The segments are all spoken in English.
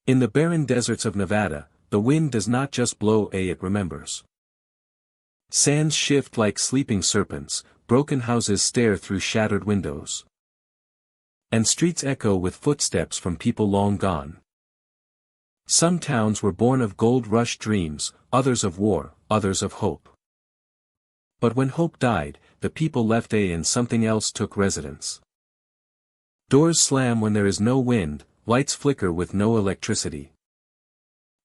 In the barren deserts of Nevada, the wind does not just blow, it remembers. Sands shift like sleeping serpents, broken houses stare through shattered windows. And streets echo with footsteps from people long gone. Some towns were born of gold rush dreams, others of war, others of hope. But when hope died, the people left and something else took residence. Doors slam when there is no wind, lights flicker with no electricity.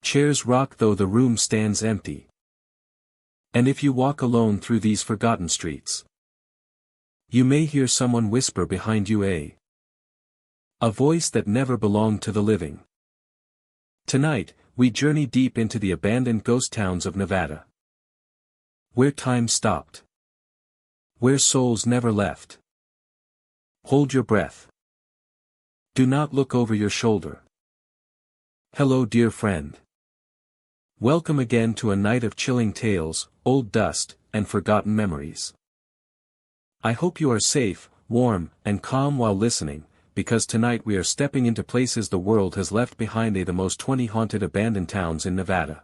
Chairs rock though the room stands empty. And if you walk alone through these forgotten streets, you may hear someone whisper behind you a voice that never belonged to the living. Tonight, we journey deep into the abandoned ghost towns of Nevada. Where time stopped. Where souls never left. Hold your breath. Do not look over your shoulder. Hello, dear friend. Welcome again to a night of chilling tales, old dust, and forgotten memories. I hope you are safe, warm, and calm while listening, because tonight we are stepping into places the world has left behind, the most 20 haunted abandoned towns in Nevada.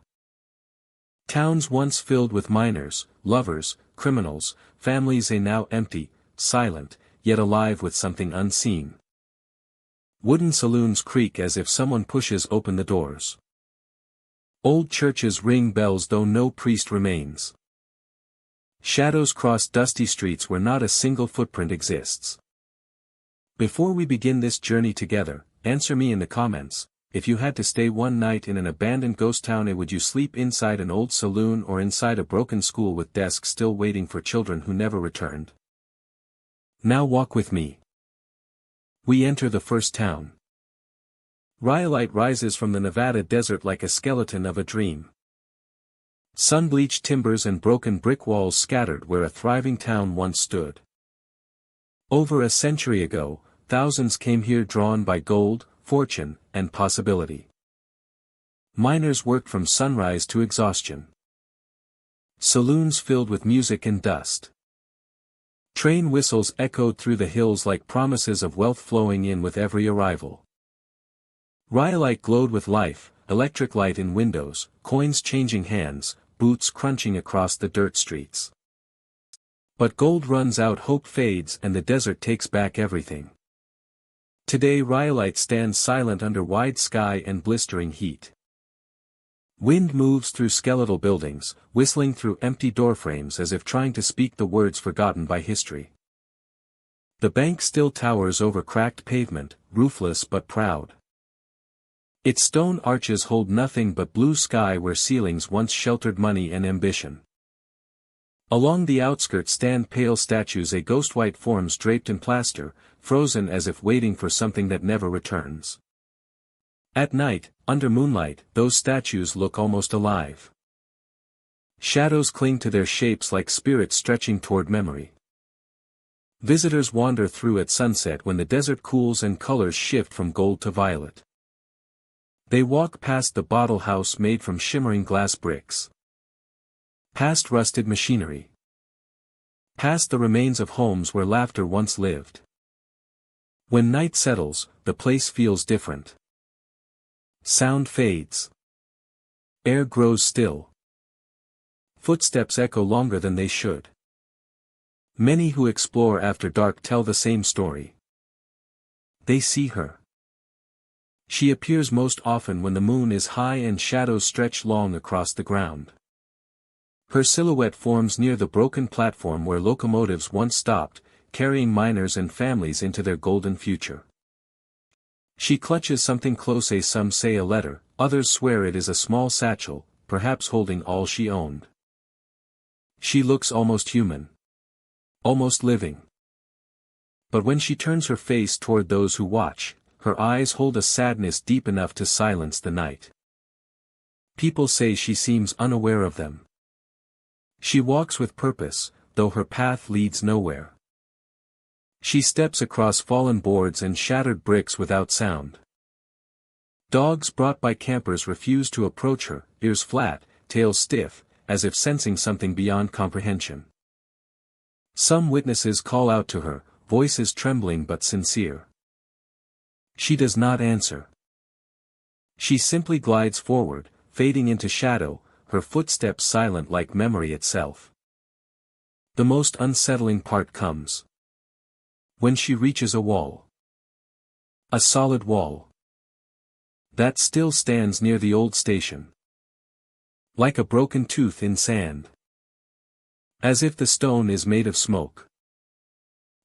Towns once filled with miners, lovers, criminals, families now empty, silent, yet alive with something unseen. Wooden saloons creak as if someone pushes open the doors. Old churches ring bells though no priest remains. Shadows cross dusty streets where not a single footprint exists. Before we begin this journey together, answer me in the comments. If you had to stay one night in an abandoned ghost town, would you sleep inside an old saloon or inside a broken school with desks still waiting for children who never returned? Now walk with me. We enter the first town. Rhyolite rises from the Nevada desert like a skeleton of a dream. Sun-bleached timbers and broken brick walls scattered where a thriving town once stood. Over a century ago, thousands came here drawn by gold, fortune, and possibility. Miners worked from sunrise to exhaustion. Saloons filled with music and dust. Train whistles echoed through the hills like promises of wealth flowing in with every arrival. Rhyolite glowed with life, electric light in windows, coins changing hands, boots crunching across the dirt streets. But gold runs out, hope fades, and the desert takes back everything. Today Rhyolite stands silent under wide sky and blistering heat. Wind moves through skeletal buildings, whistling through empty doorframes as if trying to speak the words forgotten by history. The bank still towers over cracked pavement, roofless but proud. Its stone arches hold nothing but blue sky where ceilings once sheltered money and ambition. Along the outskirts stand pale statues, ghost-white forms draped in plaster, frozen as if waiting for something that never returns. At night, under moonlight, those statues look almost alive. Shadows cling to their shapes like spirits stretching toward memory. Visitors wander through at sunset when the desert cools and colors shift from gold to violet. They walk past the bottle house made from shimmering glass bricks. Past rusted machinery. Past the remains of homes where laughter once lived. When night settles, the place feels different. Sound fades. Air grows still. Footsteps echo longer than they should. Many who explore after dark tell the same story. They see her. She appears most often when the moon is high and shadows stretch long across the ground. Her silhouette forms near the broken platform where locomotives once stopped, carrying miners and families into their golden future. She clutches something close, some say a letter, others swear it is a small satchel, perhaps holding all she owned. She looks almost human. Almost living. But when she turns her face toward those who watch, her eyes hold a sadness deep enough to silence the night. People say she seems unaware of them. She walks with purpose, though her path leads nowhere. She steps across fallen boards and shattered bricks without sound. Dogs brought by campers refuse to approach her, ears flat, tails stiff, as if sensing something beyond comprehension. Some witnesses call out to her, voices trembling but sincere. She does not answer. She simply glides forward, fading into shadow, her footsteps silent like memory itself. The most unsettling part comes when she reaches a wall. A solid wall that still stands near the old station. Like a broken tooth in sand. As if the stone is made of smoke.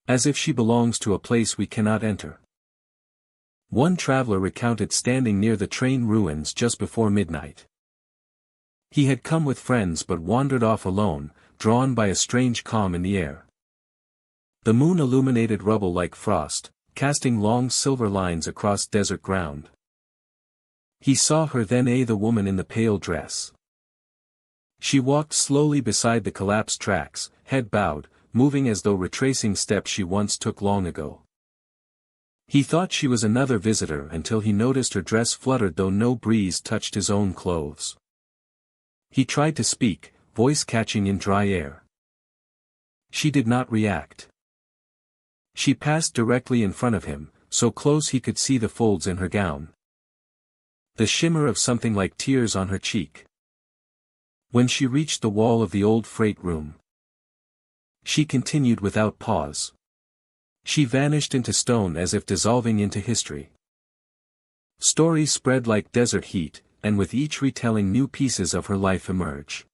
As if she belongs to a place we cannot enter. One traveler recounted standing near the train ruins just before midnight. He had come with friends but wandered off alone, drawn by a strange calm in the air. The moon illuminated rubble like frost, casting long silver lines across desert ground. He saw her then, the woman in the pale dress. She walked slowly beside the collapsed tracks, head bowed, moving as though retracing steps she once took long ago. He thought she was another visitor until he noticed her dress fluttered though no breeze touched his own clothes. He tried to speak, voice catching in dry air. She did not react. She passed directly in front of him, so close he could see the folds in her gown. The shimmer of something like tears on her cheek. When she reached the wall of the old freight room, she continued without pause. She vanished into stone as if dissolving into history. Stories spread like desert heat, and with each retelling new pieces of her life emerge.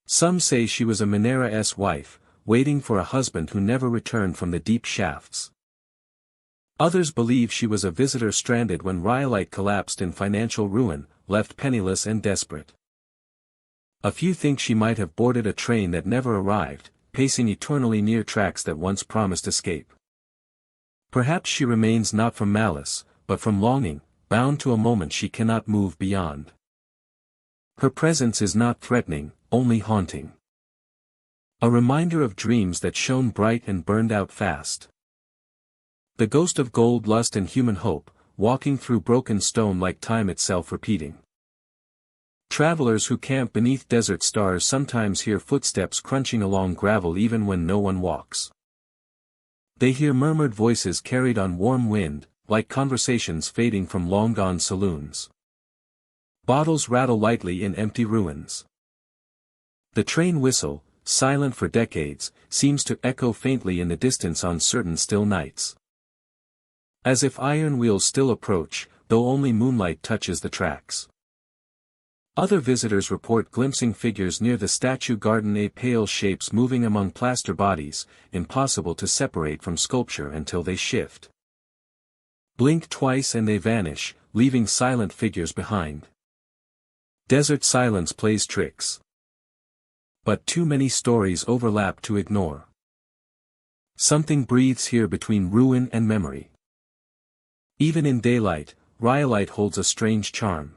Some say she was a Minera's wife, waiting for a husband who never returned from the deep shafts. Others believe she was a visitor stranded when Rhyolite collapsed in financial ruin, left penniless and desperate. A few think she might have boarded a train that never arrived, pacing eternally near tracks that once promised escape. Perhaps she remains not from malice, but from longing, bound to a moment she cannot move beyond. Her presence is not threatening, only haunting. A reminder of dreams that shone bright and burned out fast. The ghost of gold, lust and human hope, walking through broken stone like time itself repeating. Travelers who camp beneath desert stars sometimes hear footsteps crunching along gravel even when no one walks. They hear murmured voices carried on warm wind, like conversations fading from long-gone saloons. Bottles rattle lightly in empty ruins. The train whistle, silent for decades, seems to echo faintly in the distance on certain still nights. As if iron wheels still approach, though only moonlight touches the tracks. Other visitors report glimpsing figures near the statue garden, pale shapes moving among plaster bodies, impossible to separate from sculpture until they shift. Blink twice and they vanish, leaving silent figures behind. Desert silence plays tricks. But too many stories overlap to ignore. Something breathes here between ruin and memory. Even in daylight, Rhyolite holds a strange charm.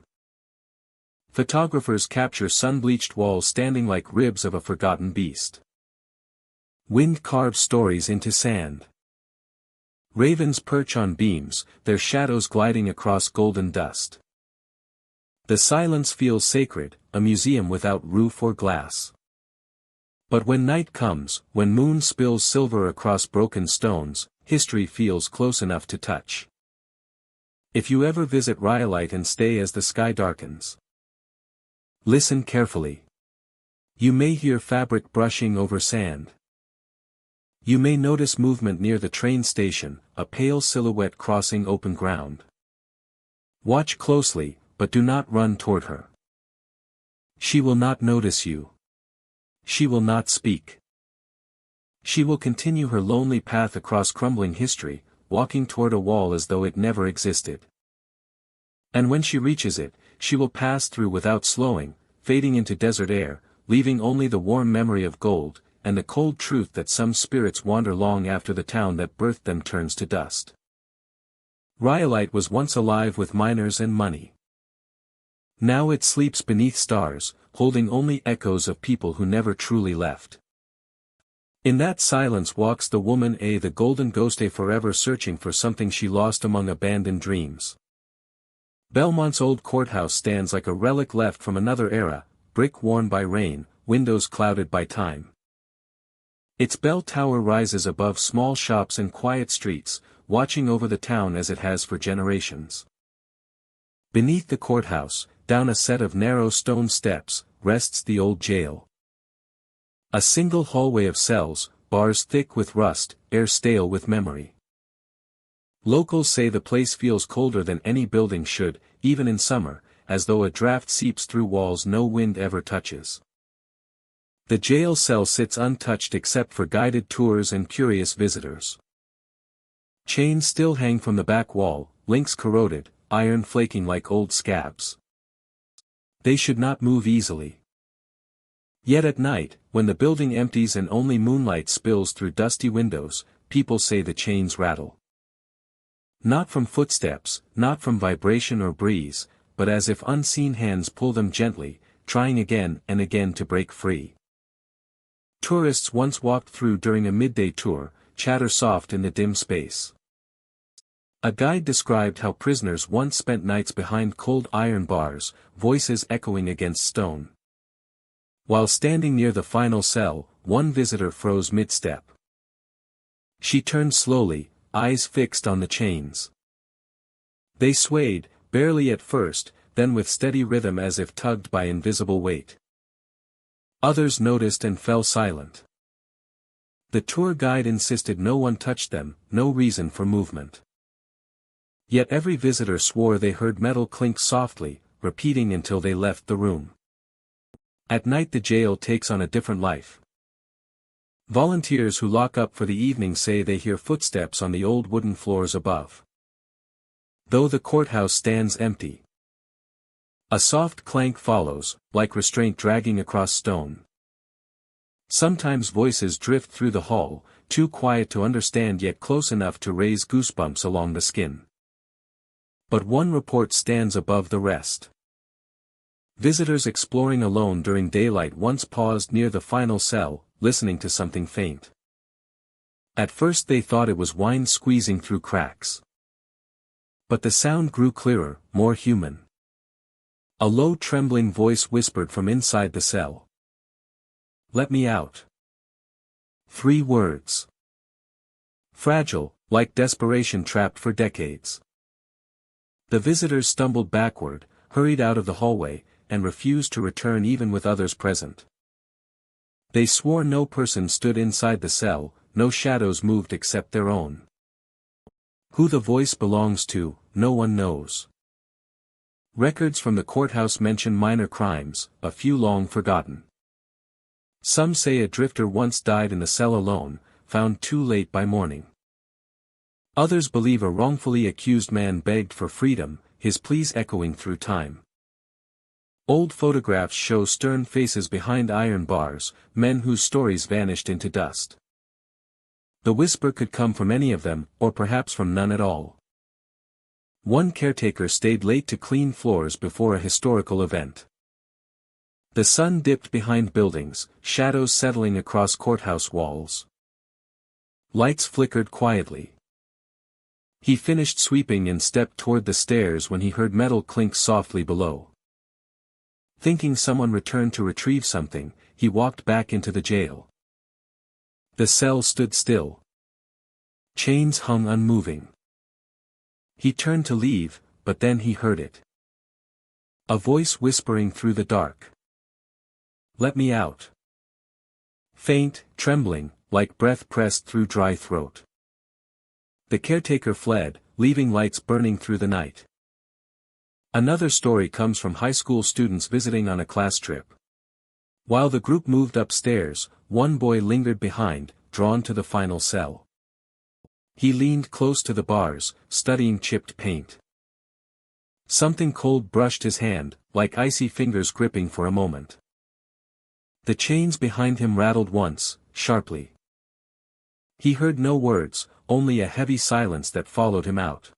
Photographers capture sun-bleached walls standing like ribs of a forgotten beast. Wind carves stories into sand. Ravens perch on beams, their shadows gliding across golden dust. The silence feels sacred, a museum without roof or glass. But when night comes, when moon spills silver across broken stones, history feels close enough to touch. If you ever visit Rhyolite and stay as the sky darkens, listen carefully. You may hear fabric brushing over sand. You may notice movement near the train station, a pale silhouette crossing open ground. Watch closely, but do not run toward her. She will not notice you. She will not speak. She will continue her lonely path across crumbling history, walking toward a wall as though it never existed. And when she reaches it, she will pass through without slowing, fading into desert air, leaving only the warm memory of gold, and the cold truth that some spirits wander long after the town that birthed them turns to dust. Rhyolite was once alive with miners and money. Now it sleeps beneath stars, holding only echoes of people who never truly left. In that silence walks the woman, the golden ghost, forever searching for something she lost among abandoned dreams. Belmont's old courthouse stands like a relic left from another era, brick worn by rain, windows clouded by time. Its bell tower rises above small shops and quiet streets, watching over the town as it has for generations. Beneath the courthouse, down a set of narrow stone steps, rests the old jail. A single hallway of cells, bars thick with rust, air stale with memory. Locals say the place feels colder than any building should, even in summer, as though a draft seeps through walls no wind ever touches. The jail cell sits untouched except for guided tours and curious visitors. Chains still hang from the back wall, links corroded, iron flaking like old scabs. They should not move easily. Yet at night, when the building empties and only moonlight spills through dusty windows, people say the chains rattle. Not from footsteps, not from vibration or breeze, but as if unseen hands pull them gently, trying again and again to break free. Tourists once walked through during a midday tour, chatter soft in the dim space. A guide described how prisoners once spent nights behind cold iron bars, voices echoing against stone. While standing near the final cell, one visitor froze mid-step. She turned slowly, eyes fixed on the chains. They swayed, barely at first, then with steady rhythm as if tugged by invisible weight. Others noticed and fell silent. The tour guide insisted no one touched them, no reason for movement. Yet every visitor swore they heard metal clink softly, repeating until they left the room. At night the jail takes on a different life. Volunteers who lock up for the evening say they hear footsteps on the old wooden floors above. Though the courthouse stands empty. A soft clank follows, like restraint dragging across stone. Sometimes voices drift through the hall, too quiet to understand yet close enough to raise goosebumps along the skin. But one report stands above the rest. Visitors exploring alone during daylight once paused near the final cell, listening to something faint. At first they thought it was wind squeezing through cracks. But the sound grew clearer, more human. A low trembling voice whispered from inside the cell. "Let me out." 3 words. Fragile, like desperation trapped for decades. The visitors stumbled backward, hurried out of the hallway, and refused to return even with others present. They swore no person stood inside the cell, no shadows moved except their own. Who the voice belongs to, no one knows. Records from the courthouse mention minor crimes, a few long forgotten. Some say a drifter once died in the cell alone, found too late by morning. Others believe a wrongfully accused man begged for freedom, his pleas echoing through time. Old photographs show stern faces behind iron bars, men whose stories vanished into dust. The whisper could come from any of them, or perhaps from none at all. One caretaker stayed late to clean floors before a historical event. The sun dipped behind buildings, shadows settling across courthouse walls. Lights flickered quietly. He finished sweeping and stepped toward the stairs when he heard metal clink softly below. Thinking someone returned to retrieve something, he walked back into the jail. The cell stood still. Chains hung unmoving. He turned to leave, but then he heard it. A voice whispering through the dark. "Let me out." Faint, trembling, like breath pressed through dry throat. The caretaker fled, leaving lights burning through the night. Another story comes from high school students visiting on a class trip. While the group moved upstairs, one boy lingered behind, drawn to the final cell. He leaned close to the bars, studying chipped paint. Something cold brushed his hand, like icy fingers gripping for a moment. The chains behind him rattled once, sharply. He heard no words, only a heavy silence that followed him out.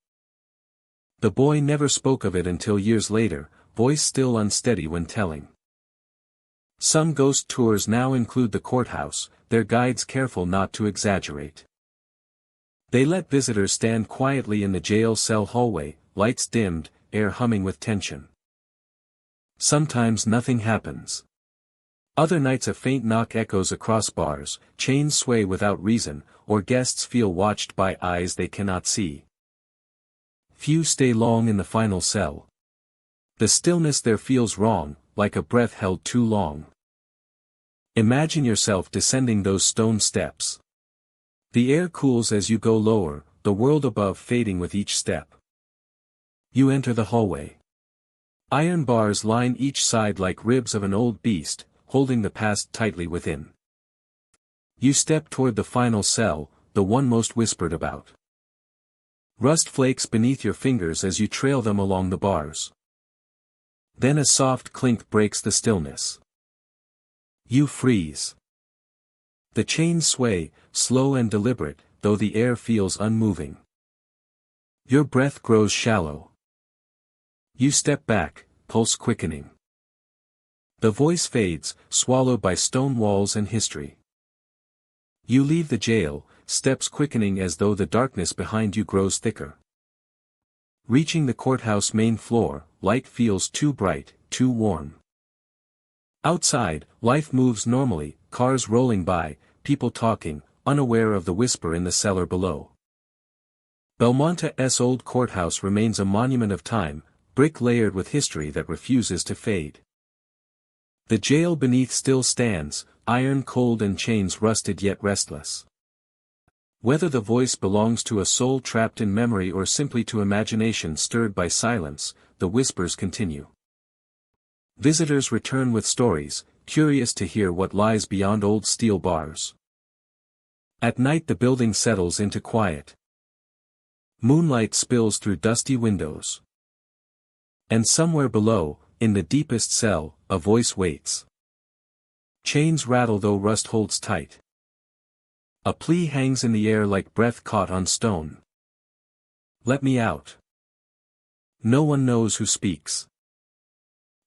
The boy never spoke of it until years later, voice still unsteady when telling. Some ghost tours now include the courthouse, their guides careful not to exaggerate. They let visitors stand quietly in the jail cell hallway, lights dimmed, air humming with tension. Sometimes nothing happens. Other nights a faint knock echoes across bars, chains sway without reason, or guests feel watched by eyes they cannot see. Few stay long in the final cell. The stillness there feels wrong, like a breath held too long. Imagine yourself descending those stone steps. The air cools as you go lower, the world above fading with each step. You enter the hallway. Iron bars line each side like ribs of an old beast, holding the past tightly within. You step toward the final cell, the one most whispered about. Rust flakes beneath your fingers as you trail them along the bars. Then a soft clink breaks the stillness. You freeze. The chains sway, slow and deliberate, though the air feels unmoving. Your breath grows shallow. You step back, pulse quickening. The voice fades, swallowed by stone walls and history. You leave the jail, steps quickening as though the darkness behind you grows thicker. Reaching the courthouse main floor, light feels too bright, too warm. Outside, life moves normally, cars rolling by, people talking, unaware of the whisper in the cellar below. Belmonte's old courthouse remains a monument of time, brick layered with history that refuses to fade. The jail beneath still stands, iron cold and chains rusted yet restless. Whether the voice belongs to a soul trapped in memory or simply to imagination stirred by silence, the whispers continue. Visitors return with stories, curious to hear what lies beyond old steel bars. At night the building settles into quiet. Moonlight spills through dusty windows. And somewhere below, in the deepest cell, a voice waits. Chains rattle though rust holds tight. A plea hangs in the air like breath caught on stone. Let me out. No one knows who speaks.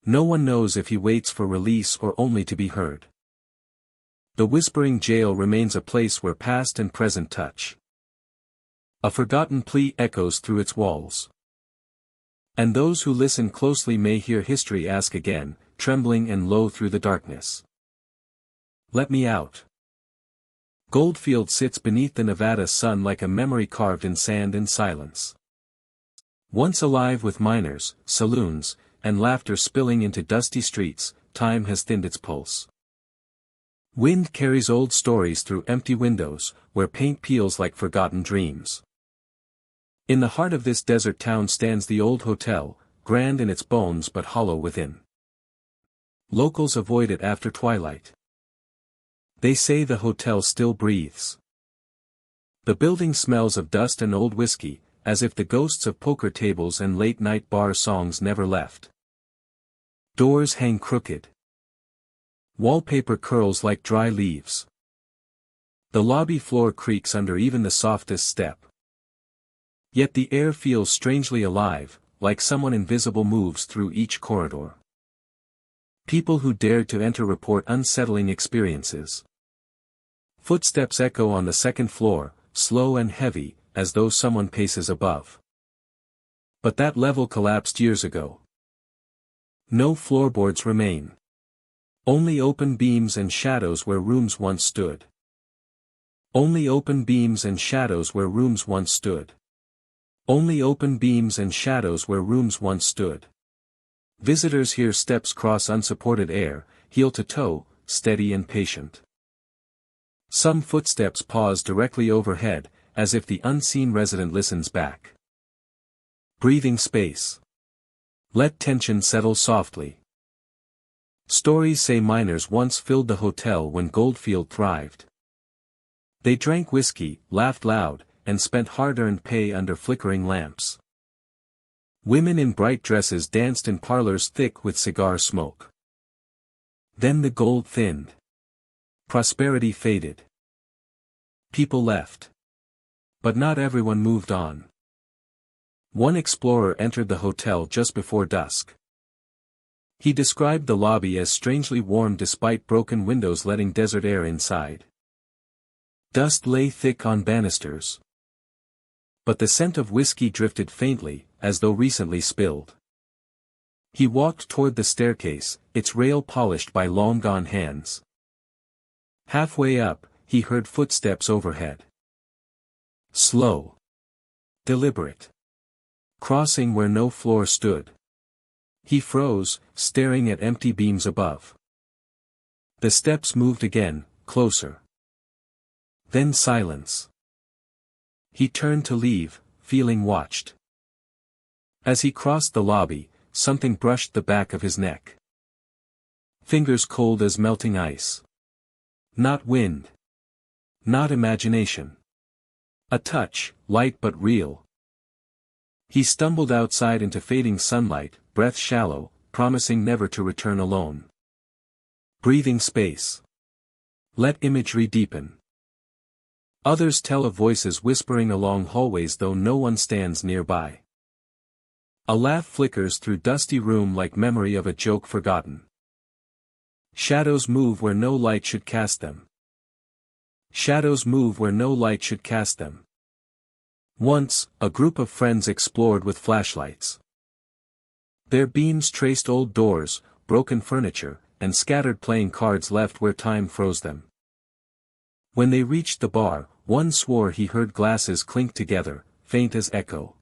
No one knows if he waits for release or only to be heard. The whispering jail remains a place where past and present touch. A forgotten plea echoes through its walls. And those who listen closely may hear history ask again, trembling and low through the darkness. Let me out. Goldfield sits beneath the Nevada sun like a memory carved in sand and silence. Once alive with miners, saloons, and laughter spilling into dusty streets, time has thinned its pulse. Wind carries old stories through empty windows, where paint peels like forgotten dreams. In the heart of this desert town stands the old hotel, grand in its bones but hollow within. Locals avoid it after twilight. They say the hotel still breathes. The building smells of dust and old whiskey, as if the ghosts of poker tables and late-night bar songs never left. Doors hang crooked. Wallpaper curls like dry leaves. The lobby floor creaks under even the softest step. Yet the air feels strangely alive, like someone invisible moves through each corridor. People who dared to enter report unsettling experiences. Footsteps echo on the second floor, slow and heavy, as though someone paces above. But that level collapsed years ago. No floorboards remain. Only open beams and shadows where rooms once stood. Only open beams and shadows where rooms once stood. Only open beams and shadows where rooms once stood. Visitors hear steps cross unsupported air, heel to toe, steady and patient. Some footsteps pause directly overhead, as if the unseen resident listens back. Breathing space. Let tension settle softly. Stories say miners once filled the hotel when Goldfield thrived. They drank whiskey, laughed loud, and spent hard-earned pay under flickering lamps. Women in bright dresses danced in parlors thick with cigar smoke. Then the gold thinned. Prosperity faded. People left. But not everyone moved on. One explorer entered the hotel just before dusk. He described the lobby as strangely warm despite broken windows letting desert air inside. Dust lay thick on banisters. But the scent of whiskey drifted faintly, as though recently spilled. He walked toward the staircase, its rail polished by long-gone hands. Halfway up, he heard footsteps overhead. Slow. Deliberate. Crossing where no floor stood. He froze, staring at empty beams above. The steps moved again, closer. Then silence. He turned to leave, feeling watched. As he crossed the lobby, something brushed the back of his neck. Fingers cold as melting ice. Not wind. Not imagination. A touch, light but real. He stumbled outside into fading sunlight, breath shallow, promising never to return alone. Breathing space. Let imagery deepen. Others tell of voices whispering along hallways though no one stands nearby. A laugh flickers through dusty room like memory of a joke forgotten. Shadows move where no light should cast them. Shadows move where no light should cast them. Once, a group of friends explored with flashlights. Their beams traced old doors, broken furniture, and scattered playing cards left where time froze them. When they reached the bar, one swore he heard glasses clink together, faint as echo.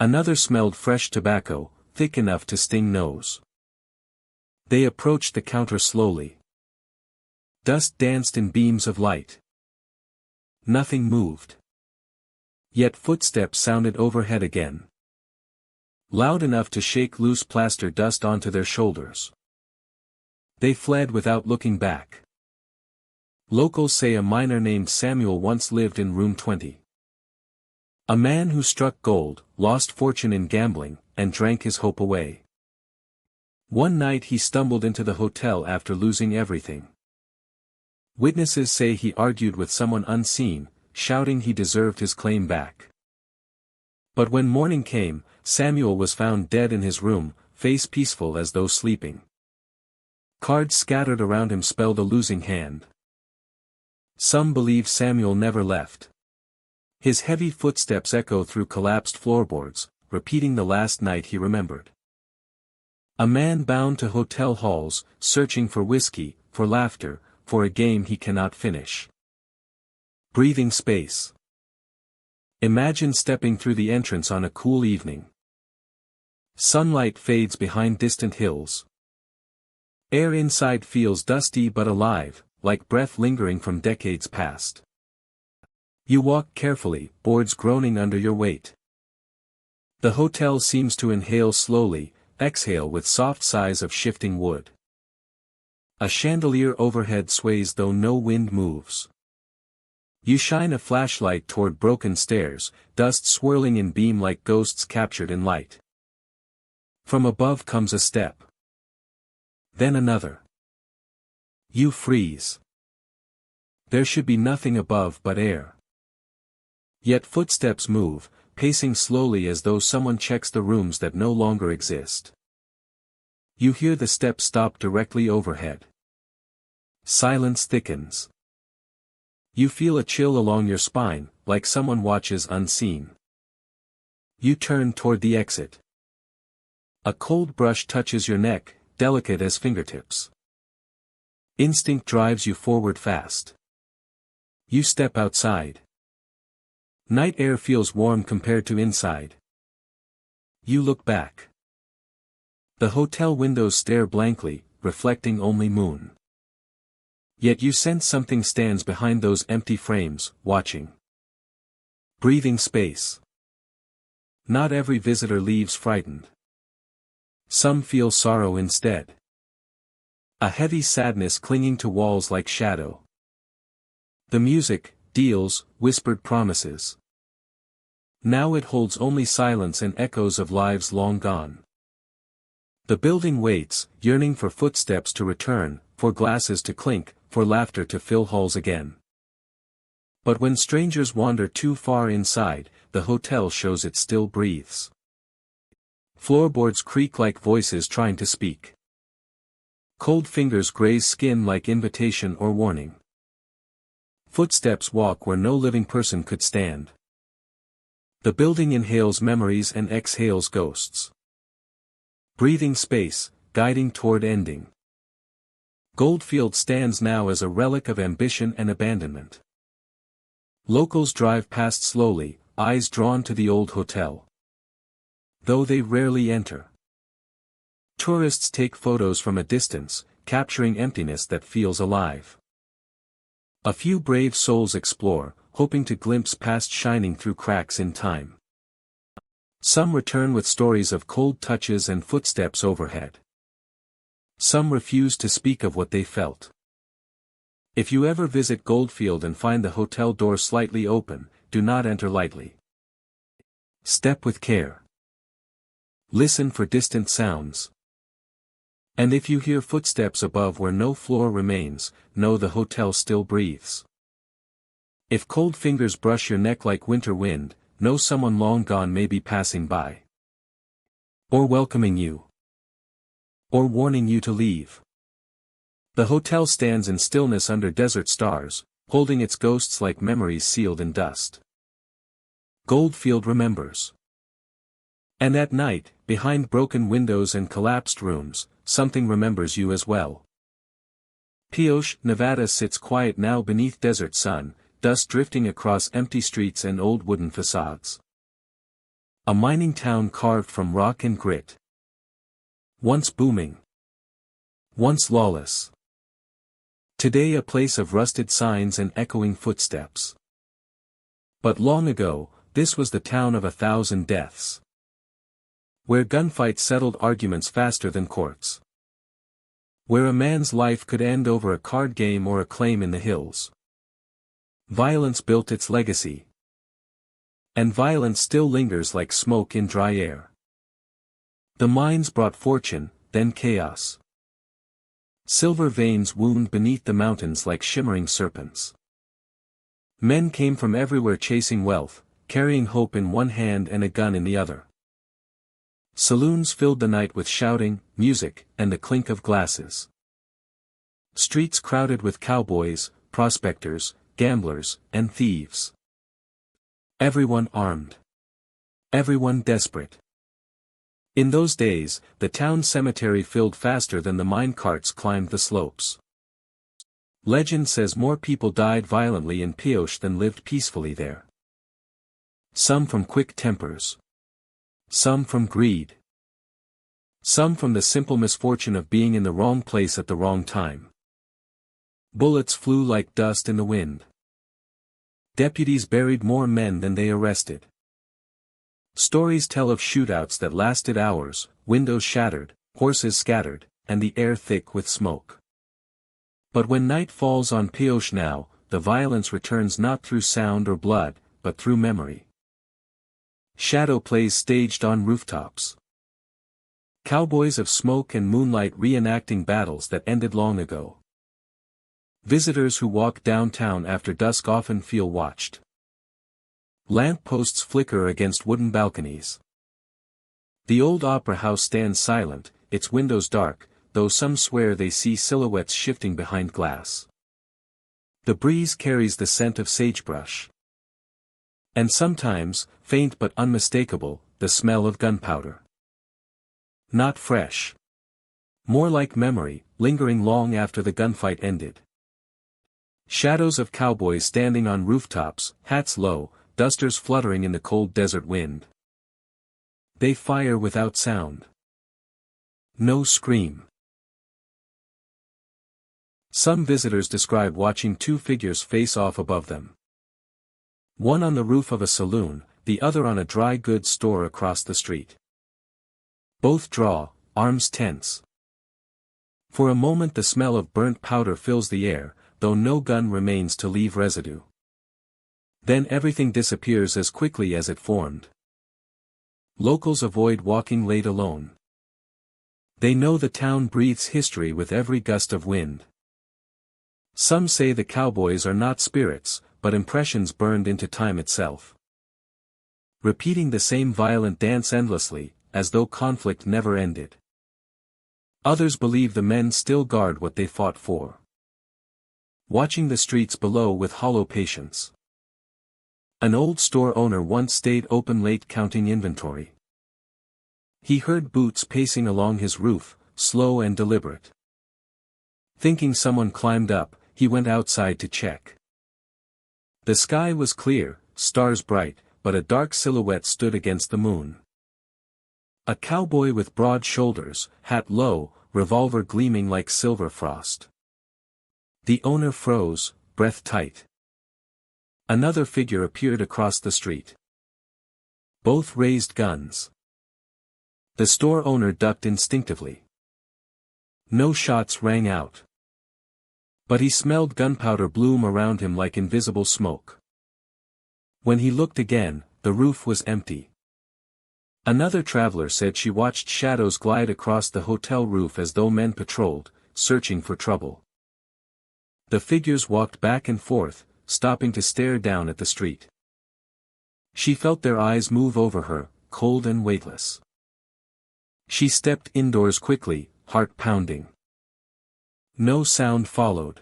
Another smelled fresh tobacco, thick enough to sting nose. They approached the counter slowly. Dust danced in beams of light. Nothing moved. Yet footsteps sounded overhead again. Loud enough to shake loose plaster dust onto their shoulders. They fled without looking back. Locals say a miner named Samuel once lived in room 20. A man who struck gold, lost fortune in gambling, and drank his hope away. One night he stumbled into the hotel after losing everything. Witnesses say he argued with someone unseen, shouting he deserved his claim back. But when morning came, Samuel was found dead in his room, face peaceful as though sleeping. Cards scattered around him spelled a losing hand. Some believe Samuel never left. His heavy footsteps echo through collapsed floorboards, repeating the last night he remembered. A man bound to hotel halls, searching for whiskey, for laughter, for a game he cannot finish. Breathing space. Imagine stepping through the entrance on a cool evening. Sunlight fades behind distant hills. Air inside feels dusty but alive, like breath lingering from decades past. You walk carefully, boards groaning under your weight. The hotel seems to inhale slowly, exhale with soft sighs of shifting wood. A chandelier overhead sways though no wind moves. You shine a flashlight toward broken stairs, dust swirling in beam like ghosts captured in light. From above comes a step. Then another. You freeze. There should be nothing above but air. Yet footsteps move, pacing slowly as though someone checks the rooms that no longer exist. You hear the steps stop directly overhead. Silence thickens. You feel a chill along your spine, like someone watches unseen. You turn toward the exit. A cold brush touches your neck, delicate as fingertips. Instinct drives you forward fast. You step outside. Night air feels warm compared to inside. You look back. The hotel windows stare blankly, reflecting only moon. Yet you sense something stands behind those empty frames, watching. Breathing space. Not every visitor leaves frightened. Some feel sorrow instead. A heavy sadness clinging to walls like shadow. The music, deals, whispered promises. Now it holds only silence and echoes of lives long gone. The building waits, yearning for footsteps to return, for glasses to clink, for laughter to fill halls again. But when strangers wander too far inside, the hotel shows it still breathes. Floorboards creak like voices trying to speak. Cold fingers graze skin like invitation or warning. Footsteps walk where no living person could stand. The building inhales memories and exhales ghosts. Breathing space, guiding toward ending. Goldfield stands now as a relic of ambition and abandonment. Locals drive past slowly, eyes drawn to the old hotel. Though they rarely enter. Tourists take photos from a distance, capturing emptiness that feels alive. A few brave souls explore, hoping to glimpse past shining through cracks in time. Some return with stories of cold touches and footsteps overhead. Some refuse to speak of what they felt. If you ever visit Goldfield and find the hotel door slightly open, do not enter lightly. Step with care. Listen for distant sounds. And if you hear footsteps above where no floor remains, know the hotel still breathes. If cold fingers brush your neck like winter wind, know someone long gone may be passing by. Or welcoming you. Or warning you to leave. The hotel stands in stillness under desert stars, holding its ghosts like memories sealed in dust. Goldfield remembers. And at night, behind broken windows and collapsed rooms, something remembers you as well. Pioche, Nevada sits quiet now beneath desert sun, dust drifting across empty streets and old wooden facades. A mining town carved from rock and grit. Once booming. Once lawless. Today a place of rusted signs and echoing footsteps. But long ago, this was the town of 1,000 deaths. Where gunfights settled arguments faster than courts. Where a man's life could end over a card game or a claim in the hills. Violence built its legacy. And violence still lingers like smoke in dry air. The mines brought fortune, then chaos. Silver veins wound beneath the mountains like shimmering serpents. Men came from everywhere chasing wealth, carrying hope in one hand and a gun in the other. Saloons filled the night with shouting, music, and the clink of glasses. Streets crowded with cowboys, prospectors, gamblers, and thieves. Everyone armed. Everyone desperate. In those days, the town cemetery filled faster than the mine carts climbed the slopes. Legend says more people died violently in Pioche than lived peacefully there. Some from quick tempers. Some from greed. Some from the simple misfortune of being in the wrong place at the wrong time. Bullets flew like dust in the wind. Deputies buried more men than they arrested. Stories tell of shootouts that lasted hours, windows shattered, horses scattered, and the air thick with smoke. But when night falls on Pioche now, the violence returns not through sound or blood, but through memory. Shadow plays staged on rooftops. Cowboys of smoke and moonlight reenacting battles that ended long ago. Visitors who walk downtown after dusk often feel watched. Lamp posts flicker against wooden balconies. The old opera house stands silent, its windows dark, though some swear they see silhouettes shifting behind glass. The breeze carries the scent of sagebrush. And sometimes, faint but unmistakable, the smell of gunpowder. Not fresh. More like memory, lingering long after the gunfight ended. Shadows of cowboys standing on rooftops, hats low, dusters fluttering in the cold desert wind. They fire without sound. No scream. Some visitors describe watching two figures face off above them. One on the roof of a saloon, the other on a dry goods store across the street. Both draw, arms tense. For a moment the smell of burnt powder fills the air, though no gun remains to leave residue. Then everything disappears as quickly as it formed. Locals avoid walking late alone. They know the town breathes history with every gust of wind. Some say the cowboys are not spirits, but impressions burned into time itself. Repeating the same violent dance endlessly, as though conflict never ended. Others believe the men still guard what they fought for. Watching the streets below with hollow patience. An old store owner once stayed open late counting inventory. He heard boots pacing along his roof, slow and deliberate. Thinking someone climbed up, he went outside to check. The sky was clear, stars bright, but a dark silhouette stood against the moon. A cowboy with broad shoulders, hat low, revolver gleaming like silver frost. The owner froze, breath tight. Another figure appeared across the street. Both raised guns. The store owner ducked instinctively. No shots rang out. But he smelled gunpowder bloom around him like invisible smoke. When he looked again, the roof was empty. Another traveler said she watched shadows glide across the hotel roof as though men patrolled, searching for trouble. The figures walked back and forth, stopping to stare down at the street. She felt their eyes move over her, cold and weightless. She stepped indoors quickly, heart pounding. No sound followed.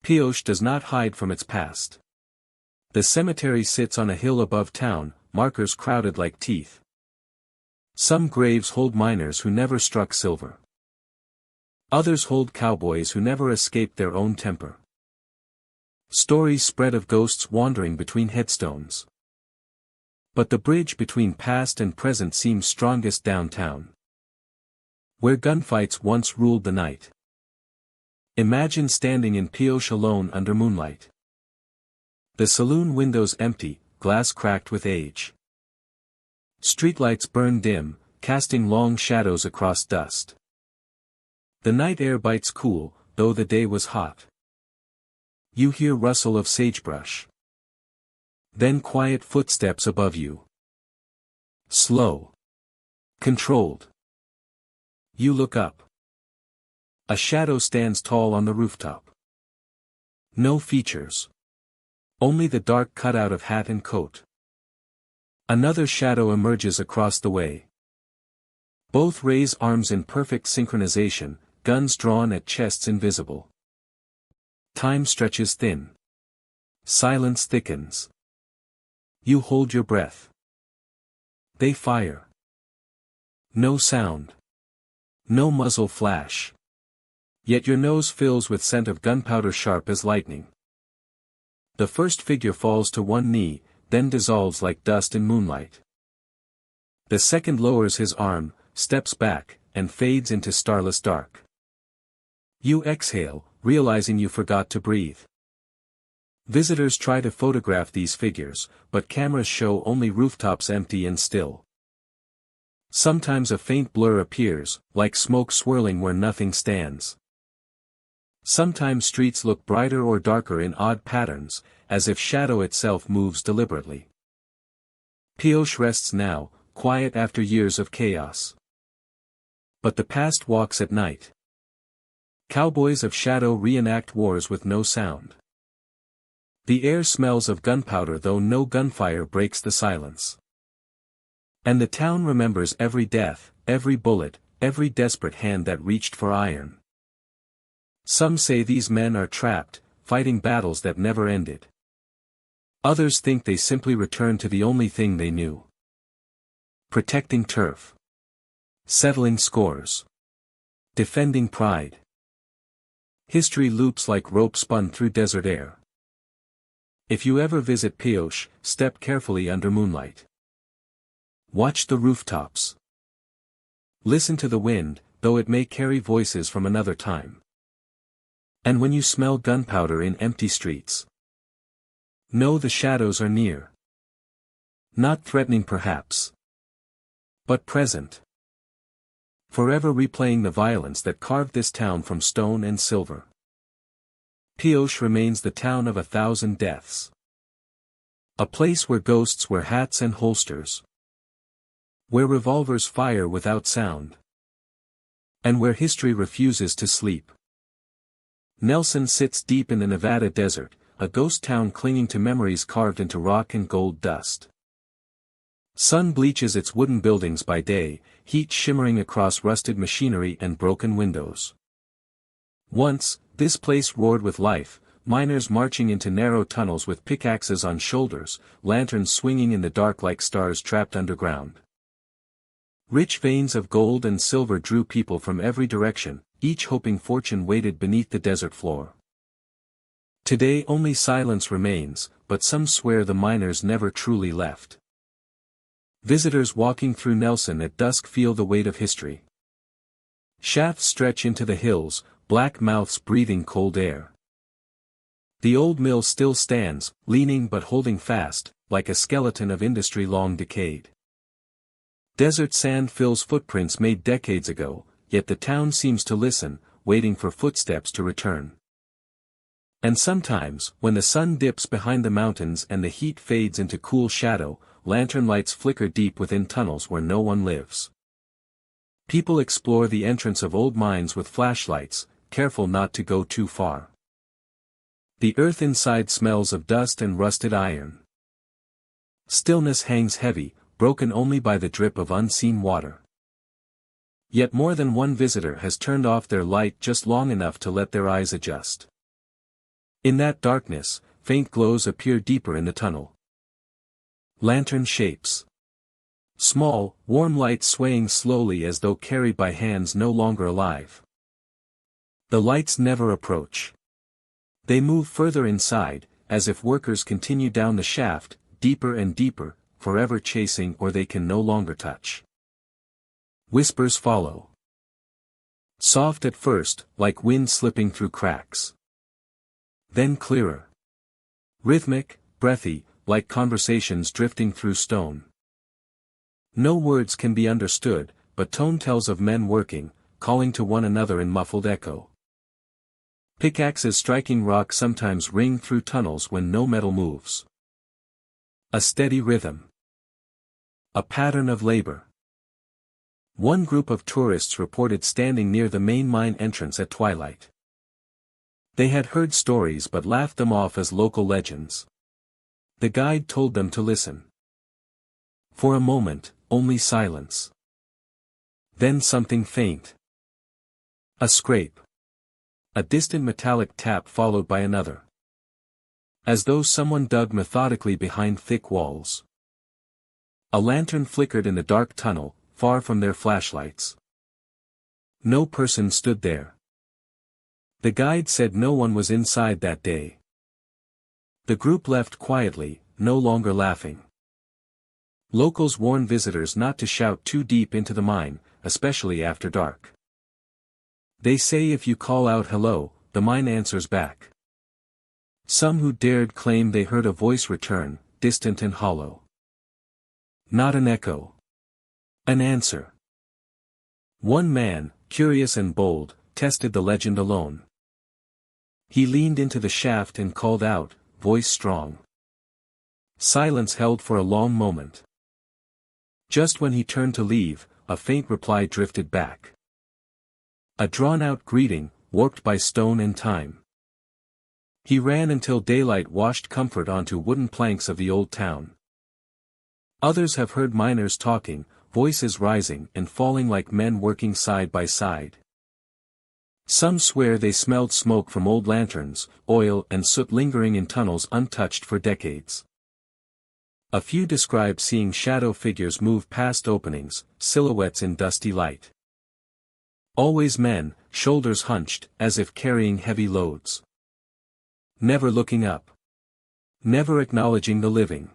Pioche does not hide from its past. The cemetery sits on a hill above town, markers crowded like teeth. Some graves hold miners who never struck silver. Others hold cowboys who never escaped their own temper. Stories spread of ghosts wandering between headstones. But the bridge between past and present seems strongest downtown, where gunfights once ruled the night. Imagine standing in Pioche alone under moonlight. The saloon windows empty, glass cracked with age. Streetlights burn dim, casting long shadows across dust. The night air bites cool, though the day was hot. You hear rustle of sagebrush. Then quiet footsteps above you. Slow. Controlled. You look up. A shadow stands tall on the rooftop. No features. Only the dark cutout of hat and coat. Another shadow emerges across the way. Both raise arms in perfect synchronization, guns drawn at chests invisible. Time stretches thin. Silence thickens. You hold your breath. They fire. No sound. No muzzle flash. Yet your nose fills with scent of gunpowder sharp as lightning. The first figure falls to one knee, then dissolves like dust in moonlight. The second lowers his arm, steps back, and fades into starless dark. You exhale, realizing you forgot to breathe. Visitors try to photograph these figures, but cameras show only rooftops empty and still. Sometimes a faint blur appears, like smoke swirling where nothing stands. Sometimes streets look brighter or darker in odd patterns, as if shadow itself moves deliberately. Pioche rests now, quiet after years of chaos. But the past walks at night. Cowboys of shadow reenact wars with no sound. The air smells of gunpowder though no gunfire breaks the silence. And the town remembers every death, every bullet, every desperate hand that reached for iron. Some say these men are trapped, fighting battles that never ended. Others think they simply returned to the only thing they knew. Protecting turf. Settling scores. Defending pride. History loops like rope spun through desert air. If you ever visit Pioche, step carefully under moonlight. Watch the rooftops. Listen to the wind, though it may carry voices from another time. And when you smell gunpowder in empty streets, know the shadows are near. Not threatening perhaps, but present. Forever replaying the violence that carved this town from stone and silver. Pioche remains the town of 1,000 deaths. A place where ghosts wear hats and holsters. Where revolvers fire without sound. And where history refuses to sleep. Nelson sits deep in the Nevada desert, a ghost town clinging to memories carved into rock and gold dust. Sun bleaches its wooden buildings by day, heat shimmering across rusted machinery and broken windows. Once, this place roared with life, miners marching into narrow tunnels with pickaxes on shoulders, lanterns swinging in the dark like stars trapped underground. Rich veins of gold and silver drew people from every direction, each hoping fortune waited beneath the desert floor. Today only silence remains, but some swear the miners never truly left. Visitors walking through Nelson at dusk feel the weight of history. Shafts stretch into the hills, black mouths breathing cold air. The old mill still stands, leaning but holding fast, like a skeleton of industry long decayed. Desert sand fills footprints made decades ago, yet the town seems to listen, waiting for footsteps to return. And sometimes, when the sun dips behind the mountains and the heat fades into cool shadow, lantern lights flicker deep within tunnels where no one lives. People explore the entrance of old mines with flashlights, careful not to go too far. The earth inside smells of dust and rusted iron. Stillness hangs heavy, broken only by the drip of unseen water. Yet more than one visitor has turned off their light just long enough to let their eyes adjust. In that darkness, faint glows appear deeper in the tunnel. Lantern shapes. Small, warm lights swaying slowly as though carried by hands no longer alive. The lights never approach. They move further inside, as if workers continue down the shaft, deeper and deeper, forever chasing or they can no longer touch. Whispers follow. Soft at first, like wind slipping through cracks. Then clearer. Rhythmic, breathy, like conversations drifting through stone. No words can be understood, but tone tells of men working, calling to one another in muffled echo. Pickaxes striking rock sometimes ring through tunnels when no metal moves. A steady rhythm. A pattern of labor. One group of tourists reported standing near the main mine entrance at twilight. They had heard stories but laughed them off as local legends. The guide told them to listen. For a moment, only silence. Then something faint. A scrape. A distant metallic tap followed by another. As though someone dug methodically behind thick walls. A lantern flickered in the dark tunnel, far from their flashlights. No person stood there. The guide said no one was inside that day. The group left quietly, no longer laughing. Locals warn visitors not to shout too deep into the mine, especially after dark. They say if you call out hello, the mine answers back. Some who dared claim they heard a voice return, distant and hollow. Not an echo. An answer. One man, curious and bold, tested the legend alone. He leaned into the shaft and called out, voice strong. Silence held for a long moment. Just when he turned to leave, a faint reply drifted back. A drawn-out greeting, warped by stone and time. He ran until daylight washed comfort onto wooden planks of the old town. Others have heard miners talking, voices rising and falling like men working side by side. Some swear they smelled smoke from old lanterns, oil and soot lingering in tunnels untouched for decades. A few describe seeing shadow figures move past openings, silhouettes in dusty light. Always men, shoulders hunched, as if carrying heavy loads. Never looking up. Never acknowledging the living.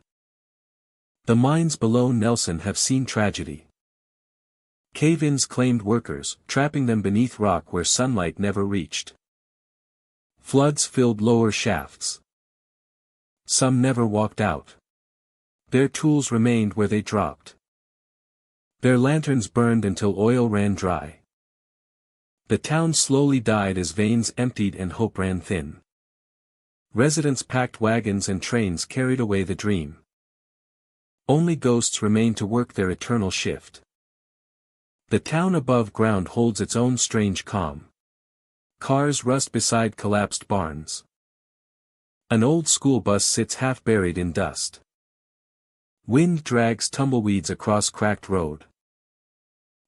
The mines below Nelson have seen tragedy. Cave-ins claimed workers, trapping them beneath rock where sunlight never reached. Floods filled lower shafts. Some never walked out. Their tools remained where they dropped. Their lanterns burned until oil ran dry. The town slowly died as veins emptied and hope ran thin. Residents packed wagons and trains carried away the dream. Only ghosts remain to work their eternal shift. The town above ground holds its own strange calm. Cars rust beside collapsed barns. An old school bus sits half buried in dust. Wind drags tumbleweeds across cracked road.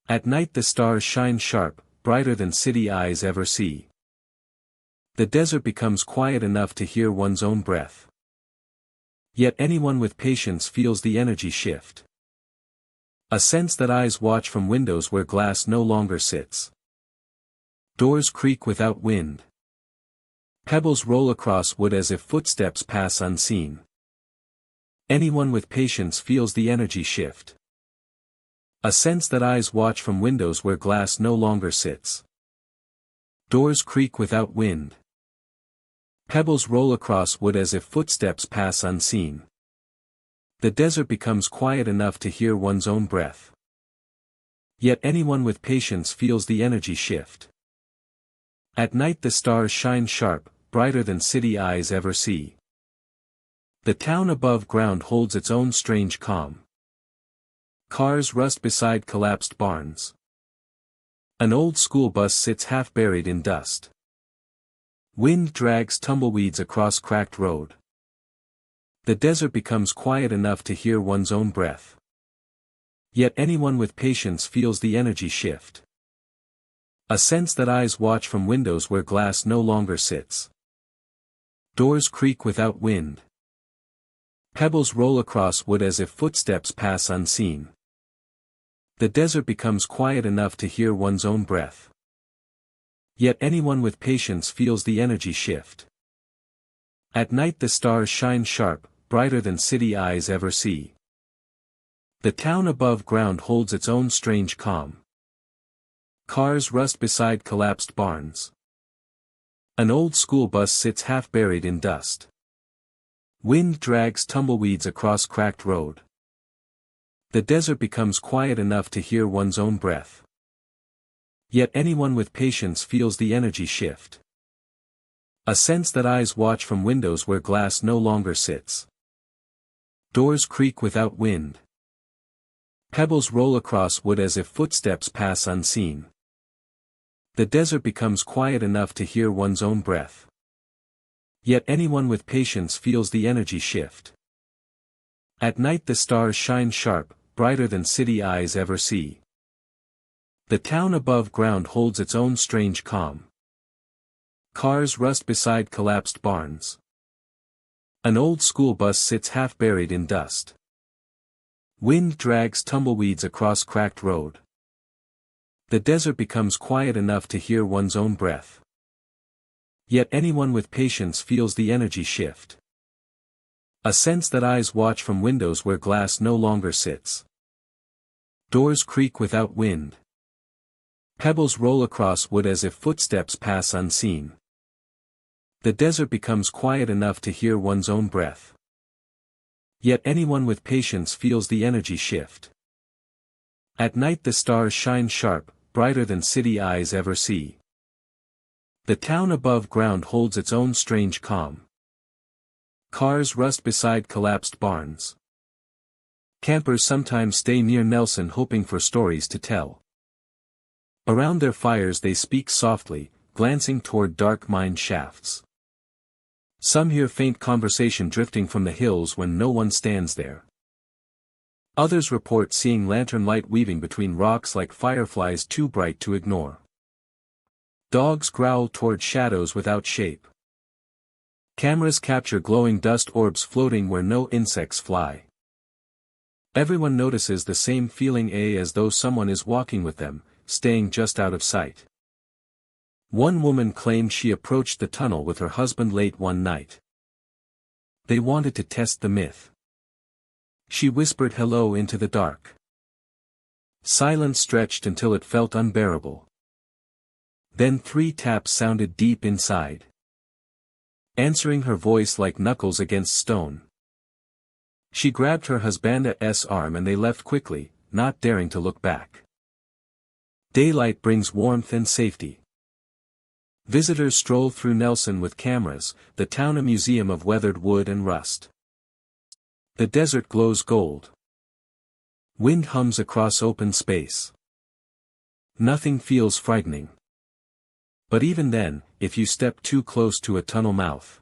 At night the stars shine sharp, brighter than city eyes ever see. The desert becomes quiet enough to hear one's own breath. Yet anyone with patience feels the energy shift. A sense that eyes watch from windows where glass no longer sits. Doors creak without wind. Pebbles roll across wood as if footsteps pass unseen. Anyone with patience feels the energy shift. A sense that eyes watch from windows where glass no longer sits. Doors creak without wind. Pebbles roll across wood as if footsteps pass unseen. The desert becomes quiet enough to hear one's own breath. Yet anyone with patience feels the energy shift. At night the stars shine sharp, brighter than city eyes ever see. The town above ground holds its own strange calm. Cars rust beside collapsed barns. An old school bus sits half buried in dust. Wind drags tumbleweeds across cracked road. The desert becomes quiet enough to hear one's own breath. Yet anyone with patience feels the energy shift. A sense that eyes watch from windows where glass no longer sits. Doors creak without wind. Pebbles roll across wood as if footsteps pass unseen. The desert becomes quiet enough to hear one's own breath. Yet anyone with patience feels the energy shift. At night the stars shine sharp, brighter than city eyes ever see. The town above ground holds its own strange calm. Cars rust beside collapsed barns. An old school bus sits half buried in dust. Wind drags tumbleweeds across cracked road. The desert becomes quiet enough to hear one's own breath. Yet anyone with patience feels the energy shift. A sense that eyes watch from windows where glass no longer sits. Doors creak without wind. Pebbles roll across wood as if footsteps pass unseen. The desert becomes quiet enough to hear one's own breath. Yet anyone with patience feels the energy shift. At night the stars shine sharp, brighter than city eyes ever see. The town above ground holds its own strange calm. Cars rust beside collapsed barns. An old school bus sits half buried in dust. Wind drags tumbleweeds across cracked road. The desert becomes quiet enough to hear one's own breath. Yet anyone with patience feels the energy shift. A sense that eyes watch from windows where glass no longer sits. Doors creak without wind. Pebbles roll across wood as if footsteps pass unseen. The desert becomes quiet enough to hear one's own breath. Yet anyone with patience feels the energy shift. At night the stars shine sharp, brighter than city eyes ever see. The town above ground holds its own strange calm. Cars rust beside collapsed barns. Campers sometimes stay near Nelson hoping for stories to tell. Around their fires they speak softly, glancing toward dark mine shafts. Some hear faint conversation drifting from the hills when no one stands there. Others report seeing lantern light weaving between rocks like fireflies too bright to ignore. Dogs growl toward shadows without shape. Cameras capture glowing dust orbs floating where no insects fly. Everyone notices the same feeling as though someone is walking with them, staying just out of sight. One woman claimed she approached the tunnel with her husband late one night. They wanted to test the myth. She whispered hello into the dark. Silence stretched until it felt unbearable. Then 3 taps sounded deep inside, answering her voice like knuckles against stone. She grabbed her husband's arm and they left quickly, not daring to look back. Daylight brings warmth and safety. Visitors stroll through Nelson with cameras, the town a museum of weathered wood and rust. The desert glows gold. Wind hums across open space. Nothing feels frightening. But even then, if you step too close to a tunnel mouth,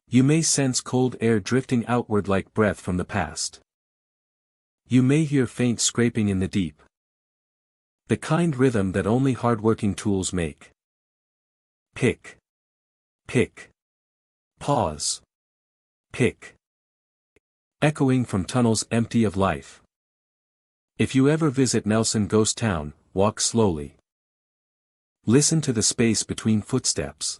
you may sense cold air drifting outward like breath from the past. You may hear faint scraping in the deep. The kind rhythm that only hardworking tools make. Pick. Pick. Pause. Pick. Echoing from tunnels empty of life. If you ever visit Nelson Ghost Town, walk slowly. Listen to the space between footsteps.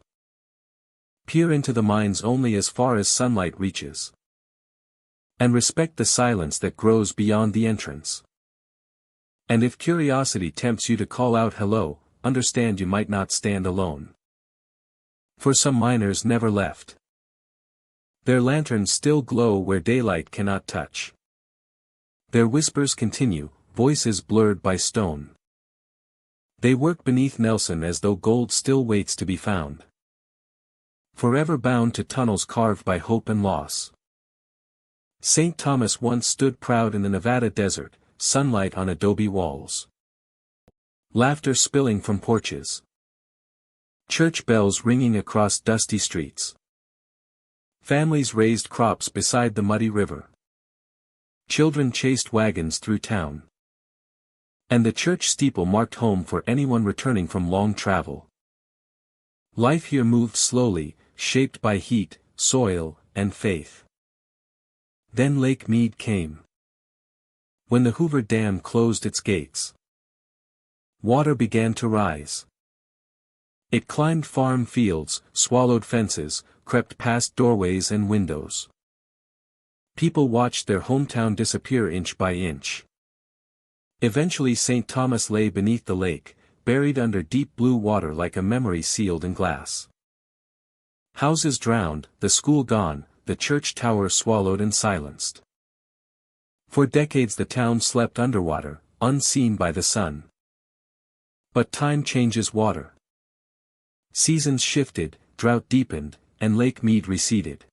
Peer into the mines only as far as sunlight reaches. And respect the silence that grows beyond the entrance. And if curiosity tempts you to call out hello, understand you might not stand alone. For some miners never left. Their lanterns still glow where daylight cannot touch. Their whispers continue, voices blurred by stone. They work beneath Nelson as though gold still waits to be found. Forever bound to tunnels carved by hope and loss. St. Thomas once stood proud in the Nevada desert, sunlight on adobe walls. Laughter spilling from porches. Church bells ringing across dusty streets. Families raised crops beside the muddy river. Children chased wagons through town. And the church steeple marked home for anyone returning from long travel. Life here moved slowly, shaped by heat, soil, and faith. Then Lake Mead came. When the Hoover Dam closed its gates. Water began to rise. It climbed farm fields, swallowed fences, crept past doorways and windows. People watched their hometown disappear inch by inch. Eventually St. Thomas lay beneath the lake, buried under deep blue water like a memory sealed in glass. Houses drowned, the school gone, the church tower swallowed and silenced. For decades the town slept underwater, unseen by the sun. But time changes water. Seasons shifted, drought deepened, and Lake Mead receded.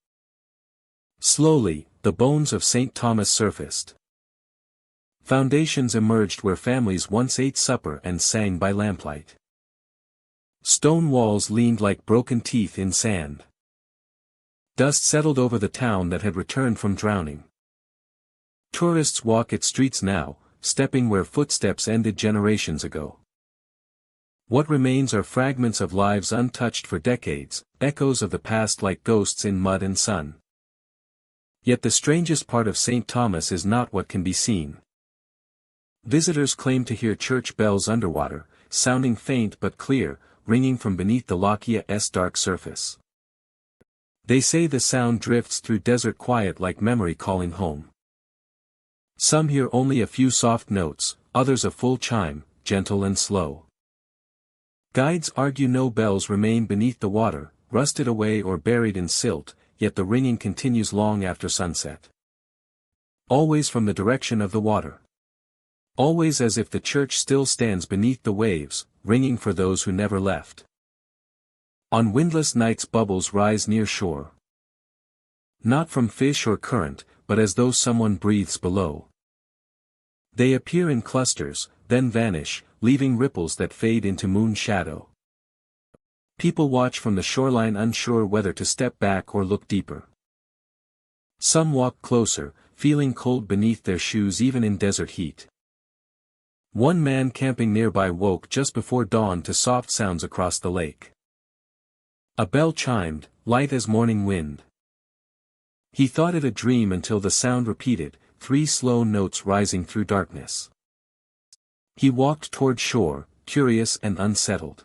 Slowly, the bones of St. Thomas surfaced. Foundations emerged where families once ate supper and sang by lamplight. Stone walls leaned like broken teeth in sand. Dust settled over the town that had returned from drowning. Tourists walk its streets now, stepping where footsteps ended generations ago. What remains are fragments of lives untouched for decades, echoes of the past like ghosts in mud and sun. Yet the strangest part of St. Thomas is not what can be seen. Visitors claim to hear church bells underwater, sounding faint but clear, ringing from beneath the Lockia's dark surface. They say the sound drifts through desert quiet like memory calling home. Some hear only a few soft notes, others a full chime, gentle and slow. Guides argue no bells remain beneath the water, rusted away or buried in silt, yet the ringing continues long after sunset. Always from the direction of the water. Always as if the church still stands beneath the waves, ringing for those who never left. On windless nights bubbles rise near shore. Not from fish or current, but as though someone breathes below. They appear in clusters, then vanish, leaving ripples that fade into moon shadow. People watch from the shoreline unsure whether to step back or look deeper. Some walk closer, feeling cold beneath their shoes even in desert heat. One man camping nearby woke just before dawn to soft sounds across the lake. A bell chimed, light as morning wind. He thought it a dream until the sound repeated, 3 slow notes rising through darkness. He walked toward shore, curious and unsettled.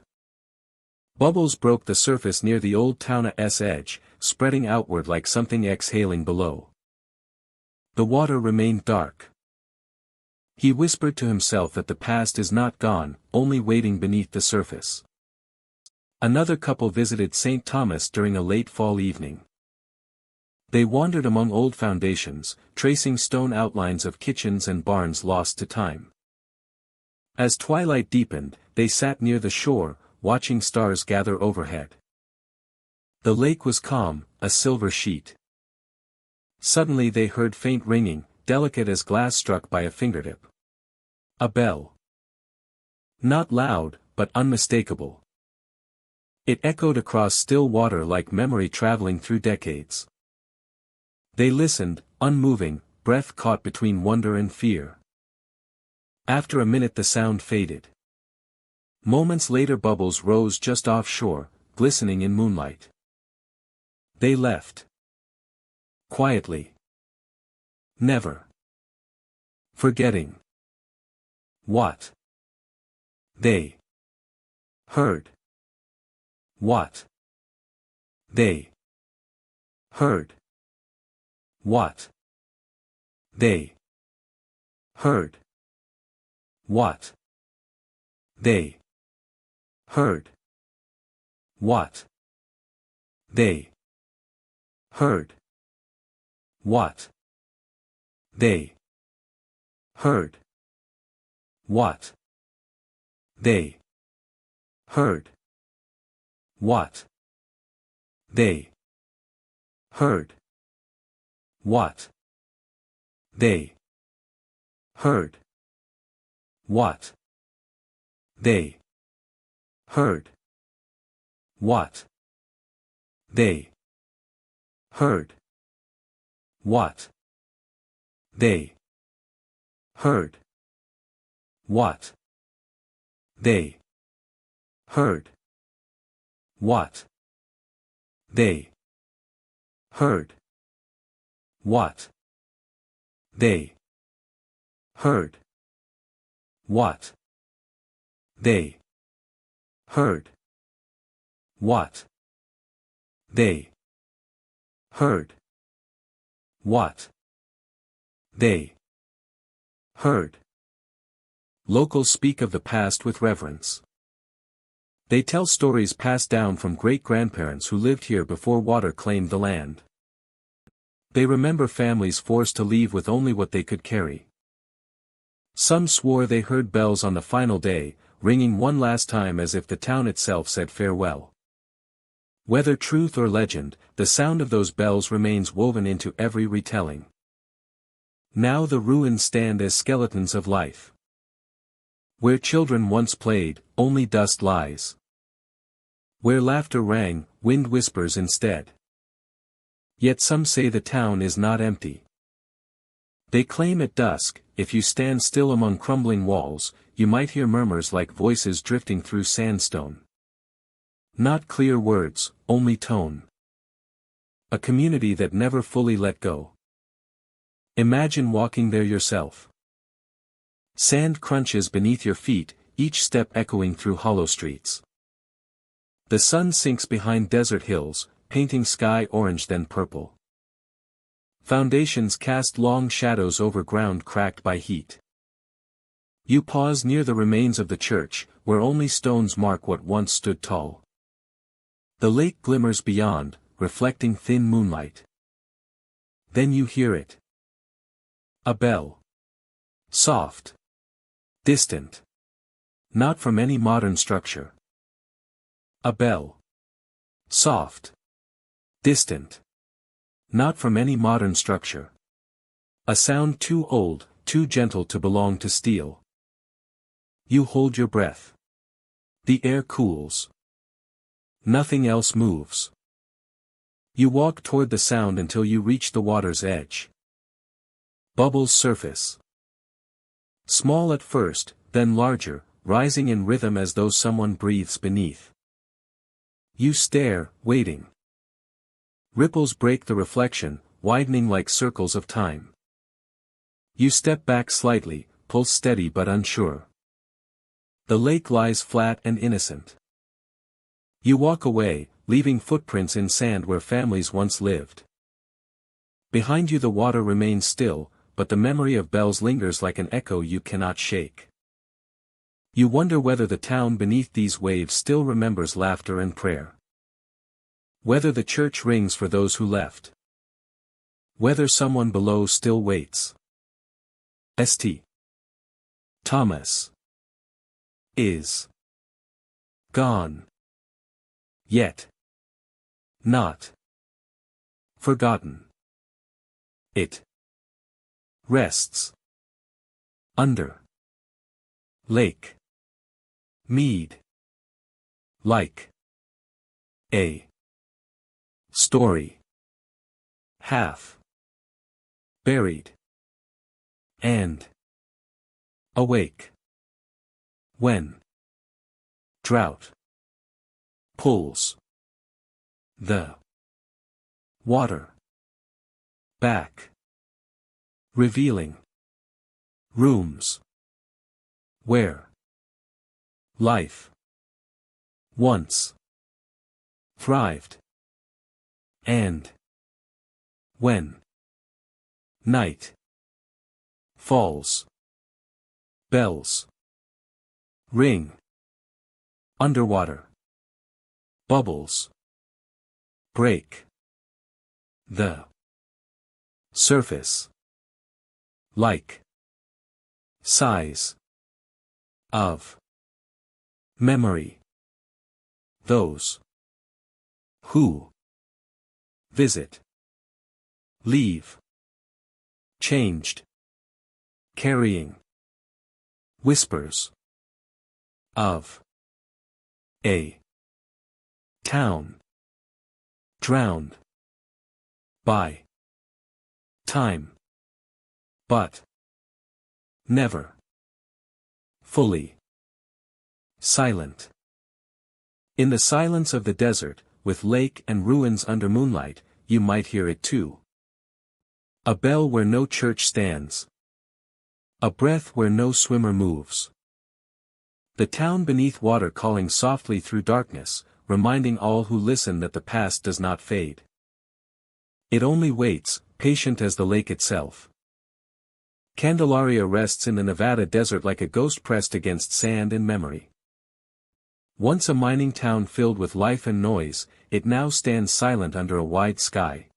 Bubbles broke the surface near the old Tonopah's edge, spreading outward like something exhaling below. The water remained dark. He whispered to himself that the past is not gone, only waiting beneath the surface. Another couple visited St. Thomas during a late fall evening. They wandered among old foundations, tracing stone outlines of kitchens and barns lost to time. As twilight deepened, they sat near the shore, watching stars gather overhead. The lake was calm, a silver sheet. Suddenly they heard faint ringing, delicate as glass struck by a fingertip. A bell. Not loud, but unmistakable. It echoed across still water like memory traveling through decades. They listened, unmoving, breath caught between wonder and fear. After a minute the sound faded. Moments later bubbles rose just offshore, glistening in moonlight. They left. Quietly. Never. Forgetting. What? They. Heard. What? They. Heard. What? They. Heard. What? They heard. What? They heard. What? They heard. What? They heard. What? They heard. What? They heard. What? They heard. What? They heard. What? They heard. What? They heard. What? They heard. What? They heard. What? They heard. What? They heard. What? They heard. Locals speak of the past with reverence. They tell stories passed down from great-grandparents who lived here before water claimed the land. They remember families forced to leave with only what they could carry. Some swore they heard bells on the final day, ringing one last time as if the town itself said farewell. Whether truth or legend, the sound of those bells remains woven into every retelling. Now the ruins stand as skeletons of life. Where children once played, only dust lies. Where laughter rang, wind whispers instead. Yet some say the town is not empty. They claim at dusk, if you stand still among crumbling walls, you might hear murmurs like voices drifting through sandstone. Not clear words, only tone. A community that never fully let go. Imagine walking there yourself. Sand crunches beneath your feet, each step echoing through hollow streets. The sun sinks behind desert hills, painting sky orange then purple. Foundations cast long shadows over ground cracked by heat. You pause near the remains of the church, where only stones mark what once stood tall. The lake glimmers beyond, reflecting thin moonlight. Then you hear it. A bell. Soft. Distant. Not from any modern structure. A bell. Soft. Distant. Not from any modern structure. A sound too old, too gentle to belong to steel. You hold your breath. The air cools. Nothing else moves. You walk toward the sound until you reach the water's edge. Bubbles surface. Small at first, then larger, rising in rhythm as though someone breathes beneath. You stare, waiting. Ripples break the reflection, widening like circles of time. You step back slightly, pulse steady but unsure. The lake lies flat and innocent. You walk away, leaving footprints in sand where families once lived. Behind you the water remains still, but the memory of bells lingers like an echo you cannot shake. You wonder whether the town beneath these waves still remembers laughter and prayer. Whether the church rings for those who left. Whether someone below still waits. St. Thomas is gone. Yet not forgotten. It rests under Lake Mead like a story half buried and awake when drought pulls the water back, revealing rooms where life once thrived, and when night falls, bells Ring. Underwater. Bubbles. Break. The. Surface. Like. Size. Of. Memory. Those. Who. Visit. Leave. Changed. Carrying. Whispers. Of. A. Town. Drowned. By. Time. But. Never. Fully. Silent. In the silence of the desert, with lake and ruins under moonlight, you might hear it too. A bell where no church stands. A breath where no swimmer moves. The town beneath water calling softly through darkness, reminding all who listen that the past does not fade. It only waits, patient as the lake itself. Candelaria rests in the Nevada desert like a ghost pressed against sand and memory. Once a mining town filled with life and noise, it now stands silent under a wide sky.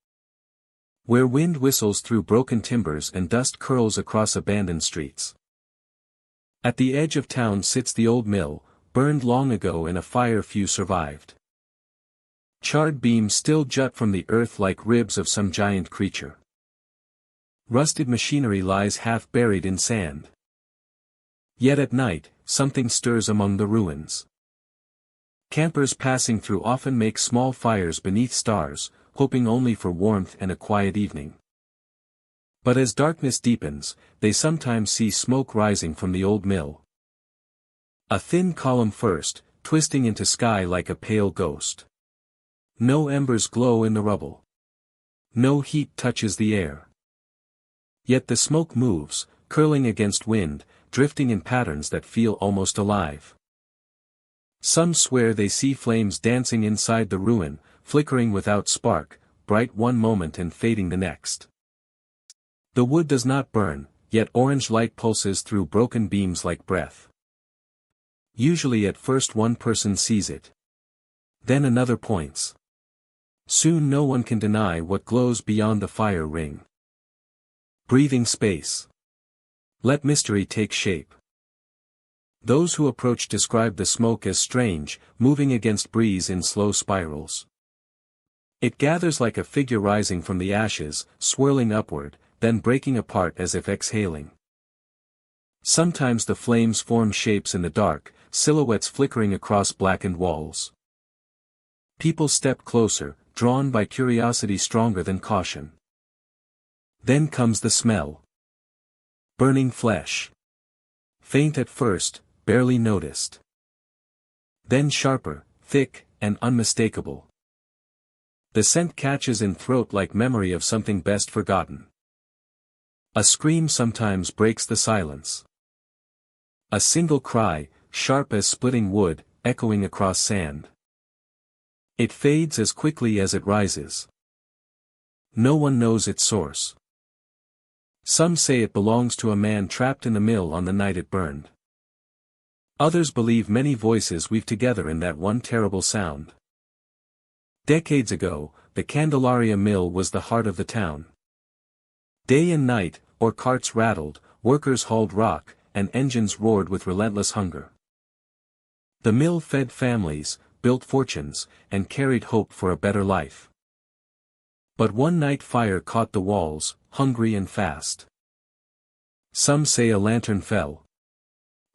Where wind whistles through broken timbers and dust curls across abandoned streets. At the edge of town sits the old mill, burned long ago in a fire few survived. Charred beams still jut from the earth like ribs of some giant creature. Rusted machinery lies half buried in sand. Yet at night, something stirs among the ruins. Campers passing through often make small fires beneath stars, hoping only for warmth and a quiet evening. But as darkness deepens, they sometimes see smoke rising from the old mill. A thin column first, twisting into sky like a pale ghost. No embers glow in the rubble. No heat touches the air. Yet the smoke moves, curling against wind, drifting in patterns that feel almost alive. Some swear they see flames dancing inside the ruin, flickering without spark, bright one moment and fading the next. The wood does not burn, yet orange light pulses through broken beams like breath. Usually at first one person sees it. Then another points. Soon no one can deny what glows beyond the fire ring. Breathing space. Let mystery take shape. Those who approach describe the smoke as strange, moving against breeze in slow spirals. It gathers like a figure rising from the ashes, swirling upward, then breaking apart as if exhaling. Sometimes the flames form shapes in the dark, silhouettes flickering across blackened walls. People step closer, drawn by curiosity stronger than caution. Then comes the smell. Burning flesh. Faint at first, barely noticed. Then sharper, thick, and unmistakable. The scent catches in throat like memory of something best forgotten. A scream sometimes breaks the silence. A single cry, sharp as splitting wood, echoing across sand. It fades as quickly as it rises. No one knows its source. Some say it belongs to a man trapped in the mill on the night it burned. Others believe many voices weave together in that one terrible sound. Decades ago, the Candelaria mill was the heart of the town. Day and night, ore carts rattled, workers hauled rock, and engines roared with relentless hunger. The mill fed families, built fortunes, and carried hope for a better life. But one night fire caught the walls, hungry and fast. Some say a lantern fell.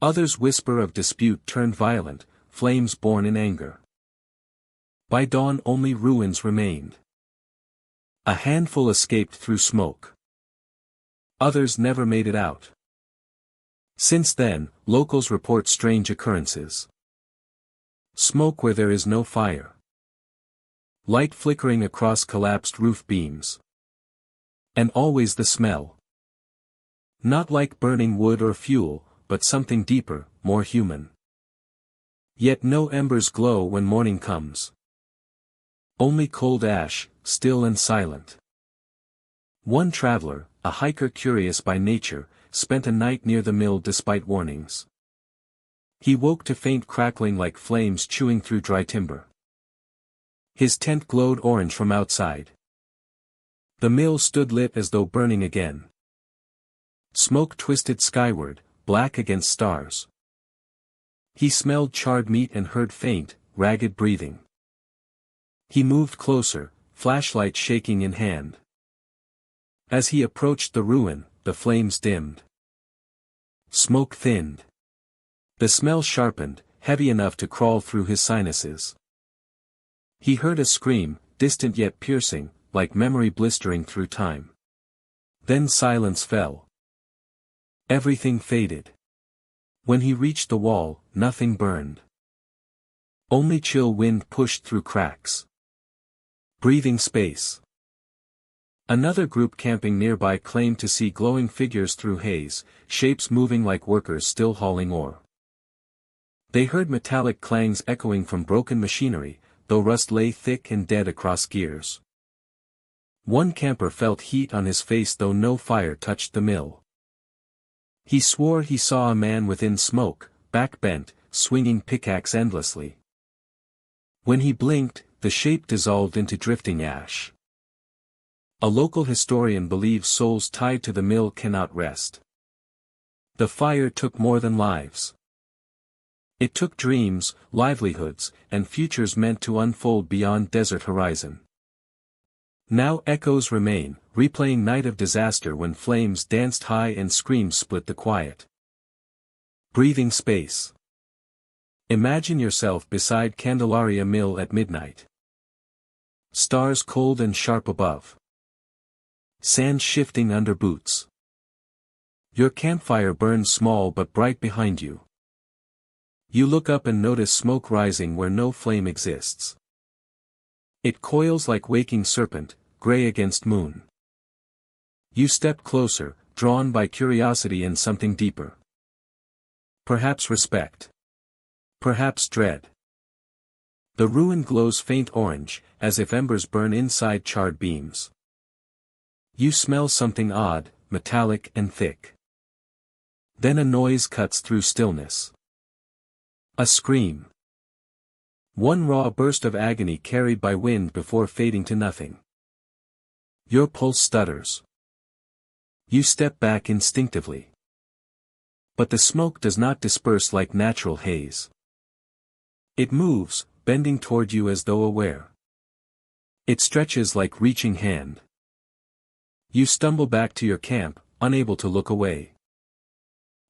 Others whisper of dispute turned violent, flames born in anger. By dawn only ruins remained. A handful escaped through smoke. Others never made it out. Since then, locals report strange occurrences. Smoke where there is no fire. Light flickering across collapsed roof beams. And always the smell. Not like burning wood or fuel, but something deeper, more human. Yet no embers glow when morning comes. Only cold ash, still and silent. One traveler, a hiker curious by nature, spent a night near the mill despite warnings. He woke to faint crackling like flames chewing through dry timber. His tent glowed orange from outside. The mill stood lit as though burning again. Smoke twisted skyward, black against stars. He smelled charred meat and heard faint, ragged breathing. He moved closer, flashlight shaking in hand. As he approached the ruin, the flames dimmed. Smoke thinned. The smell sharpened, heavy enough to crawl through his sinuses. He heard a scream, distant yet piercing, like memory blistering through time. Then silence fell. Everything faded. When he reached the wall, nothing burned. Only chill wind pushed through cracks. Breathing space. Another group camping nearby claimed to see glowing figures through haze, shapes moving like workers still hauling ore. They heard metallic clangs echoing from broken machinery, though rust lay thick and dead across gears. One camper felt heat on his face though no fire touched the mill. He swore he saw a man within smoke, back bent, swinging pickaxe endlessly. When he blinked, the shape dissolved into drifting ash. A local historian believes souls tied to the mill cannot rest. The fire took more than lives. It took dreams, livelihoods, and futures meant to unfold beyond desert horizon. Now echoes remain, replaying night of disaster when flames danced high and screams split the quiet. Breathing space. Imagine yourself beside Candelaria Mill at midnight. Stars cold and sharp above. Sand shifting under boots. Your campfire burns small but bright behind you. You look up and notice smoke rising where no flame exists. It coils like waking serpent, gray against moon. You step closer, drawn by curiosity and something deeper. Perhaps respect. Perhaps dread. The ruin glows faint orange, as if embers burn inside charred beams. You smell something odd, metallic and thick. Then a noise cuts through stillness. A scream. One raw burst of agony carried by wind before fading to nothing. Your pulse stutters. You step back instinctively. But the smoke does not disperse like natural haze. It moves, bending toward you as though aware. It stretches like reaching hand. You stumble back to your camp, unable to look away.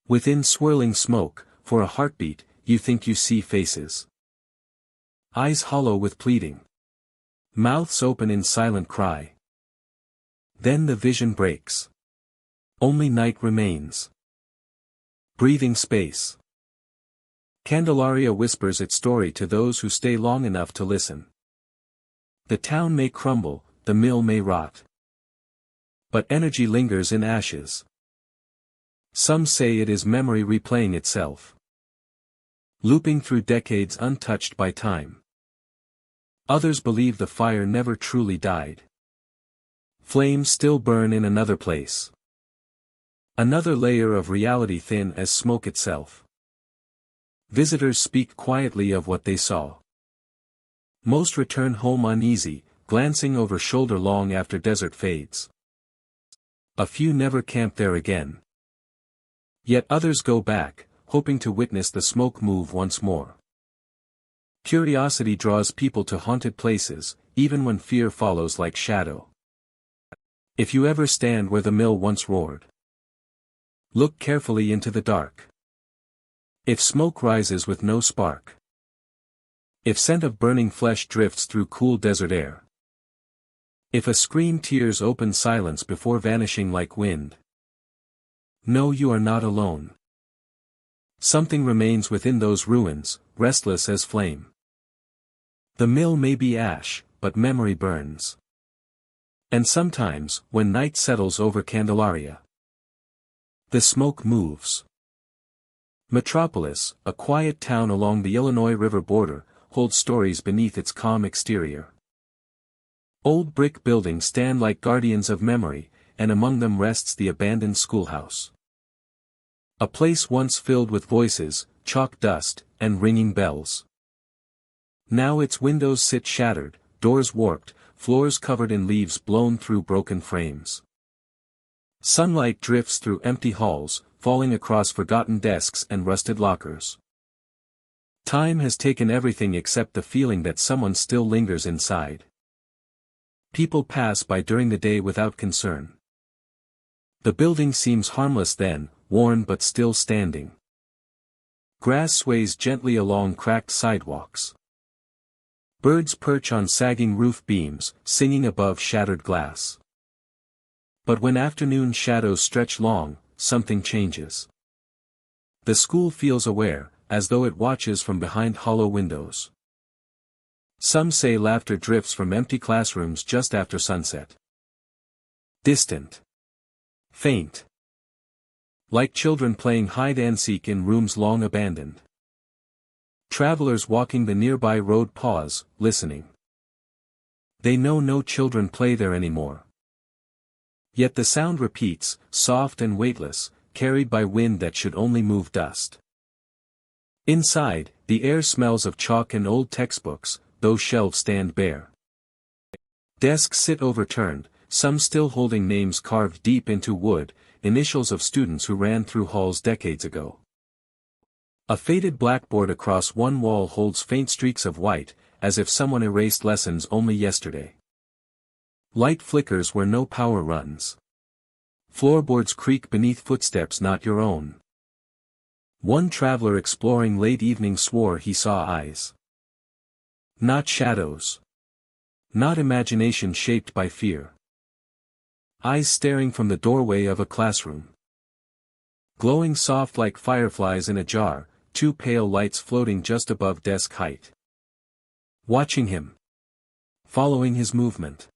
Within swirling smoke, for a heartbeat, you think you see faces. Eyes hollow with pleading. Mouths open in silent cry. Then the vision breaks. Only night remains. Breathing space. Candelaria whispers its story to those who stay long enough to listen. The town may crumble, the mill may rot. But energy lingers in ashes. Some say it is memory replaying itself. Looping through decades untouched by time. Others believe the fire never truly died. Flames still burn in another place. Another layer of reality thin as smoke itself. Visitors speak quietly of what they saw. Most return home uneasy, glancing over shoulder long after desert fades. A few never camp there again. Yet others go back, hoping to witness the smoke move once more. Curiosity draws people to haunted places, even when fear follows like shadow. If you ever stand where the mill once roared, look carefully into the dark. If smoke rises with no spark, if scent of burning flesh drifts through cool desert air, if a scream tears open silence before vanishing like wind, know you are not alone. Something remains within those ruins, restless as flame. The mill may be ash, but memory burns. And sometimes, when night settles over Candelaria, the smoke moves. Metropolis, a quiet town along the Illinois River border, holds stories beneath its calm exterior. Old brick buildings stand like guardians of memory, and among them rests the abandoned schoolhouse. A place once filled with voices, chalk dust, and ringing bells. Now its windows sit shattered, doors warped, floors covered in leaves blown through broken frames. Sunlight drifts through empty halls, falling across forgotten desks and rusted lockers. Time has taken everything except the feeling that someone still lingers inside. People pass by during the day without concern. The building seems harmless then, worn but still standing. Grass sways gently along cracked sidewalks. Birds perch on sagging roof beams, singing above shattered glass. But when afternoon shadows stretch long, something changes. The school feels aware, as though it watches from behind hollow windows. Some say laughter drifts from empty classrooms just after sunset. Distant. Faint. Like children playing hide-and-seek in rooms long abandoned. Travelers walking the nearby road pause, listening. They know no children play there anymore. Yet the sound repeats, soft and weightless, carried by wind that should only move dust. Inside, the air smells of chalk and old textbooks, those shelves stand bare. Desks sit overturned, some still holding names carved deep into wood, initials of students who ran through halls decades ago. A faded blackboard across one wall holds faint streaks of white, as if someone erased lessons only yesterday. Light flickers where no power runs. Floorboards creak beneath footsteps not your own. One traveler exploring late evening swore he saw eyes. Not shadows. Not imagination shaped by fear. Eyes staring from the doorway of a classroom. Glowing soft like fireflies in a jar, two pale lights floating just above desk height. Watching him. Following his movement.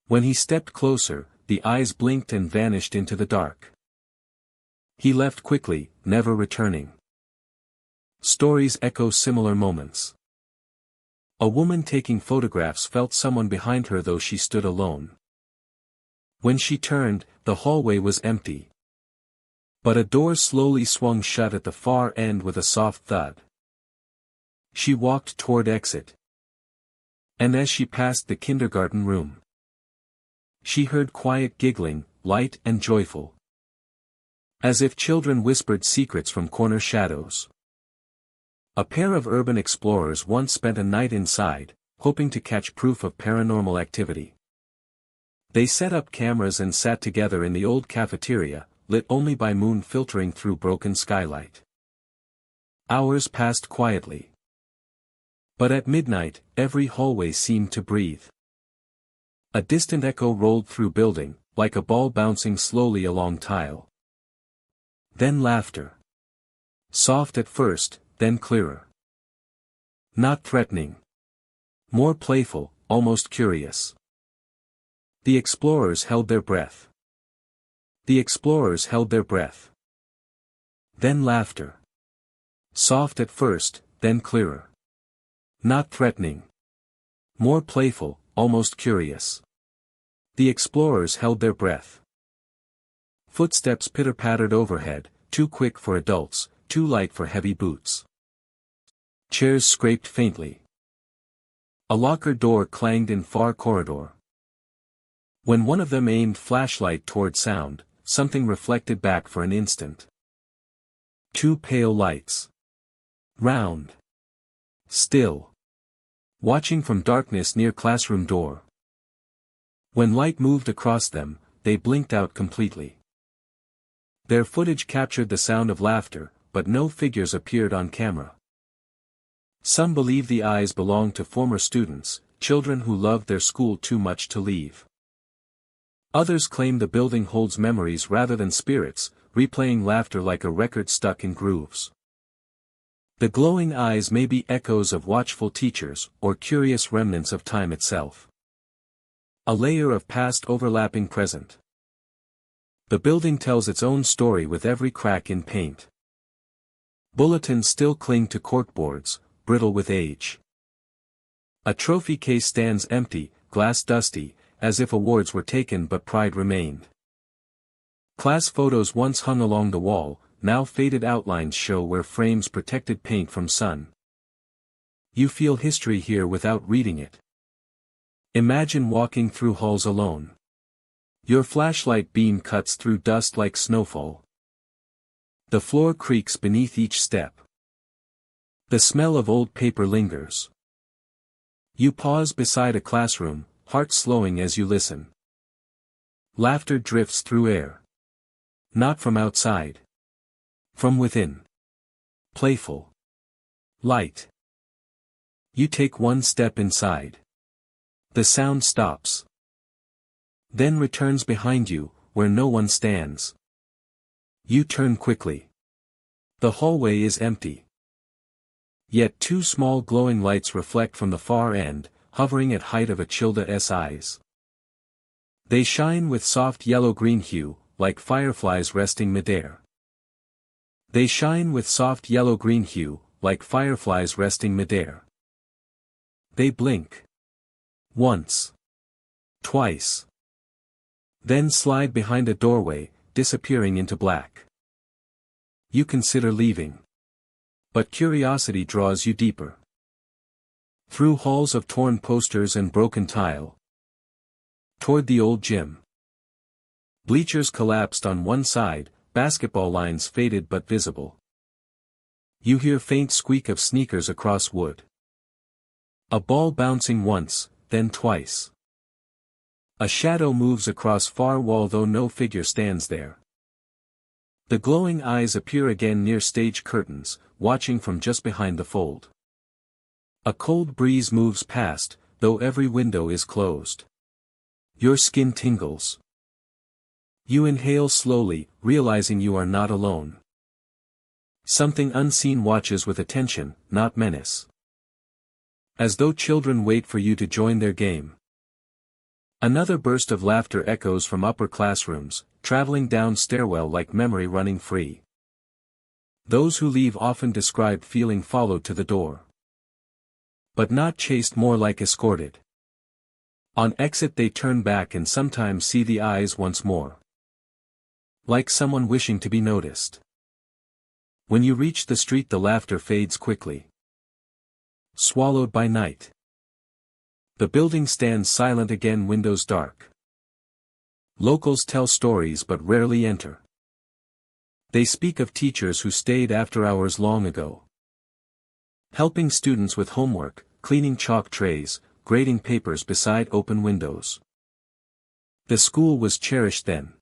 When he stepped closer, the eyes blinked and vanished into the dark. He left quickly, never returning. Stories echo similar moments. A woman taking photographs felt someone behind her though she stood alone. When she turned, the hallway was empty. But a door slowly swung shut at the far end with a soft thud. She walked toward exit. And as she passed the kindergarten room, she heard quiet giggling, light and joyful. As if children whispered secrets from corner shadows. A pair of urban explorers once spent a night inside, hoping to catch proof of paranormal activity. They set up cameras and sat together in the old cafeteria, lit only by moon filtering through broken skylight. Hours passed quietly. But at midnight, every hallway seemed to breathe. A distant echo rolled through building, like a ball bouncing slowly along tile. Then laughter. Soft at first, then clearer. Not threatening. More playful, almost curious. The explorers held their breath. The explorers held their breath. Then laughter. Soft at first, then clearer. Not threatening. More playful, almost curious. The explorers held their breath. Footsteps pitter-pattered overhead, too quick for adults, too light for heavy boots. Chairs scraped faintly. A locker door clanged in far corridor. When one of them aimed flashlight toward sound, something reflected back for an instant. Two pale lights. Round. Still. Watching from darkness near classroom door. When light moved across them, they blinked out completely. Their footage captured the sound of laughter, but no figures appeared on camera. Some believe the eyes belonged to former students, children who loved their school too much to leave. Others claim the building holds memories rather than spirits, replaying laughter like a record stuck in grooves. The glowing eyes may be echoes of watchful teachers, or curious remnants of time itself. A layer of past overlapping present. The building tells its own story with every crack in paint. Bulletins still cling to corkboards, brittle with age. A trophy case stands empty, glass dusty, as if awards were taken but pride remained. Class photos once hung along the wall, now faded outlines show where frames protected paint from sun. You feel history here without reading it. Imagine walking through halls alone. Your flashlight beam cuts through dust like snowfall. The floor creaks beneath each step. The smell of old paper lingers. You pause beside a classroom, heart slowing as you listen. Laughter drifts through air. Not from outside. From within. Playful. Light. You take one step inside. The sound stops. Then returns behind you, where no one stands. You turn quickly. The hallway is empty. Yet two small glowing lights reflect from the far end, hovering at height of a Childa's eyes. They shine with soft yellow-green hue, like fireflies resting midair. They shine with soft yellow-green hue, like fireflies resting midair. They blink. Once. Twice. Then slide behind a doorway, disappearing into black. You consider leaving. But curiosity draws you deeper. Through halls of torn posters and broken tile. Toward the old gym. Bleachers collapsed on one side, basketball lines faded but visible. You hear faint squeak of sneakers across wood. A ball bouncing once, then twice. A shadow moves across far wall though no figure stands there. The glowing eyes appear again near stage curtains, watching from just behind the fold. A cold breeze moves past, though every window is closed. Your skin tingles. You inhale slowly, realizing you are not alone. Something unseen watches with attention, not menace. As though children wait for you to join their game. Another burst of laughter echoes from upper classrooms, traveling down stairwell like memory running free. Those who leave often describe feeling followed to the door. But not chased, more like escorted. On exit they turn back and sometimes see the eyes once more. Like someone wishing to be noticed. When you reach the street the laughter fades quickly. Swallowed by night. The building stands silent again, windows dark. Locals tell stories but rarely enter. They speak of teachers who stayed after hours long ago. Helping students with homework, cleaning chalk trays, grading papers beside open windows. The school was cherished then.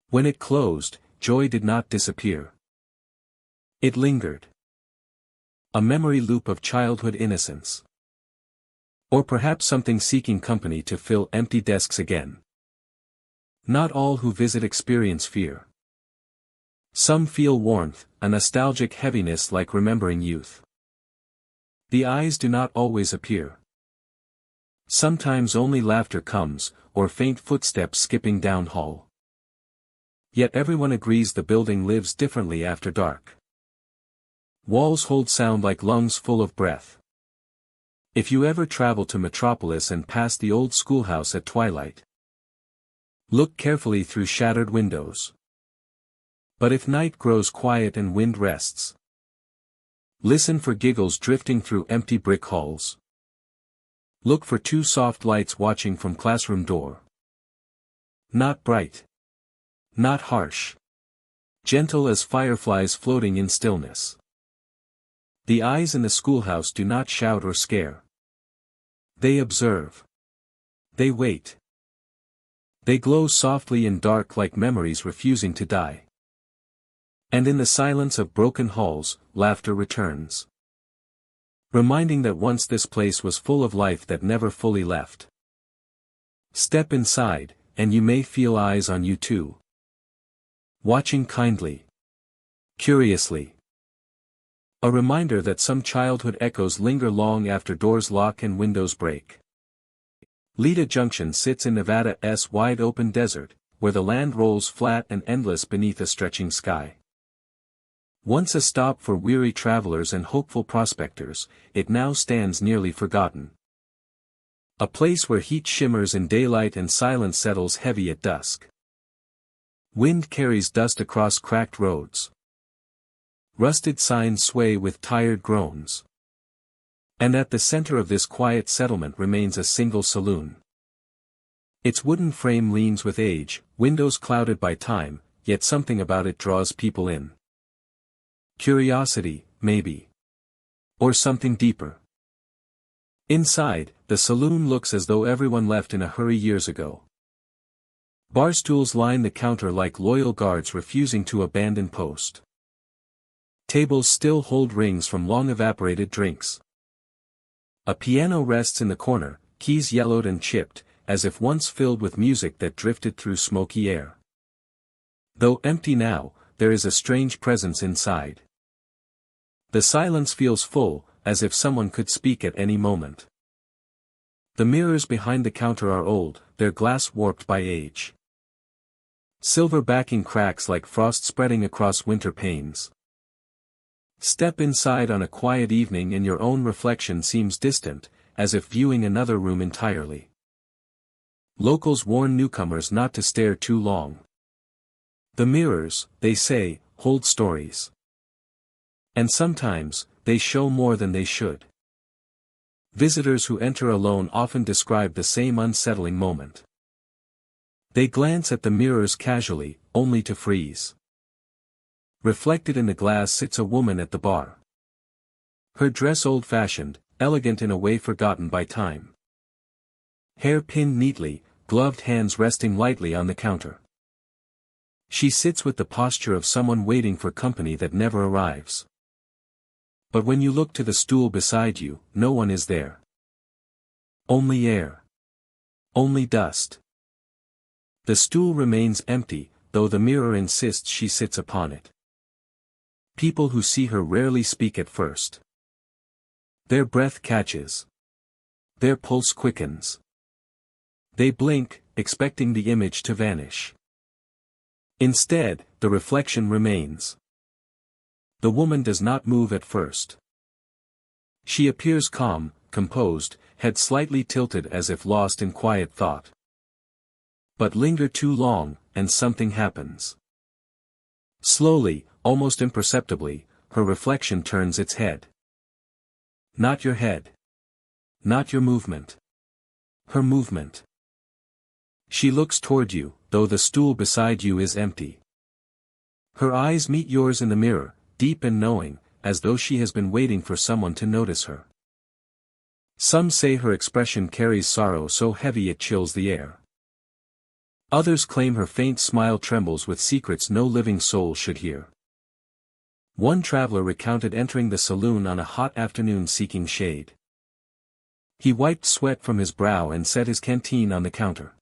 When it closed, joy did not disappear. It lingered. A memory loop of childhood innocence. Or perhaps something seeking company to fill empty desks again. Not all who visit experience fear. Some feel warmth, a nostalgic heaviness like remembering youth. The eyes do not always appear. Sometimes only laughter comes, or faint footsteps skipping down hall. Yet everyone agrees the building lives differently after dark. Walls hold sound like lungs full of breath. If you ever travel to Metropolis and pass the old schoolhouse at twilight, look carefully through shattered windows. But if night grows quiet and wind rests, listen for giggles drifting through empty brick halls. Look for two soft lights watching from classroom door. Not bright. Not harsh. Gentle as fireflies floating in stillness. The eyes in the schoolhouse do not shout or scare. They observe. They wait. They glow softly in dark like memories refusing to die. And in the silence of broken halls, laughter returns. Reminding that once this place was full of life that never fully left. Step inside, and you may feel eyes on you too. Watching kindly. Curiously. A reminder that some childhood echoes linger long after doors lock and windows break. Lida Junction sits in Nevada's wide-open desert, where the land rolls flat and endless beneath a stretching sky. Once a stop for weary travelers and hopeful prospectors, it now stands nearly forgotten. A place where heat shimmers in daylight and silence settles heavy at dusk. Wind carries dust across cracked roads. Rusted signs sway with tired groans. And at the center of this quiet settlement remains a single saloon. Its wooden frame leans with age, windows clouded by time, yet something about it draws people in. Curiosity, maybe. Or something deeper. Inside, the saloon looks as though everyone left in a hurry years ago. Bar stools line the counter like loyal guards refusing to abandon post. Tables still hold rings from long evaporated drinks. A piano rests in the corner, keys yellowed and chipped, as if once filled with music that drifted through smoky air. Though empty now, there is a strange presence inside. The silence feels full, as if someone could speak at any moment. The mirrors behind the counter are old, their glass warped by age. Silver backing cracks like frost spreading across winter panes. Step inside on a quiet evening and your own reflection seems distant, as if viewing another room entirely. Locals warn newcomers not to stare too long. The mirrors, they say, hold stories. And sometimes, they show more than they should. Visitors who enter alone often describe the same unsettling moment. They glance at the mirrors casually, only to freeze. Reflected in the glass sits a woman at the bar. Her dress old-fashioned, elegant in a way forgotten by time. Hair pinned neatly, gloved hands resting lightly on the counter. She sits with the posture of someone waiting for company that never arrives. But when you look to the stool beside you, no one is there. Only air. Only dust. The stool remains empty, though the mirror insists she sits upon it. People who see her rarely speak at first. Their breath catches. Their pulse quickens. They blink, expecting the image to vanish. Instead, the reflection remains. The woman does not move at first. She appears calm, composed, head slightly tilted as if lost in quiet thought. But linger too long, and something happens. Slowly, almost imperceptibly, her reflection turns its head. Not your head. Not your movement. Her movement. She looks toward you, though the stool beside you is empty. Her eyes meet yours in the mirror, deep and knowing, as though she has been waiting for someone to notice her. Some say her expression carries sorrow so heavy it chills the air. Others claim her faint smile trembles with secrets no living soul should hear. One traveler recounted entering the saloon on a hot afternoon seeking shade. He wiped sweat from his brow and set his canteen on the counter.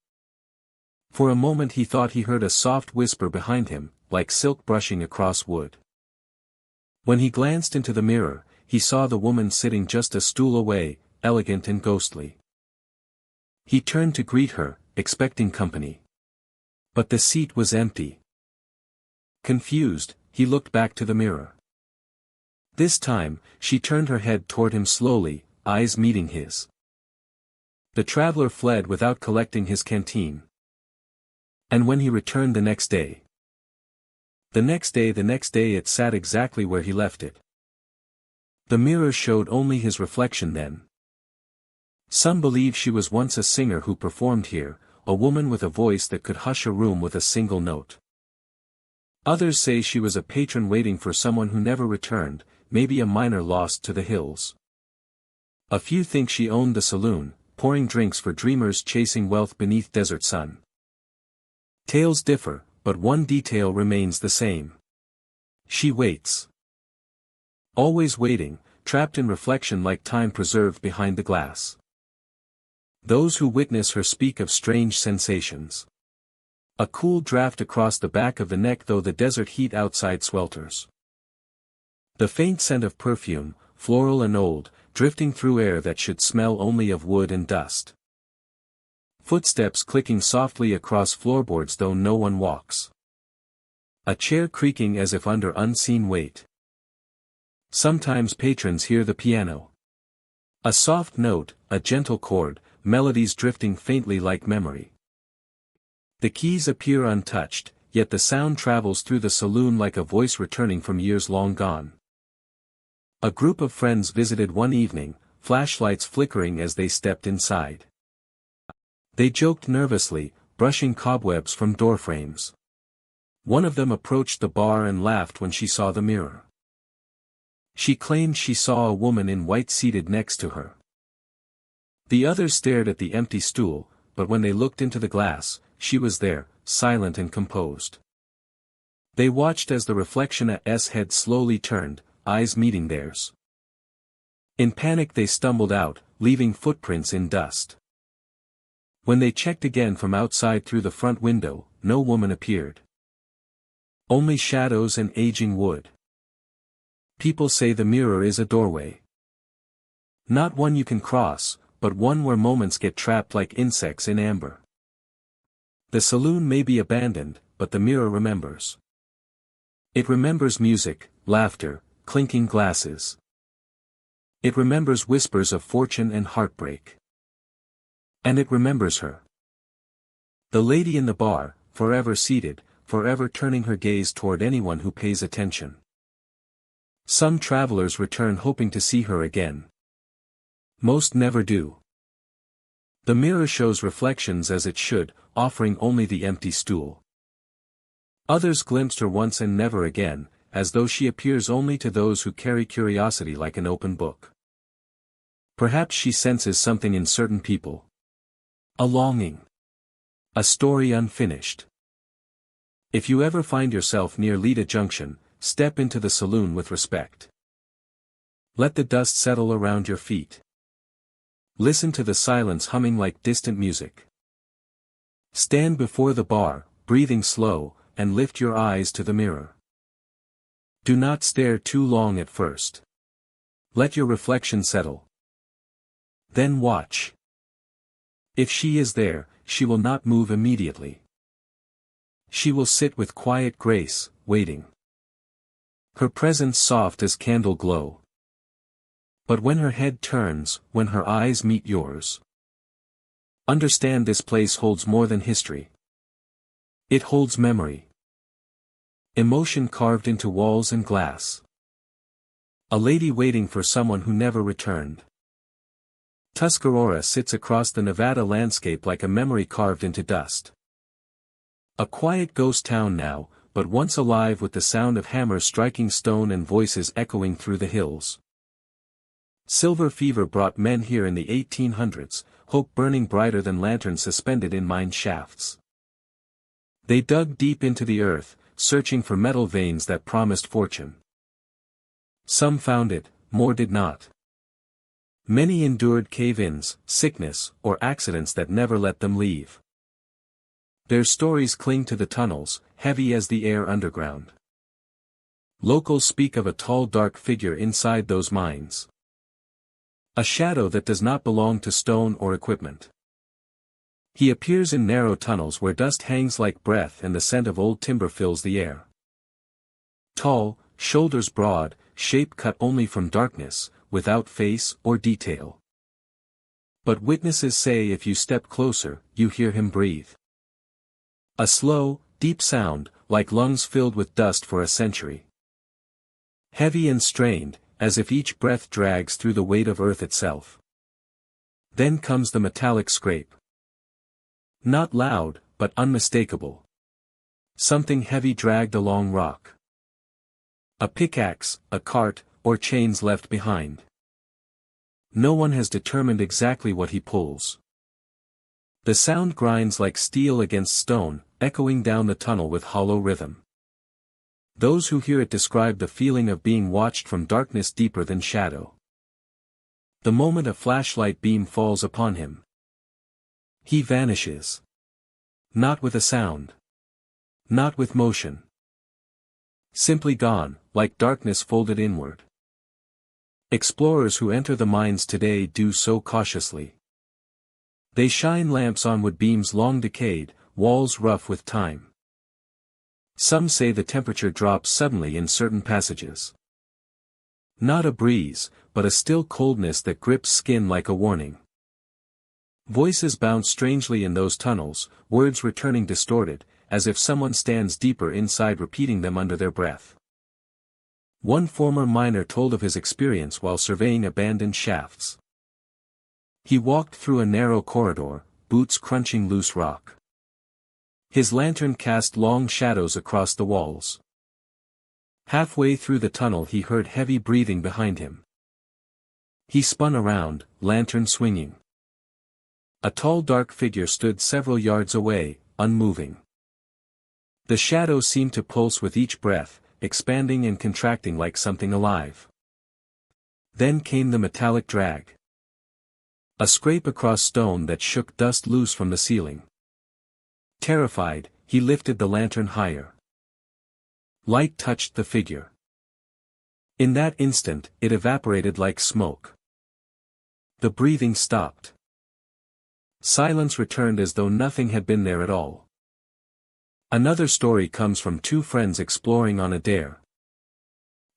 For a moment he thought he heard a soft whisper behind him, like silk brushing across wood. When he glanced into the mirror, he saw the woman sitting just a stool away, elegant and ghostly. He turned to greet her, expecting company. But the seat was empty. Confused, he looked back to the mirror. This time, she turned her head toward him slowly, eyes meeting his. The traveler fled without collecting his canteen. And when he returned the next day, it sat exactly where he left it. The mirror showed only his reflection then. Some believe she was once a singer who performed here, a woman with a voice that could hush a room with a single note. Others say she was a patron waiting for someone who never returned, maybe a miner lost to the hills. A few think she owned the saloon, pouring drinks for dreamers chasing wealth beneath desert sun. Tales differ, but one detail remains the same. She waits. Always waiting, trapped in reflection like time preserved behind the glass. Those who witness her speak of strange sensations. A cool draft across the back of the neck though the desert heat outside swelters. The faint scent of perfume, floral and old, drifting through air that should smell only of wood and dust. Footsteps clicking softly across floorboards though no one walks. A chair creaking as if under unseen weight. Sometimes patrons hear the piano. A soft note, a gentle chord, melodies drifting faintly like memory. The keys appear untouched, yet the sound travels through the saloon like a voice returning from years long gone. A group of friends visited one evening, flashlights flickering as they stepped inside. They joked nervously, brushing cobwebs from door frames. One of them approached the bar and laughed when she saw the mirror. She claimed she saw a woman in white seated next to her. The others stared at the empty stool, but when they looked into the glass, she was there, silent and composed. They watched as the reflection at S head slowly turned, eyes meeting theirs. In panic they stumbled out, leaving footprints in dust. When they checked again from outside through the front window, no woman appeared. Only shadows and aging wood. People say the mirror is a doorway. Not one you can cross, but one where moments get trapped like insects in amber. The saloon may be abandoned, but the mirror remembers. It remembers music, laughter, clinking glasses. It remembers whispers of fortune and heartbreak. And it remembers her. The lady in the bar, forever seated, forever turning her gaze toward anyone who pays attention. Some travelers return hoping to see her again. Most never do. The mirror shows reflections as it should, offering only the empty stool. Others glimpsed her once and never again, as though she appears only to those who carry curiosity like an open book. Perhaps she senses something in certain people. A longing. A story unfinished. If you ever find yourself near Lita Junction, step into the saloon with respect. Let the dust settle around your feet. Listen to the silence humming like distant music. Stand before the bar, breathing slow, and lift your eyes to the mirror. Do not stare too long at first. Let your reflection settle. Then watch. If she is there, she will not move immediately. She will sit with quiet grace, waiting. Her presence soft as candle glow. But when her head turns, when her eyes meet yours, understand this place holds more than history. It holds memory. Emotion carved into walls and glass. A lady waiting for someone who never returned. Tuscarora sits across the Nevada landscape like a memory carved into dust. A quiet ghost town now, but once alive with the sound of hammers striking stone and voices echoing through the hills. Silver fever brought men here in the 1800s, hope burning brighter than lanterns suspended in mine shafts. They dug deep into the earth, searching for metal veins that promised fortune. Some found it, more did not. Many endured cave-ins, sickness, or accidents that never let them leave. Their stories cling to the tunnels, heavy as the air underground. Locals speak of a tall dark figure inside those mines. A shadow that does not belong to stone or equipment. He appears in narrow tunnels where dust hangs like breath and the scent of old timber fills the air. Tall, shoulders broad, shape cut only from darkness, without face or detail. But witnesses say if you step closer, you hear him breathe. A slow, deep sound, like lungs filled with dust for a century. Heavy and strained, as if each breath drags through the weight of earth itself. Then comes the metallic scrape. Not loud, but unmistakable. Something heavy dragged along rock. A pickaxe, a cart, or chains left behind. No one has determined exactly what he pulls. The sound grinds like steel against stone, echoing down the tunnel with hollow rhythm. Those who hear it describe the feeling of being watched from darkness deeper than shadow. The moment a flashlight beam falls upon him, he vanishes. Not with a sound. Not with motion. Simply gone, like darkness folded inward. Explorers who enter the mines today do so cautiously. They shine lamps on wood beams long decayed, walls rough with time. Some say the temperature drops suddenly in certain passages. Not a breeze, but a still coldness that grips skin like a warning. Voices bounce strangely in those tunnels, words returning distorted, as if someone stands deeper inside repeating them under their breath. One former miner told of his experience while surveying abandoned shafts. He walked through a narrow corridor, boots crunching loose rock. His lantern cast long shadows across the walls. Halfway through the tunnel he heard heavy breathing behind him. He spun around, lantern swinging. A tall dark figure stood several yards away, unmoving. The shadow seemed to pulse with each breath, expanding and contracting like something alive. Then came the metallic drag. A scrape across stone that shook dust loose from the ceiling. Terrified, he lifted the lantern higher. Light touched the figure. In that instant, it evaporated like smoke. The breathing stopped. Silence returned as though nothing had been there at all. Another story comes from two friends exploring on a dare.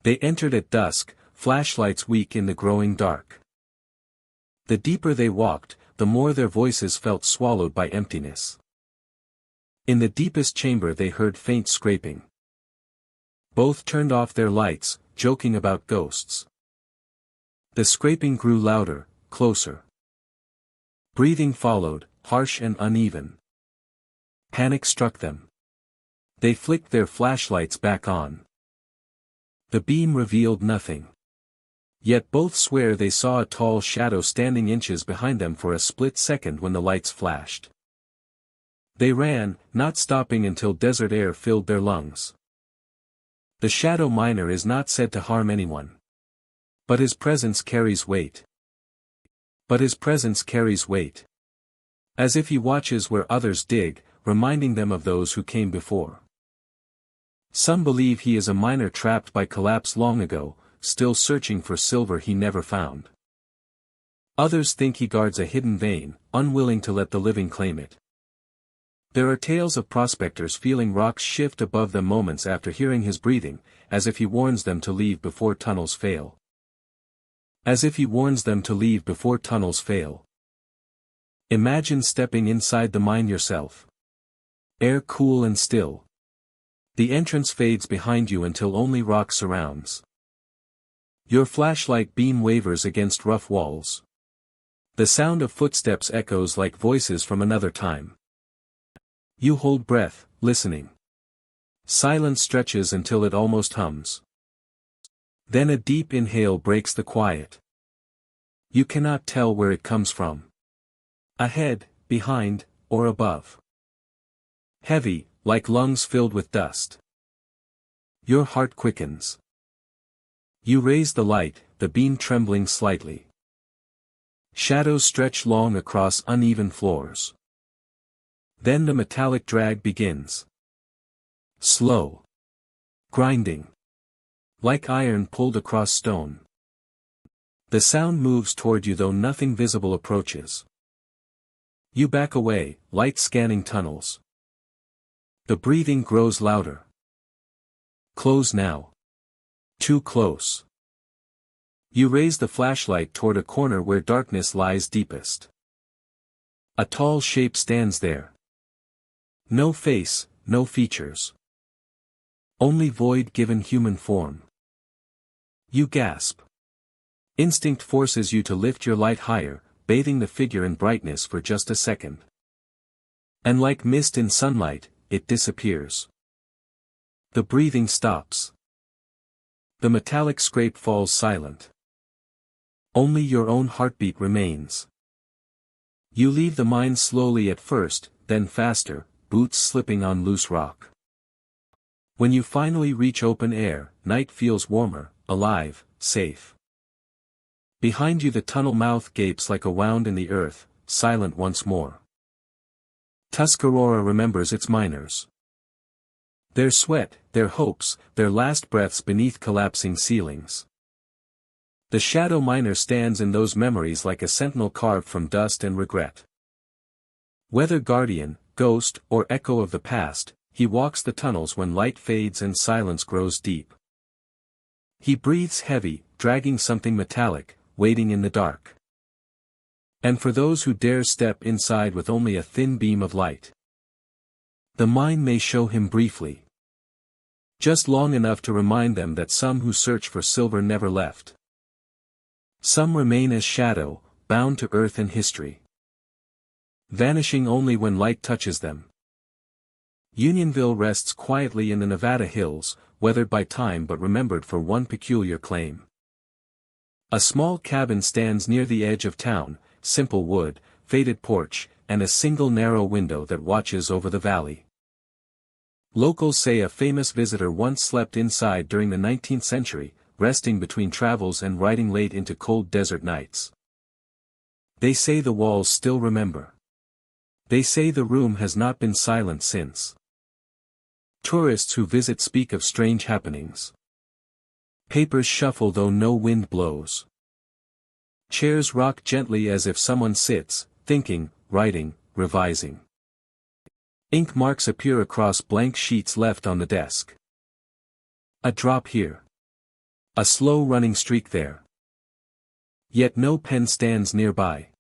They entered at dusk, flashlights weak in the growing dark. The deeper they walked, the more their voices felt swallowed by emptiness. In the deepest chamber they heard faint scraping. Both turned off their lights, joking about ghosts. The scraping grew louder, closer. Breathing followed, harsh and uneven. Panic struck them. They flicked their flashlights back on. The beam revealed nothing. Yet both swear they saw a tall shadow standing inches behind them for a split second when the lights flashed. They ran, not stopping until desert air filled their lungs. The shadow miner is not said to harm anyone. But his presence carries weight. As if he watches where others dig, reminding them of those who came before. Some believe he is a miner trapped by collapse long ago, still searching for silver he never found. Others think he guards a hidden vein, unwilling to let the living claim it. There are tales of prospectors feeling rocks shift above them moments after hearing his breathing, as if he warns them to leave before tunnels fail. Imagine stepping inside the mine yourself. Air cool and still. The entrance fades behind you until only rock surrounds. Your flashlight beam wavers against rough walls. The sound of footsteps echoes like voices from another time. You hold breath, listening. Silence stretches until it almost hums. Then a deep inhale breaks the quiet. You cannot tell where it comes from. Ahead, behind, or above. Heavy, like lungs filled with dust. Your heart quickens. You raise the light, the beam trembling slightly. Shadows stretch long across uneven floors. Then the metallic drag begins. Slow. Grinding. Like iron pulled across stone. The sound moves toward you though nothing visible approaches. You back away, light scanning tunnels. The breathing grows louder. Close now. Too close. You raise the flashlight toward a corner where darkness lies deepest. A tall shape stands there. No face, no features. Only void given human form. You gasp. Instinct forces you to lift your light higher, bathing the figure in brightness for just a second. And like mist in sunlight, it disappears. The breathing stops. The metallic scrape falls silent. Only your own heartbeat remains. You leave the mine slowly at first, then faster, boots slipping on loose rock. When you finally reach open air, night feels warmer, alive, safe. Behind you the tunnel mouth gapes like a wound in the earth, silent once more. Tuscarora remembers its miners. Their sweat, their hopes, their last breaths beneath collapsing ceilings. The shadow miner stands in those memories like a sentinel carved from dust and regret. Whether guardian, ghost, or echo of the past, he walks the tunnels when light fades and silence grows deep. He breathes heavy, dragging something metallic, waiting in the dark. And for those who dare step inside with only a thin beam of light, The mine may show him briefly. Just long enough to remind them that some who search for silver never left. Some remain as shadow, bound to earth and history. Vanishing only when light touches them. Unionville rests quietly in the Nevada hills, weathered by time but remembered for one peculiar claim. A small cabin stands near the edge of town, simple wood, faded porch, and a single narrow window that watches over the valley. Locals say a famous visitor once slept inside during the 19th century, resting between travels and writing late into cold desert nights. They say the walls still remember. They say the room has not been silent since. Tourists who visit speak of strange happenings. Papers shuffle though no wind blows. Chairs rock gently as if someone sits, thinking, writing, revising. Ink marks appear across blank sheets left on the desk. A drop here. A slow running streak there. Yet no pen stands nearby.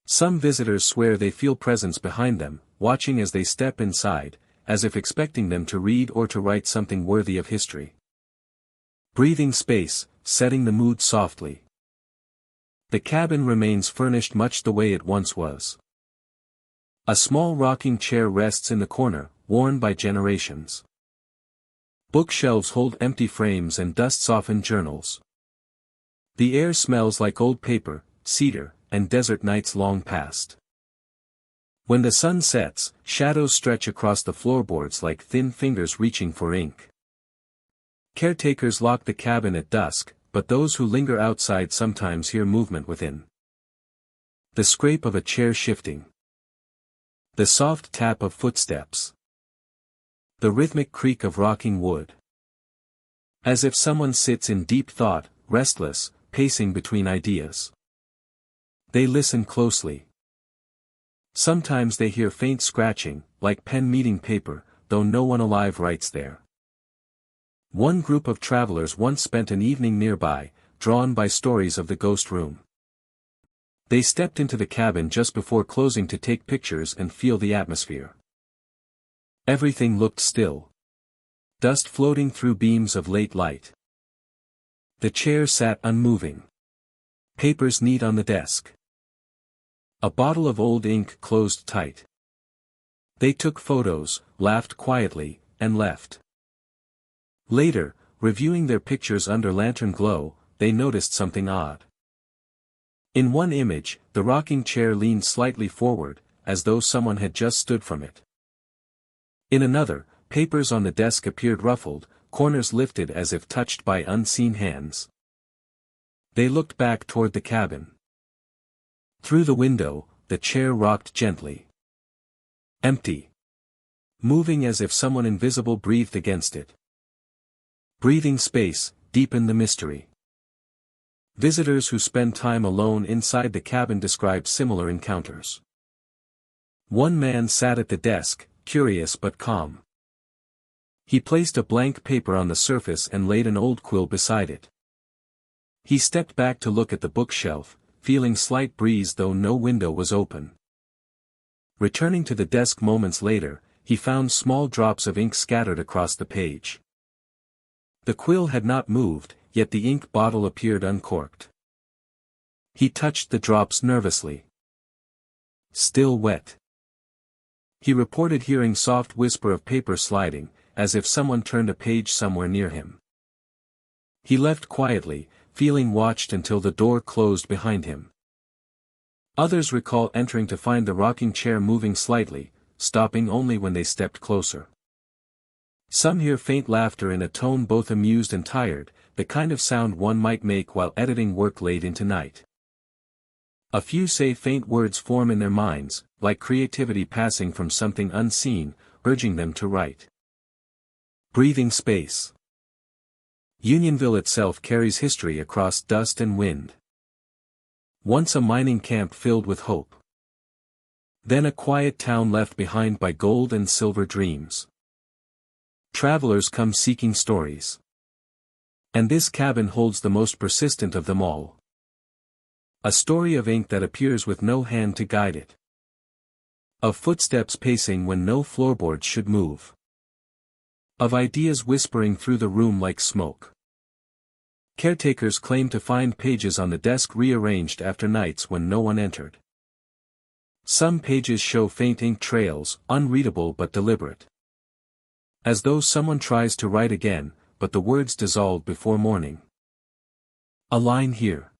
Some visitors swear they feel presence behind them, watching as they step inside, as if expecting them to read or to write something worthy of history. Breathing space, setting the mood softly. The cabin remains furnished much the way it once was. A small rocking chair rests in the corner, worn by generations. Bookshelves hold empty frames and dust-softened journals. The air smells like old paper, cedar, and desert nights long past. When the sun sets, shadows stretch across the floorboards like thin fingers reaching for ink. Caretakers lock the cabin at dusk, but those who linger outside sometimes hear movement within. The scrape of a chair shifting. The soft tap of footsteps. The rhythmic creak of rocking wood. As if someone sits in deep thought, restless, pacing between ideas. They listen closely. Sometimes they hear faint scratching, like pen meeting paper, though no one alive writes there. One group of travelers once spent an evening nearby, drawn by stories of the ghost room. They stepped into the cabin just before closing to take pictures and feel the atmosphere. Everything looked still. Dust floating through beams of late light. The chair sat unmoving. Papers neat on the desk. A bottle of old ink closed tight. They took photos, laughed quietly, and left. Later, reviewing their pictures under lantern glow, they noticed something odd. In one image, the rocking chair leaned slightly forward, as though someone had just stood from it. In another, papers on the desk appeared ruffled, corners lifted as if touched by unseen hands. They looked back toward the cabin. Through the window, the chair rocked gently. Empty. Moving as if someone invisible breathed against it. Breathing space, deepened the mystery. Visitors who spend time alone inside the cabin describe similar encounters. One man sat at the desk, curious but calm. He placed a blank paper on the surface and laid an old quill beside it. He stepped back to look at the bookshelf, feeling slight breeze though no window was open. Returning to the desk moments later, he found small drops of ink scattered across the page. The quill had not moved, yet the ink bottle appeared uncorked. He touched the drops nervously. Still wet. He reported hearing soft whisper of paper sliding, as if someone turned a page somewhere near him. He left quietly, feeling watched until the door closed behind him. Others recall entering to find the rocking chair moving slightly, stopping only when they stepped closer. Some hear faint laughter in a tone both amused and tired, the kind of sound one might make while editing work late into night. A few say faint words form in their minds, like creativity passing from something unseen, urging them to write. Breathing space. Unionville itself carries history across dust and wind. Once a mining camp filled with hope. Then a quiet town left behind by gold and silver dreams. Travelers come seeking stories. And this cabin holds the most persistent of them all. A story of ink that appears with no hand to guide it. Of footsteps pacing when no floorboards should move. Of ideas whispering through the room like smoke. Caretakers claim to find pages on the desk rearranged after nights when no one entered. Some pages show faint ink trails, unreadable but deliberate. As though someone tries to write again, but the words dissolve before morning. A line here.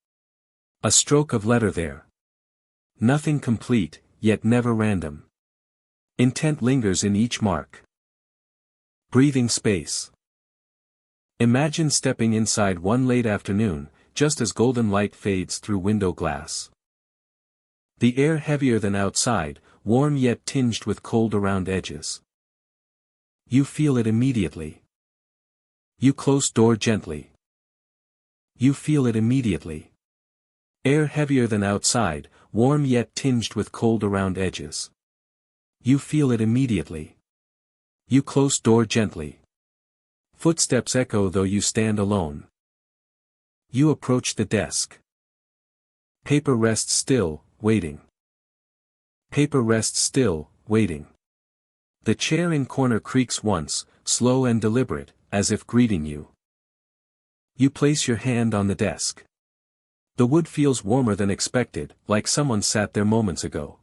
A stroke of letter there. Nothing complete, yet never random. Intent lingers in each mark. Breathing space. Imagine stepping inside one late afternoon, just as golden light fades through window glass. The air heavier than outside, warm yet tinged with cold around edges. You feel it immediately. You close door gently. You feel it immediately. Air heavier than outside, warm yet tinged with cold around edges. You feel it immediately. You close door gently. Footsteps echo though you stand alone. You approach the desk. Paper rests still, waiting. Paper rests still, waiting. The chair in corner creaks once, slow and deliberate, as if greeting you. You place your hand on the desk. The wood feels warmer than expected, like someone sat there moments ago.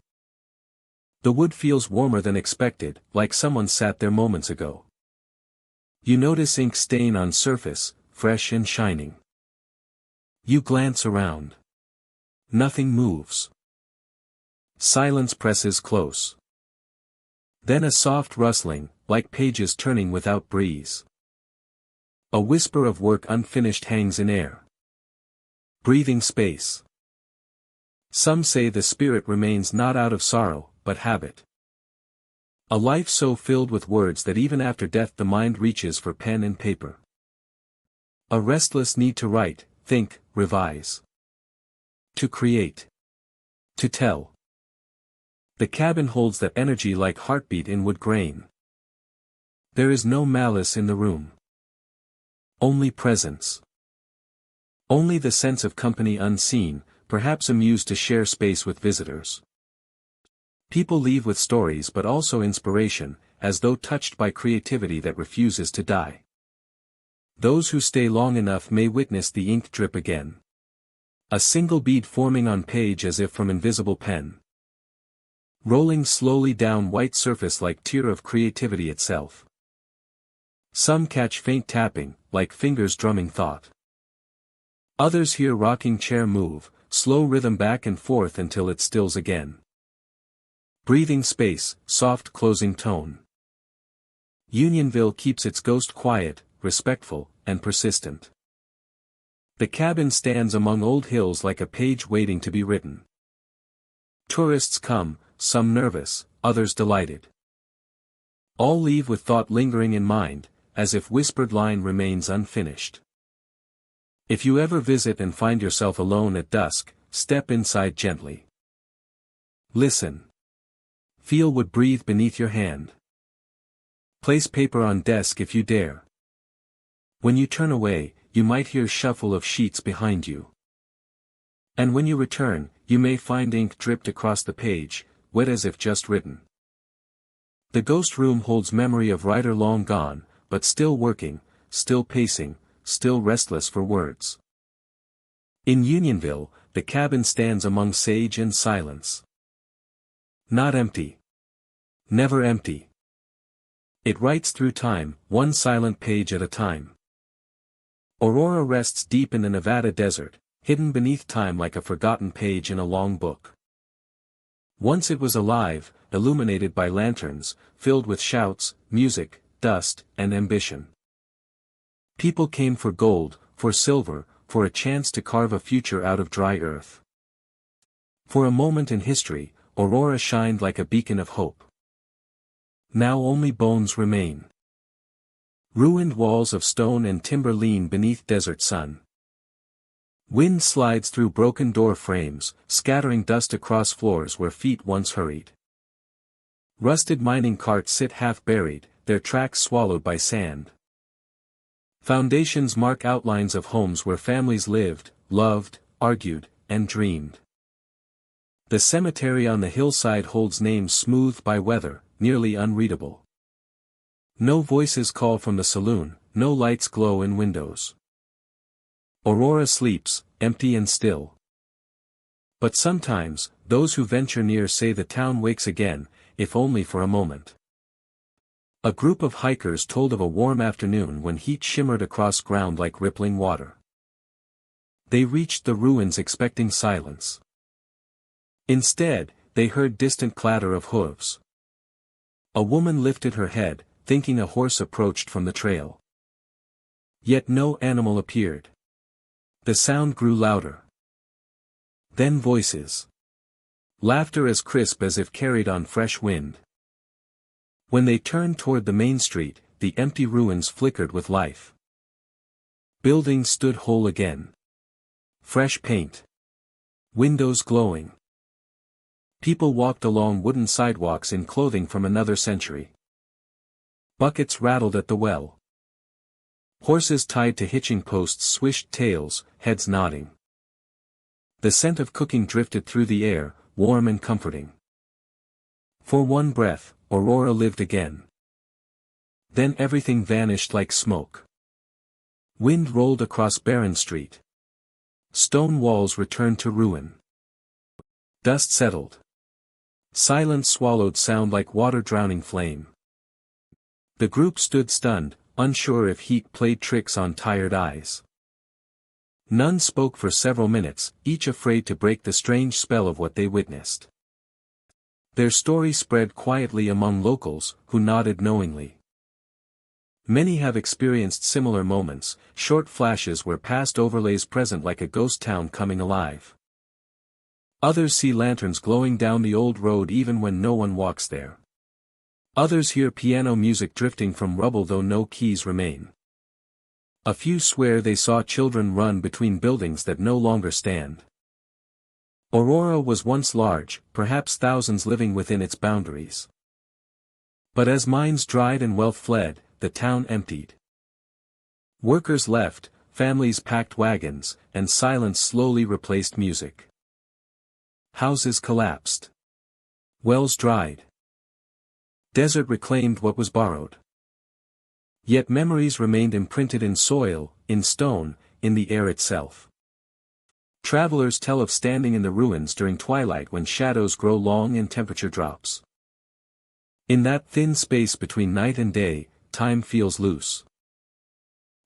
The wood feels warmer than expected, like someone sat there moments ago. You notice ink stain on surface, fresh and shining. You glance around. Nothing moves. Silence presses close. Then a soft rustling, like pages turning without breeze. A whisper of work unfinished hangs in air. Breathing space. Some say the spirit remains not out of sorrow, but habit. A life so filled with words that even after death the mind reaches for pen and paper. A restless need to write, think, revise. To create. To tell. The cabin holds that energy like heartbeat in wood grain. There is no malice in the room. Only presence. Only the sense of company unseen, perhaps amused to share space with visitors. People leave with stories but also inspiration, as though touched by creativity that refuses to die. Those who stay long enough may witness the ink drip again. A single bead forming on page as if from invisible pen. Rolling slowly down white surface like tear of creativity itself. Some catch faint tapping, like fingers drumming thought. Others hear rocking chair move, slow rhythm back and forth until it stills again. Breathing space, soft closing tone. Unionville keeps its ghost quiet, respectful, and persistent. The cabin stands among old hills like a page waiting to be written. Tourists come, some nervous, others delighted. All leave with thought lingering in mind, as if whispered line remains unfinished. If you ever visit and find yourself alone at dusk, step inside gently. Listen. Feel wood breathe beneath your hand. Place paper on desk if you dare. When you turn away, you might hear shuffle of sheets behind you. And when you return, you may find ink dripped across the page, wet as if just written. The ghost room holds memory of writer long gone, but still working, still pacing, still restless for words. In Unionville, the cabin stands among sage and silence. Not empty. Never empty. It writes through time, one silent page at a time. Aurora rests deep in the Nevada desert, hidden beneath time like a forgotten page in a long book. Once it was alive, illuminated by lanterns, filled with shouts, music, dust, and ambition. People came for gold, for silver, for a chance to carve a future out of dry earth. For a moment in history, Aurora shined like a beacon of hope. Now only bones remain. Ruined walls of stone and timber lean beneath desert sun. Wind slides through broken door frames, scattering dust across floors where feet once hurried. Rusted mining carts sit half buried, their tracks swallowed by sand. Foundations mark outlines of homes where families lived, loved, argued, and dreamed. The cemetery on the hillside holds names smoothed by weather, nearly unreadable. No voices call from the saloon, no lights glow in windows. Aurora sleeps, empty and still. But sometimes, those who venture near say the town wakes again, if only for a moment. A group of hikers told of a warm afternoon when heat shimmered across ground like rippling water. They reached the ruins expecting silence. Instead, they heard distant clatter of hooves. A woman lifted her head, thinking a horse approached from the trail. Yet no animal appeared. The sound grew louder. Then voices. Laughter as crisp as if carried on fresh wind. When they turned toward the main street, the empty ruins flickered with life. Buildings stood whole again. Fresh paint. Windows glowing. People walked along wooden sidewalks in clothing from another century. Buckets rattled at the well. Horses tied to hitching posts swished tails, heads nodding. The scent of cooking drifted through the air, warm and comforting. For one breath, Aurora lived again. Then everything vanished like smoke. Wind rolled across barren street. Stone walls returned to ruin. Dust settled. Silence swallowed sound like water drowning flame. The group stood stunned, unsure if heat played tricks on tired eyes. None spoke for several minutes, each afraid to break the strange spell of what they witnessed. Their story spread quietly among locals, who nodded knowingly. Many have experienced similar moments, short flashes where past overlays present like a ghost town coming alive. Others see lanterns glowing down the old road even when no one walks there. Others hear piano music drifting from rubble though no keys remain. A few swear they saw children run between buildings that no longer stand. Aurora was once large, perhaps thousands living within its boundaries. But as mines dried and wealth fled, the town emptied. Workers left, families packed wagons, and silence slowly replaced music. Houses collapsed. Wells dried. Desert reclaimed what was borrowed. Yet memories remained imprinted in soil, in stone, in the air itself. Travelers tell of standing in the ruins during twilight when shadows grow long and temperature drops. In that thin space between night and day, time feels loose.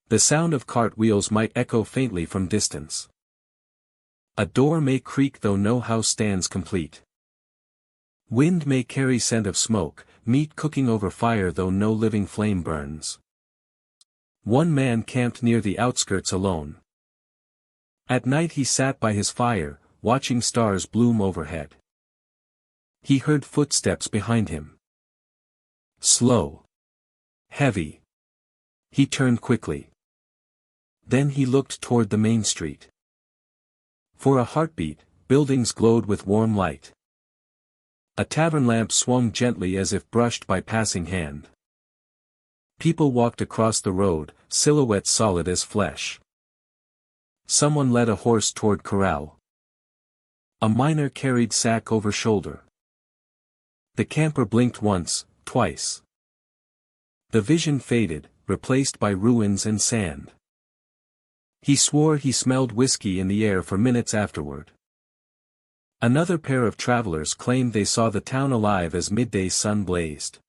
The sound of cart wheels might echo faintly from distance. A door may creak though no house stands complete. Wind may carry scent of smoke, meat cooking over fire though no living flame burns. One man camped near the outskirts alone. At night he sat by his fire, watching stars bloom overhead. He heard footsteps behind him. Slow. Heavy. He turned quickly. Then he looked toward the main street. For a heartbeat, buildings glowed with warm light. A tavern lamp swung gently as if brushed by passing hand. People walked across the road, silhouettes solid as flesh. Someone led a horse toward corral. A miner carried sack over shoulder. The camper blinked once, twice. The vision faded, replaced by ruins and sand. He swore he smelled whiskey in the air for minutes afterward. Another pair of travelers claimed they saw the town alive as midday sun blazed.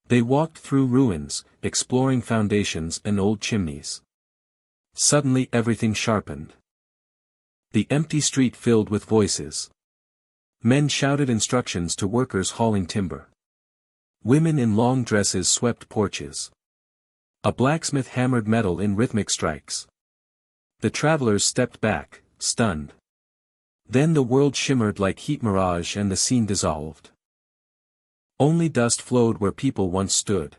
They walked through ruins, exploring foundations and old chimneys. Suddenly everything sharpened. The empty street filled with voices. Men shouted instructions to workers hauling timber. Women in long dresses swept porches. A blacksmith hammered metal in rhythmic strikes. The travelers stepped back, stunned. Then the world shimmered like heat mirage and the scene dissolved. Only dust flowed where people once stood.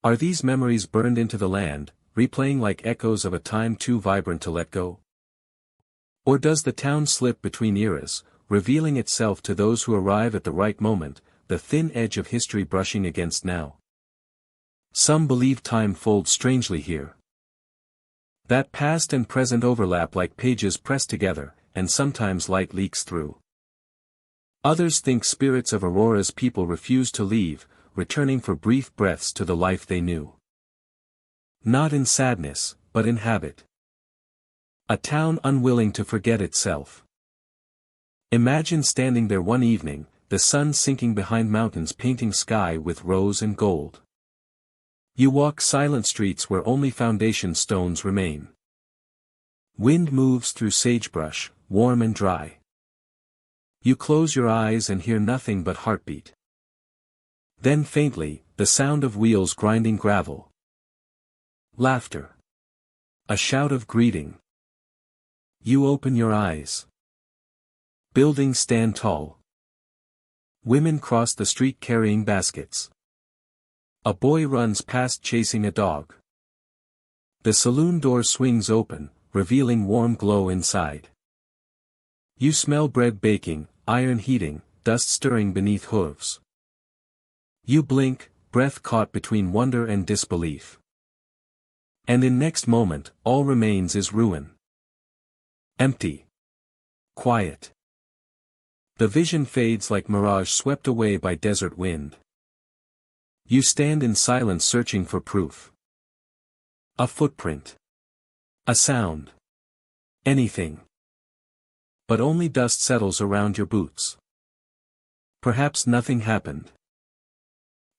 Are these memories burned into the land, replaying like echoes of a time too vibrant to let go? Or does the town slip between eras, revealing itself to those who arrive at the right moment, the thin edge of history brushing against now? Some believe time folds strangely here. That past and present overlap like pages pressed together, and sometimes light leaks through. Others think spirits of Aurora's people refuse to leave, returning for brief breaths to the life they knew. Not in sadness, but in habit. A town unwilling to forget itself. Imagine standing there one evening, the sun sinking behind mountains painting sky with rose and gold. You walk silent streets where only foundation stones remain. Wind moves through sagebrush, warm and dry. You close your eyes and hear nothing but heartbeat. Then faintly, the sound of wheels grinding gravel. Laughter. A shout of greeting. You open your eyes. Buildings stand tall. Women cross the street carrying baskets. A boy runs past chasing a dog. The saloon door swings open, revealing warm glow inside. You smell bread baking, iron heating, dust stirring beneath hooves. You blink, breath caught between wonder and disbelief. And in next moment, all remains is ruin. Empty. Quiet. The vision fades like mirage swept away by desert wind. You stand in silence searching for proof. A footprint. A sound. Anything. But only dust settles around your boots. Perhaps nothing happened.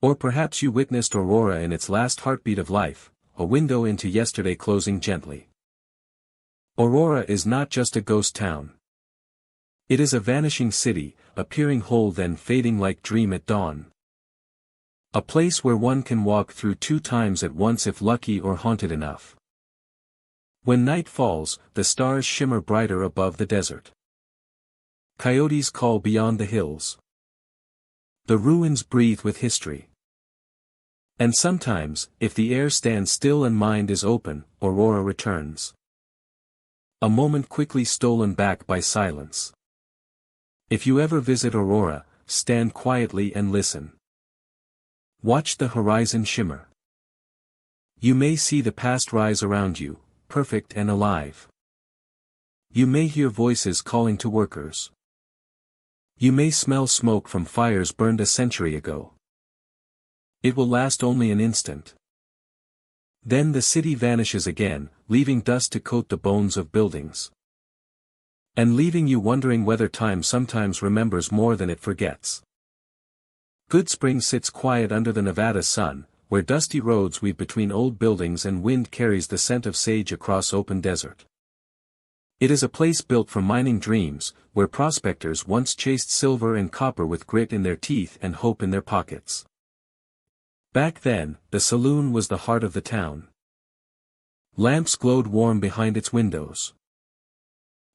Or perhaps you witnessed Aurora in its last heartbeat of life, a window into yesterday closing gently. Aurora is not just a ghost town. It is a vanishing city, appearing whole then fading like dream at dawn. A place where one can walk through 2 times at once if lucky or haunted enough. When night falls, the stars shimmer brighter above the desert. Coyotes call beyond the hills. The ruins breathe with history. And sometimes, if the air stands still and mind is open, Aurora returns. A moment quickly stolen back by silence. If you ever visit Aurora, stand quietly and listen. Watch the horizon shimmer. You may see the past rise around you, perfect and alive. You may hear voices calling to workers. You may smell smoke from fires burned a century ago. It will last only an instant. Then the city vanishes again, leaving dust to coat the bones of buildings. And leaving you wondering whether time sometimes remembers more than it forgets. Goodsprings sits quiet under the Nevada sun, where dusty roads weave between old buildings and wind carries the scent of sage across open desert. It is a place built for mining dreams, where prospectors once chased silver and copper with grit in their teeth and hope in their pockets. Back then, the saloon was the heart of the town. Lamps glowed warm behind its windows.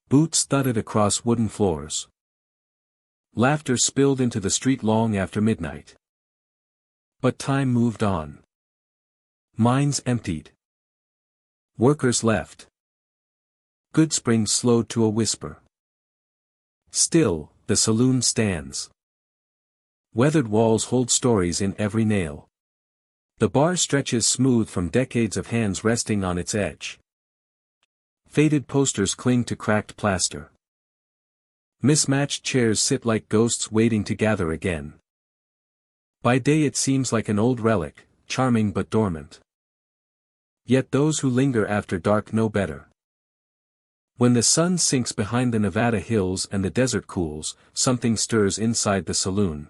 Boots thudded across wooden floors. Laughter spilled into the street long after midnight. But time moved on. Mines emptied. Workers left. Goodsprings slowed to a whisper. Still, the saloon stands. Weathered walls hold stories in every nail. The bar stretches smooth from decades of hands resting on its edge. Faded posters cling to cracked plaster. Mismatched chairs sit like ghosts waiting to gather again. By day it seems like an old relic, charming but dormant. Yet those who linger after dark know better. When the sun sinks behind the Nevada hills and the desert cools, something stirs inside the saloon.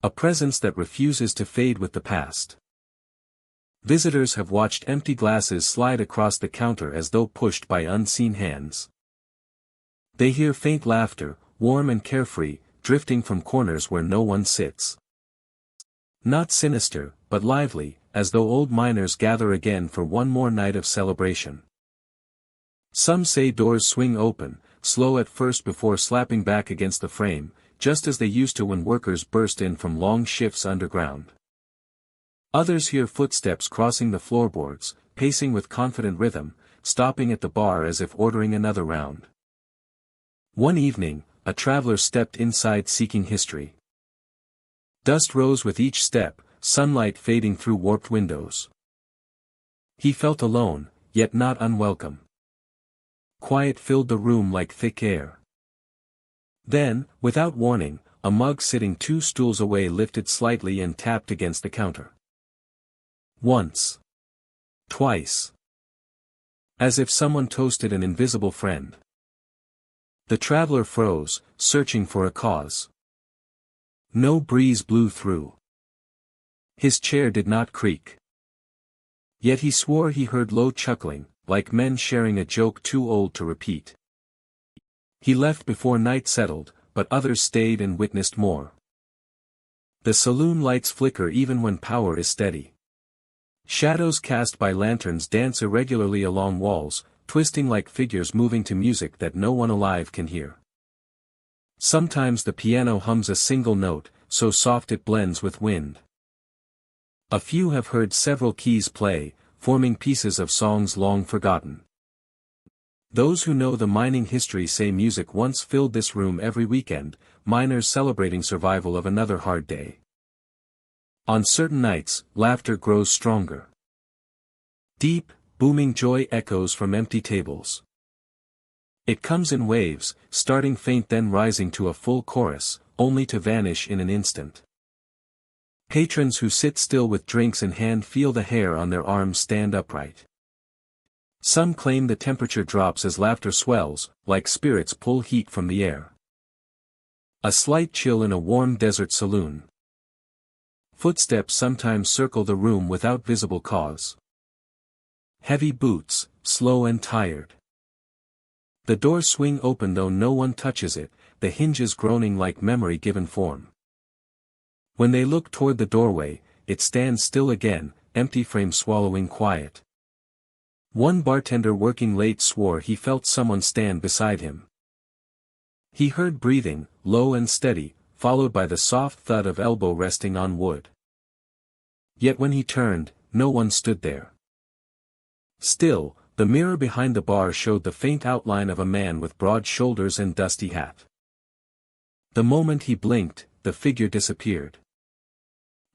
A presence that refuses to fade with the past. Visitors have watched empty glasses slide across the counter as though pushed by unseen hands. They hear faint laughter, warm and carefree, drifting from corners where no one sits. Not sinister, but lively, as though old miners gather again for one more night of celebration. Some say doors swing open, slow at first before slapping back against the frame, just as they used to when workers burst in from long shifts underground. Others hear footsteps crossing the floorboards, pacing with confident rhythm, stopping at the bar as if ordering another round. One evening, a traveler stepped inside seeking history. Dust rose with each step, sunlight fading through warped windows. He felt alone, yet not unwelcome. Quiet filled the room like thick air. Then, without warning, a mug sitting 2 stools away lifted slightly and tapped against the counter. Once. Twice. As if someone toasted an invisible friend. The traveler froze, searching for a cause. No breeze blew through. His chair did not creak. Yet he swore he heard low chuckling, like men sharing a joke too old to repeat. He left before night settled, but others stayed and witnessed more. The saloon lights flicker even when power is steady. Shadows cast by lanterns dance irregularly along walls, twisting like figures moving to music that no one alive can hear. Sometimes the piano hums a single note, so soft it blends with wind. A few have heard several keys play, forming pieces of songs long forgotten. Those who know the mining history say music once filled this room every weekend, miners celebrating survival of another hard day. On certain nights, laughter grows stronger. Deep, booming joy echoes from empty tables. It comes in waves, starting faint then rising to a full chorus, only to vanish in an instant. Patrons who sit still with drinks in hand feel the hair on their arms stand upright. Some claim the temperature drops as laughter swells, like spirits pull heat from the air. A slight chill in a warm desert saloon. Footsteps sometimes circle the room without visible cause. Heavy boots, slow and tired. The doors swing open though no one touches it, the hinges groaning like memory given form. When they look toward the doorway, it stands still again, empty frame swallowing quiet. One bartender working late swore he felt someone stand beside him. He heard breathing, low and steady, followed by the soft thud of elbow resting on wood. Yet when he turned, no one stood there. Still, the mirror behind the bar showed the faint outline of a man with broad shoulders and dusty hat. The moment he blinked, the figure disappeared.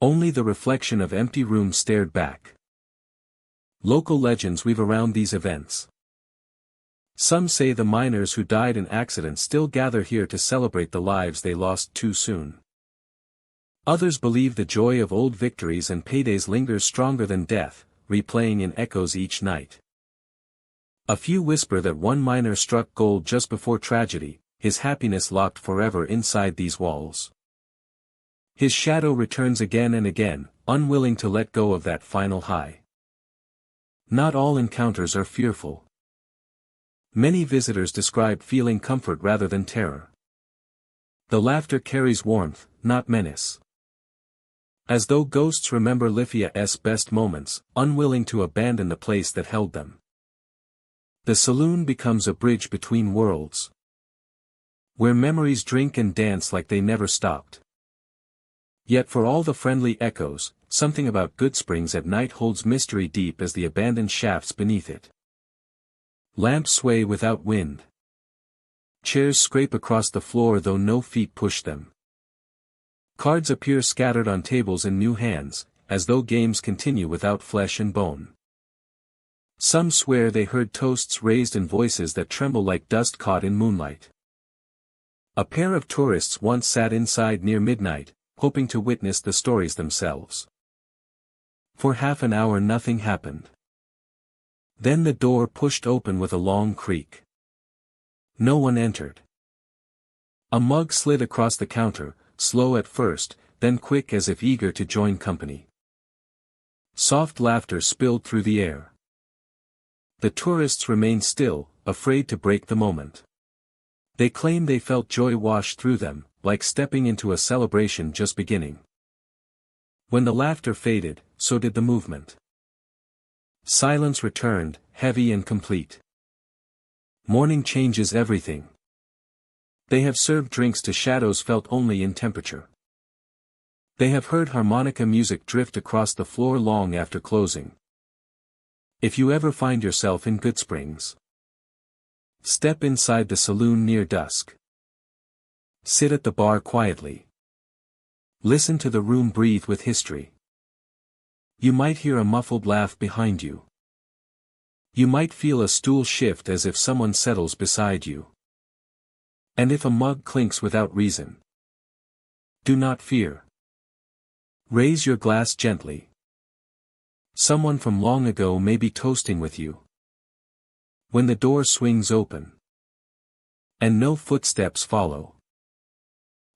Only the reflection of empty room stared back. Local legends weave around these events. Some say the miners who died in accidents still gather here to celebrate the lives they lost too soon. Others believe the joy of old victories and paydays lingers stronger than death, replaying in echoes each night. A few whisper that one miner struck gold just before tragedy, his happiness locked forever inside these walls. His shadow returns again and again, unwilling to let go of that final high. Not all encounters are fearful. Many visitors describe feeling comfort rather than terror. The laughter carries warmth, not menace. As though ghosts remember Lithia's best moments, unwilling to abandon the place that held them. The saloon becomes a bridge between worlds. Where memories drink and dance like they never stopped. Yet for all the friendly echoes, something about Goodsprings at night holds mystery deep as the abandoned shafts beneath it. Lamps sway without wind. Chairs scrape across the floor though no feet push them. Cards appear scattered on tables in new hands, as though games continue without flesh and bone. Some swear they heard toasts raised in voices that tremble like dust caught in moonlight. A pair of tourists once sat inside near midnight, hoping to witness the stories themselves. For half an hour nothing happened. Then the door pushed open with a long creak. No one entered. A mug slid across the counter, slow at first, then quick as if eager to join company. Soft laughter spilled through the air. The tourists remained still, afraid to break the moment. They claimed they felt joy wash through them, like stepping into a celebration just beginning. When the laughter faded, so did the movement. Silence returned, heavy and complete. Morning changes everything. They have served drinks to shadows felt only in temperature. They have heard harmonica music drift across the floor long after closing. If you ever find yourself in Goodsprings, step inside the saloon near dusk. Sit at the bar quietly. Listen to the room breathe with history. You might hear a muffled laugh behind you. You might feel a stool shift as if someone settles beside you. And if a mug clinks without reason, do not fear. Raise your glass gently. Someone from long ago may be toasting with you. When the door swings open, and no footsteps follow,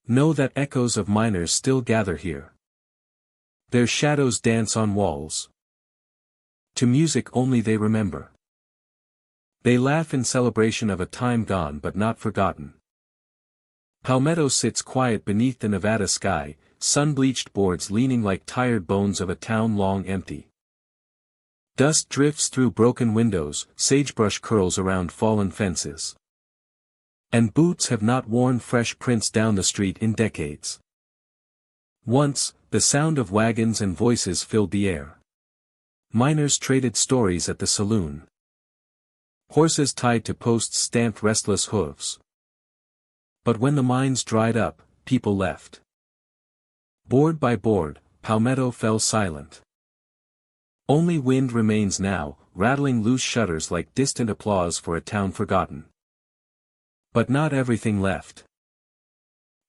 know that echoes of miners still gather here. Their shadows dance on walls. To music only they remember. They laugh in celebration of a time gone but not forgotten. Palmetto sits quiet beneath the Nevada sky, sun-bleached boards leaning like tired bones of a town long empty. Dust drifts through broken windows, sagebrush curls around fallen fences. And boots have not worn fresh prints down the street in decades. Once, the sound of wagons and voices filled the air. Miners traded stories at the saloon. Horses tied to posts stamped restless hooves. But when the mines dried up, people left. Board by board, Palmetto fell silent. Only wind remains now, rattling loose shutters like distant applause for a town forgotten. But not everything left.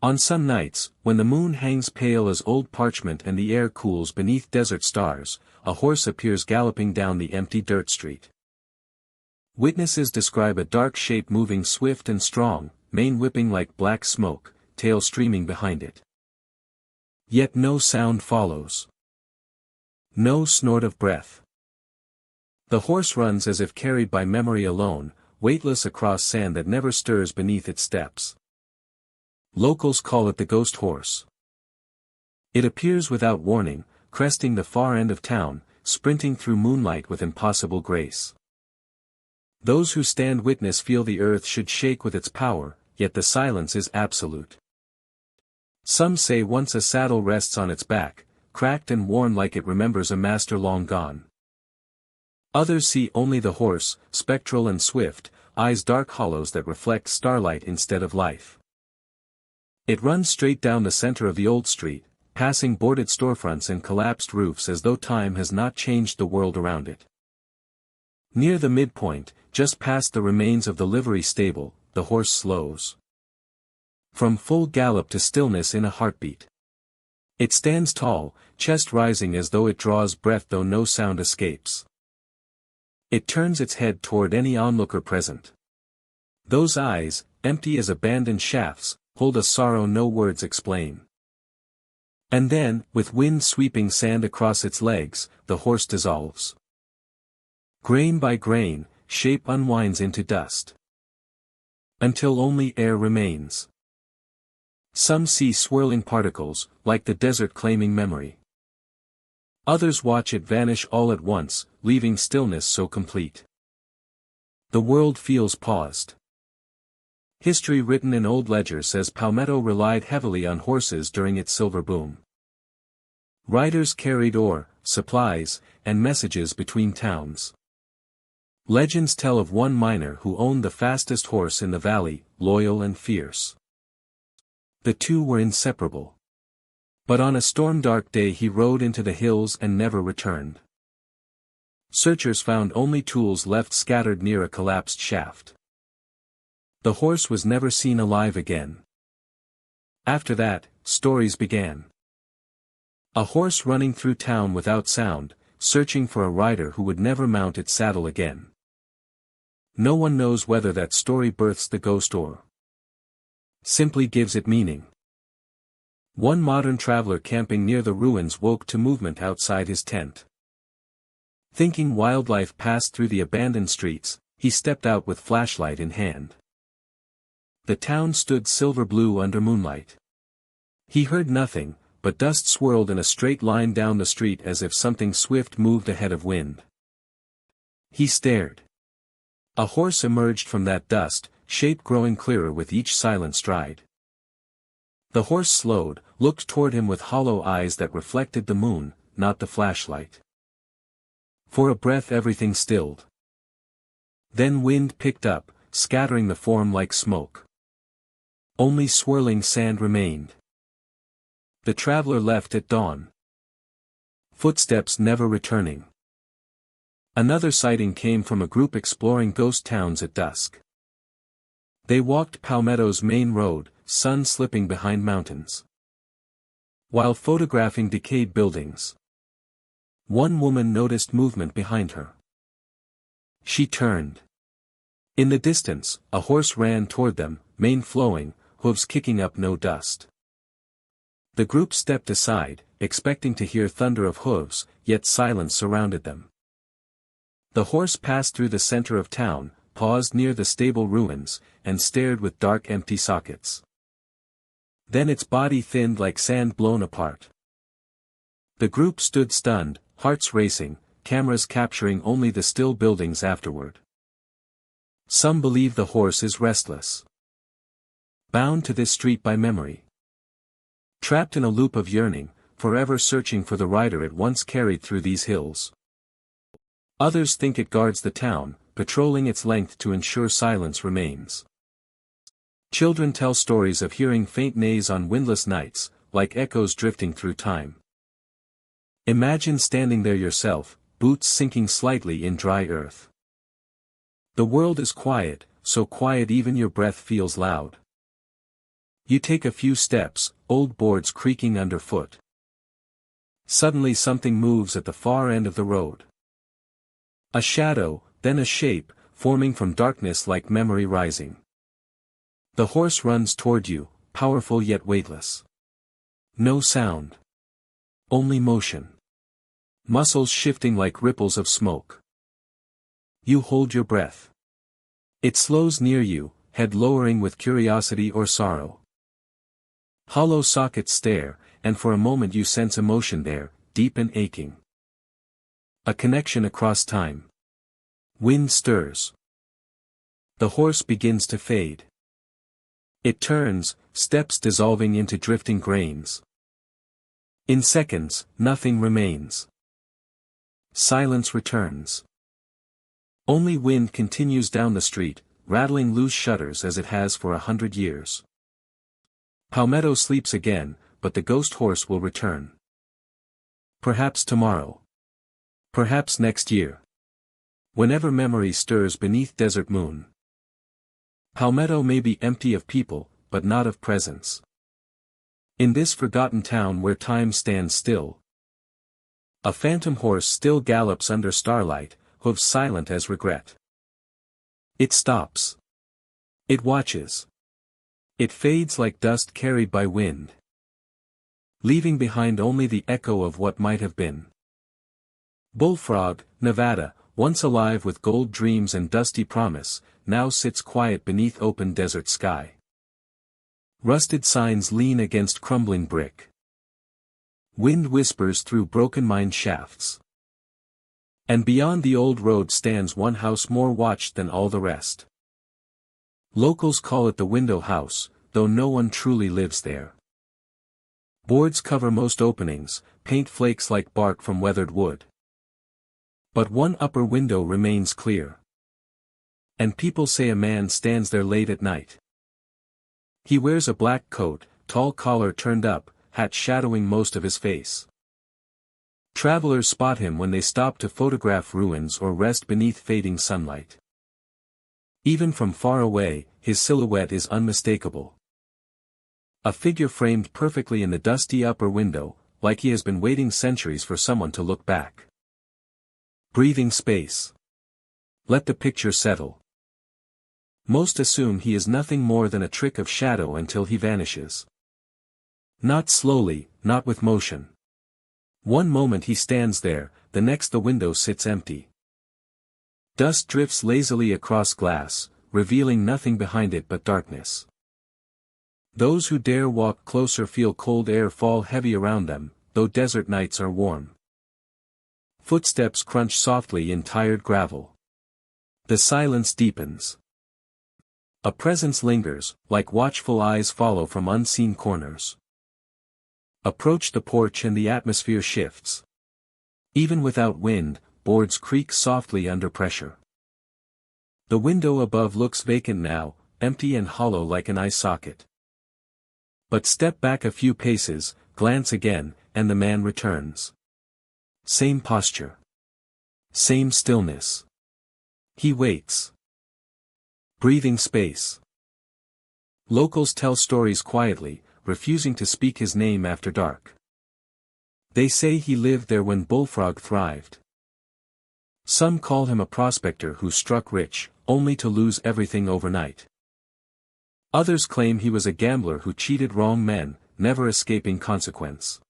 On some nights, when the moon hangs pale as old parchment and the air cools beneath desert stars, a horse appears galloping down the empty dirt street. Witnesses describe a dark shape moving swift and strong, mane whipping like black smoke, tail streaming behind it. Yet no sound follows. No snort of breath. The horse runs as if carried by memory alone, weightless across sand that never stirs beneath its steps. Locals call it the ghost horse. It appears without warning, cresting the far end of town, sprinting through moonlight with impossible grace. Those who stand witness feel the earth should shake with its power, yet the silence is absolute. Some say once a saddle rests on its back, cracked and worn like it remembers a master long gone. Others see only the horse, spectral and swift, eyes dark hollows that reflect starlight instead of life. It runs straight down the center of the old street, passing boarded storefronts and collapsed roofs as though time has not changed the world around it. Near the midpoint, just past the remains of the livery stable, the horse slows. From full gallop to stillness in a heartbeat. It stands tall, chest rising as though it draws breath though no sound escapes. It turns its head toward any onlooker present. Those eyes, empty as abandoned shafts, hold a sorrow no words explain. And then, with wind sweeping sand across its legs, the horse dissolves. Grain by grain, shape unwinds into dust. Until only air remains. Some see swirling particles, like the desert claiming memory. Others watch it vanish all at once, leaving stillness so complete. The world feels paused. History written in old ledgers says Palmetto relied heavily on horses during its silver boom. Riders carried ore, supplies, and messages between towns. Legends tell of one miner who owned the fastest horse in the valley, loyal and fierce. The two were inseparable. But on a storm-dark day he rode into the hills and never returned. Searchers found only tools left scattered near a collapsed shaft. The horse was never seen alive again. After that, stories began. A horse running through town without sound, searching for a rider who would never mount its saddle again. No one knows whether that story births the ghost or simply gives it meaning. One modern traveler camping near the ruins woke to movement outside his tent. Thinking wildlife passed through the abandoned streets, he stepped out with flashlight in hand. The town stood silver blue under moonlight. He heard nothing, but dust swirled in a straight line down the street as if something swift moved ahead of wind. He stared. A horse emerged from that dust, shape growing clearer with each silent stride. The horse slowed, looked toward him with hollow eyes that reflected the moon, not the flashlight. For a breath everything stilled. Then wind picked up, scattering the form like smoke. Only swirling sand remained. The traveler left at dawn. Footsteps never returning. Another sighting came from a group exploring ghost towns at dusk. They walked Palmetto's main road, sun slipping behind mountains, while photographing decayed buildings. One woman noticed movement behind her. She turned. In the distance, a horse ran toward them, mane flowing, hooves kicking up no dust. The group stepped aside, expecting to hear thunder of hooves, yet silence surrounded them. The horse passed through the center of town, paused near the stable ruins, and stared with dark empty sockets. Then its body thinned like sand blown apart. The group stood stunned, hearts racing, cameras capturing only the still buildings afterward. Some believe the horse is restless, bound to this street by memory, trapped in a loop of yearning, forever searching for the rider it once carried through these hills. Others think it guards the town, patrolling its length to ensure silence remains. Children tell stories of hearing faint neighs on windless nights, like echoes drifting through time. Imagine standing there yourself, boots sinking slightly in dry earth. The world is quiet, so quiet even your breath feels loud. You take a few steps, old boards creaking underfoot. Suddenly something moves at the far end of the road. A shadow, then a shape, forming from darkness like memory rising. The horse runs toward you, powerful yet weightless. No sound. Only motion. Muscles shifting like ripples of smoke. You hold your breath. It slows near you, head lowering with curiosity or sorrow. Hollow sockets stare, and for a moment you sense emotion there, deep and aching. A connection across time. Wind stirs. The horse begins to fade. It turns, steps dissolving into drifting grains. In seconds, nothing remains. Silence returns. Only wind continues down the street, rattling loose shutters as it has for 100 years. Palmetto sleeps again, but the ghost horse will return. Perhaps tomorrow. Perhaps next year. Whenever memory stirs beneath desert moon. Palmetto may be empty of people, but not of presence. In this forgotten town where time stands still, a phantom horse still gallops under starlight, hooves silent as regret. It stops. It watches. It fades like dust carried by wind, leaving behind only the echo of what might have been. Bullfrog, Nevada, once alive with gold dreams and dusty promise, now sits quiet beneath open desert sky. Rusted signs lean against crumbling brick. Wind whispers through broken mine shafts. And beyond the old road stands one house more watched than all the rest. Locals call it the window house, though no one truly lives there. Boards cover most openings, paint flakes like bark from weathered wood. But one upper window remains clear. And people say a man stands there late at night. He wears a black coat, tall collar turned up, hat shadowing most of his face. Travelers spot him when they stop to photograph ruins or rest beneath fading sunlight. Even from far away, his silhouette is unmistakable. A figure framed perfectly in the dusty upper window, like he has been waiting centuries for someone to look back. Breathing space. Let the picture settle. Most assume he is nothing more than a trick of shadow until he vanishes. Not slowly, not with motion. One moment he stands there, the next the window sits empty. Dust drifts lazily across glass, revealing nothing behind it but darkness. Those who dare walk closer feel cold air fall heavy around them, though desert nights are warm. Footsteps crunch softly in tired gravel. The silence deepens. A presence lingers, like watchful eyes follow from unseen corners. Approach the porch and the atmosphere shifts. Even without wind, boards creak softly under pressure. The window above looks vacant now, empty and hollow like an eye socket. But step back a few paces, glance again, and the man returns. Same posture. Same stillness. He waits. Breathing space. Locals tell stories quietly, refusing to speak his name after dark. They say he lived there when bullfrog thrived. Some call him a prospector who struck rich, only to lose everything overnight. Others claim he was a gambler who cheated wrong men, never escaping consequence.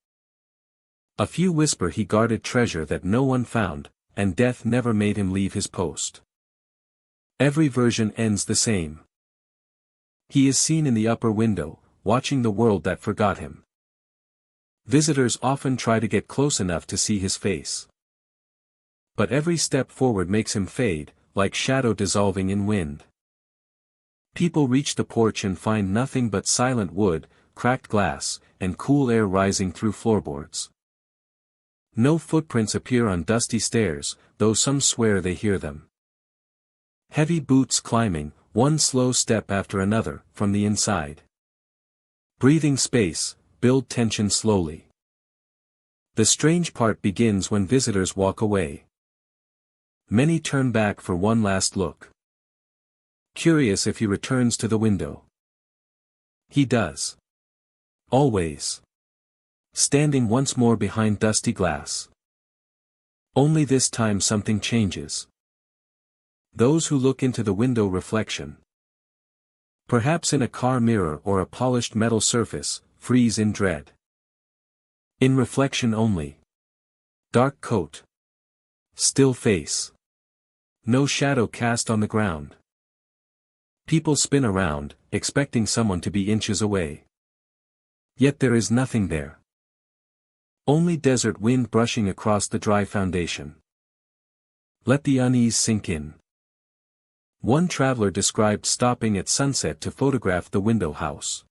A few whisper he guarded treasure that no one found, and death never made him leave his post. Every version ends the same. He is seen in the upper window, watching the world that forgot him. Visitors often try to get close enough to see his face. But every step forward makes him fade, like shadow dissolving in wind. People reach the porch and find nothing but silent wood, cracked glass, and cool air rising through floorboards. No footprints appear on dusty stairs, though some swear they hear them. Heavy boots climbing, one slow step after another, from the inside. Breathing space, build tension slowly. The strange part begins when visitors walk away. Many turn back for one last look. Curious if he returns to the window. He does. Always. Standing once more behind dusty glass. Only this time something changes. Those who look into the window reflection. Perhaps in a car mirror or a polished metal surface, freeze in dread. In reflection only. Dark coat. Still face. No shadow cast on the ground. People spin around, expecting someone to be inches away. Yet there is nothing there. Only desert wind brushing across the dry foundation. Let the unease sink in. One traveler described stopping at sunset to photograph the window house.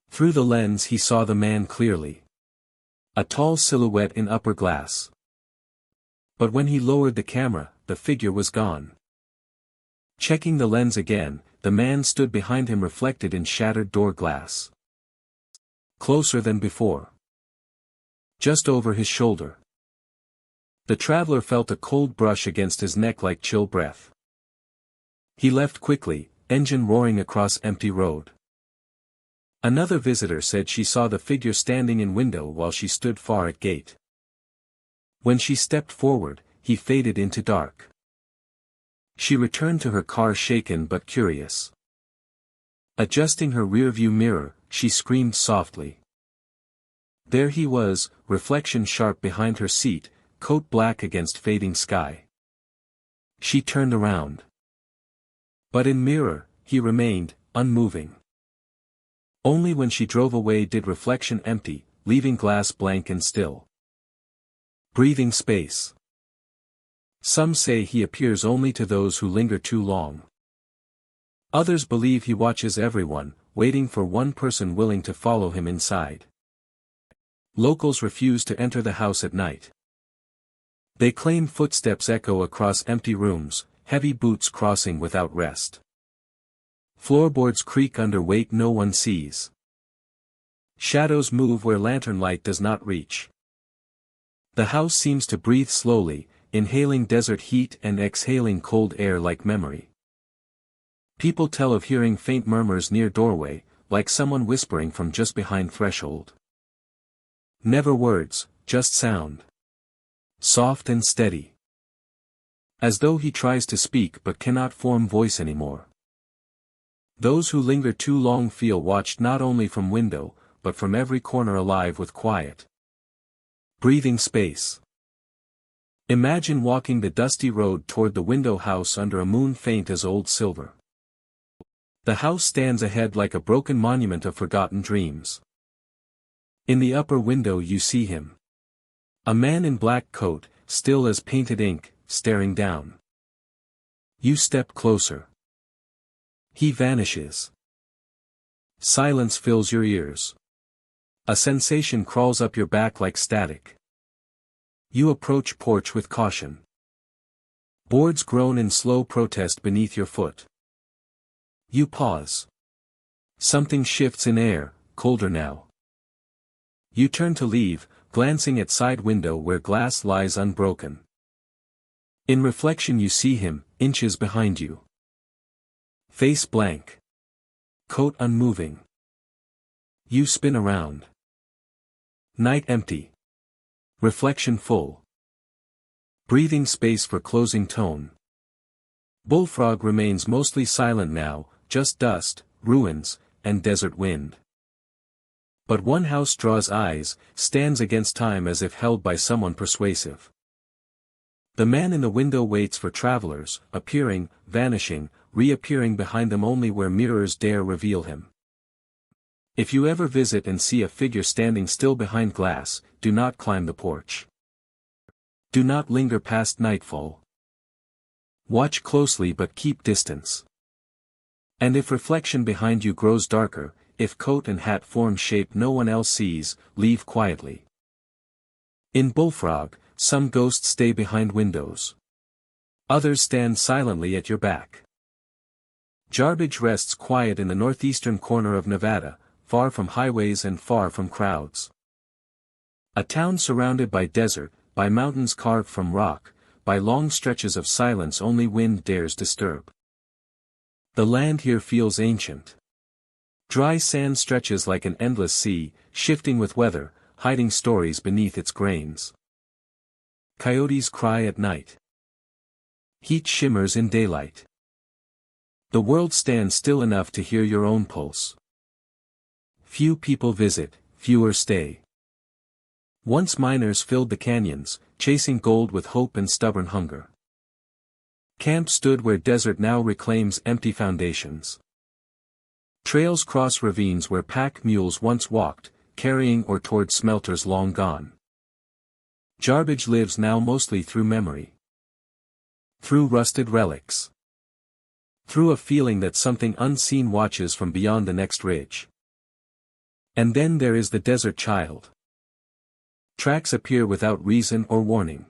Through the lens he saw the man clearly. A tall silhouette in upper glass. But when he lowered the camera, the figure was gone. Checking the lens again, the man stood behind him reflected in shattered door glass. Closer than before. Just over his shoulder. The traveler felt a cold brush against his neck like chill breath. He left quickly, engine roaring across empty road. Another visitor said she saw the figure standing in window while she stood far at gate. When she stepped forward, he faded into dark. She returned to her car shaken but curious. Adjusting her rearview mirror, she screamed softly. There he was, reflection sharp behind her seat, coat black against fading sky. She turned around. But in mirror, he remained, unmoving. Only when she drove away did reflection empty, leaving glass blank and still. Breathing space. Some say he appears only to those who linger too long. Others believe he watches everyone, waiting for one person willing to follow him inside. Locals refuse to enter the house at night. They claim footsteps echo across empty rooms, heavy boots crossing without rest. Floorboards creak under weight no one sees. Shadows move where lantern light does not reach. The house seems to breathe slowly, inhaling desert heat and exhaling cold air like memory. People tell of hearing faint murmurs near doorway, like someone whispering from just behind threshold. Never words, just sound. Soft and steady. As though he tries to speak but cannot form voice anymore. Those who linger too long feel watched not only from window, but from every corner alive with quiet. Breathing space. Imagine walking the dusty road toward the window house under a moon faint as old silver. The house stands ahead like a broken monument of forgotten dreams. In the upper window you see him. A man in black coat, still as painted ink, staring down. You step closer. He vanishes. Silence fills your ears. A sensation crawls up your back like static. You approach porch with caution. Boards groan in slow protest beneath your foot. You pause. Something shifts in air, colder now. You turn to leave, glancing at side window where glass lies unbroken. In reflection you see him, inches behind you. Face blank. Coat unmoving. You spin around. Night empty. Reflection full. Breathing space for closing tone. Bullfrog remains mostly silent now, just dust, ruins, and desert wind. But one house draws eyes, stands against time as if held by someone persuasive. The man in the window waits for travelers, appearing, vanishing, reappearing behind them only where mirrors dare reveal him. If you ever visit and see a figure standing still behind glass, do not climb the porch. Do not linger past nightfall. Watch closely but keep distance. And if reflection behind you grows darker, if coat and hat form shape no one else sees, leave quietly. In Bullfrog, some ghosts stay behind windows. Others stand silently at your back. Garbage rests quiet in the northeastern corner of Nevada, far from highways and far from crowds. A town surrounded by desert, by mountains carved from rock, by long stretches of silence only wind dares disturb. The land here feels ancient. Dry sand stretches like an endless sea, shifting with weather, hiding stories beneath its grains. Coyotes cry at night. Heat shimmers in daylight. The world stands still enough to hear your own pulse. Few people visit, fewer stay. Once miners filled the canyons, chasing gold with hope and stubborn hunger. Camp stood where desert now reclaims empty foundations. Trails cross ravines where pack mules once walked, carrying ore toward smelters long gone. Garbage lives now mostly through memory. Through rusted relics. Through a feeling that something unseen watches from beyond the next ridge. And then there is the desert child. Tracks appear without reason or warning.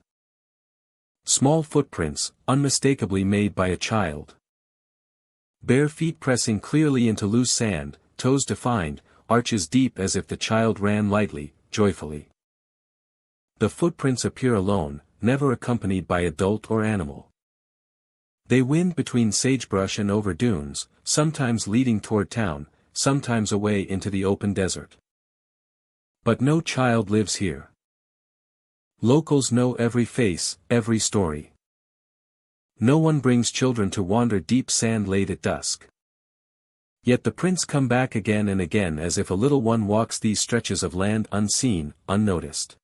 Small footprints, unmistakably made by a child. Bare feet pressing clearly into loose sand, toes defined, arches deep as if the child ran lightly, joyfully. The footprints appear alone, never accompanied by adult or animal. They wind between sagebrush and over dunes, sometimes leading toward town, sometimes away into the open desert. But no child lives here. Locals know every face, every story. No one brings children to wander deep sand late at dusk. Yet the prints come back again and again as if a little one walks these stretches of land unseen, unnoticed.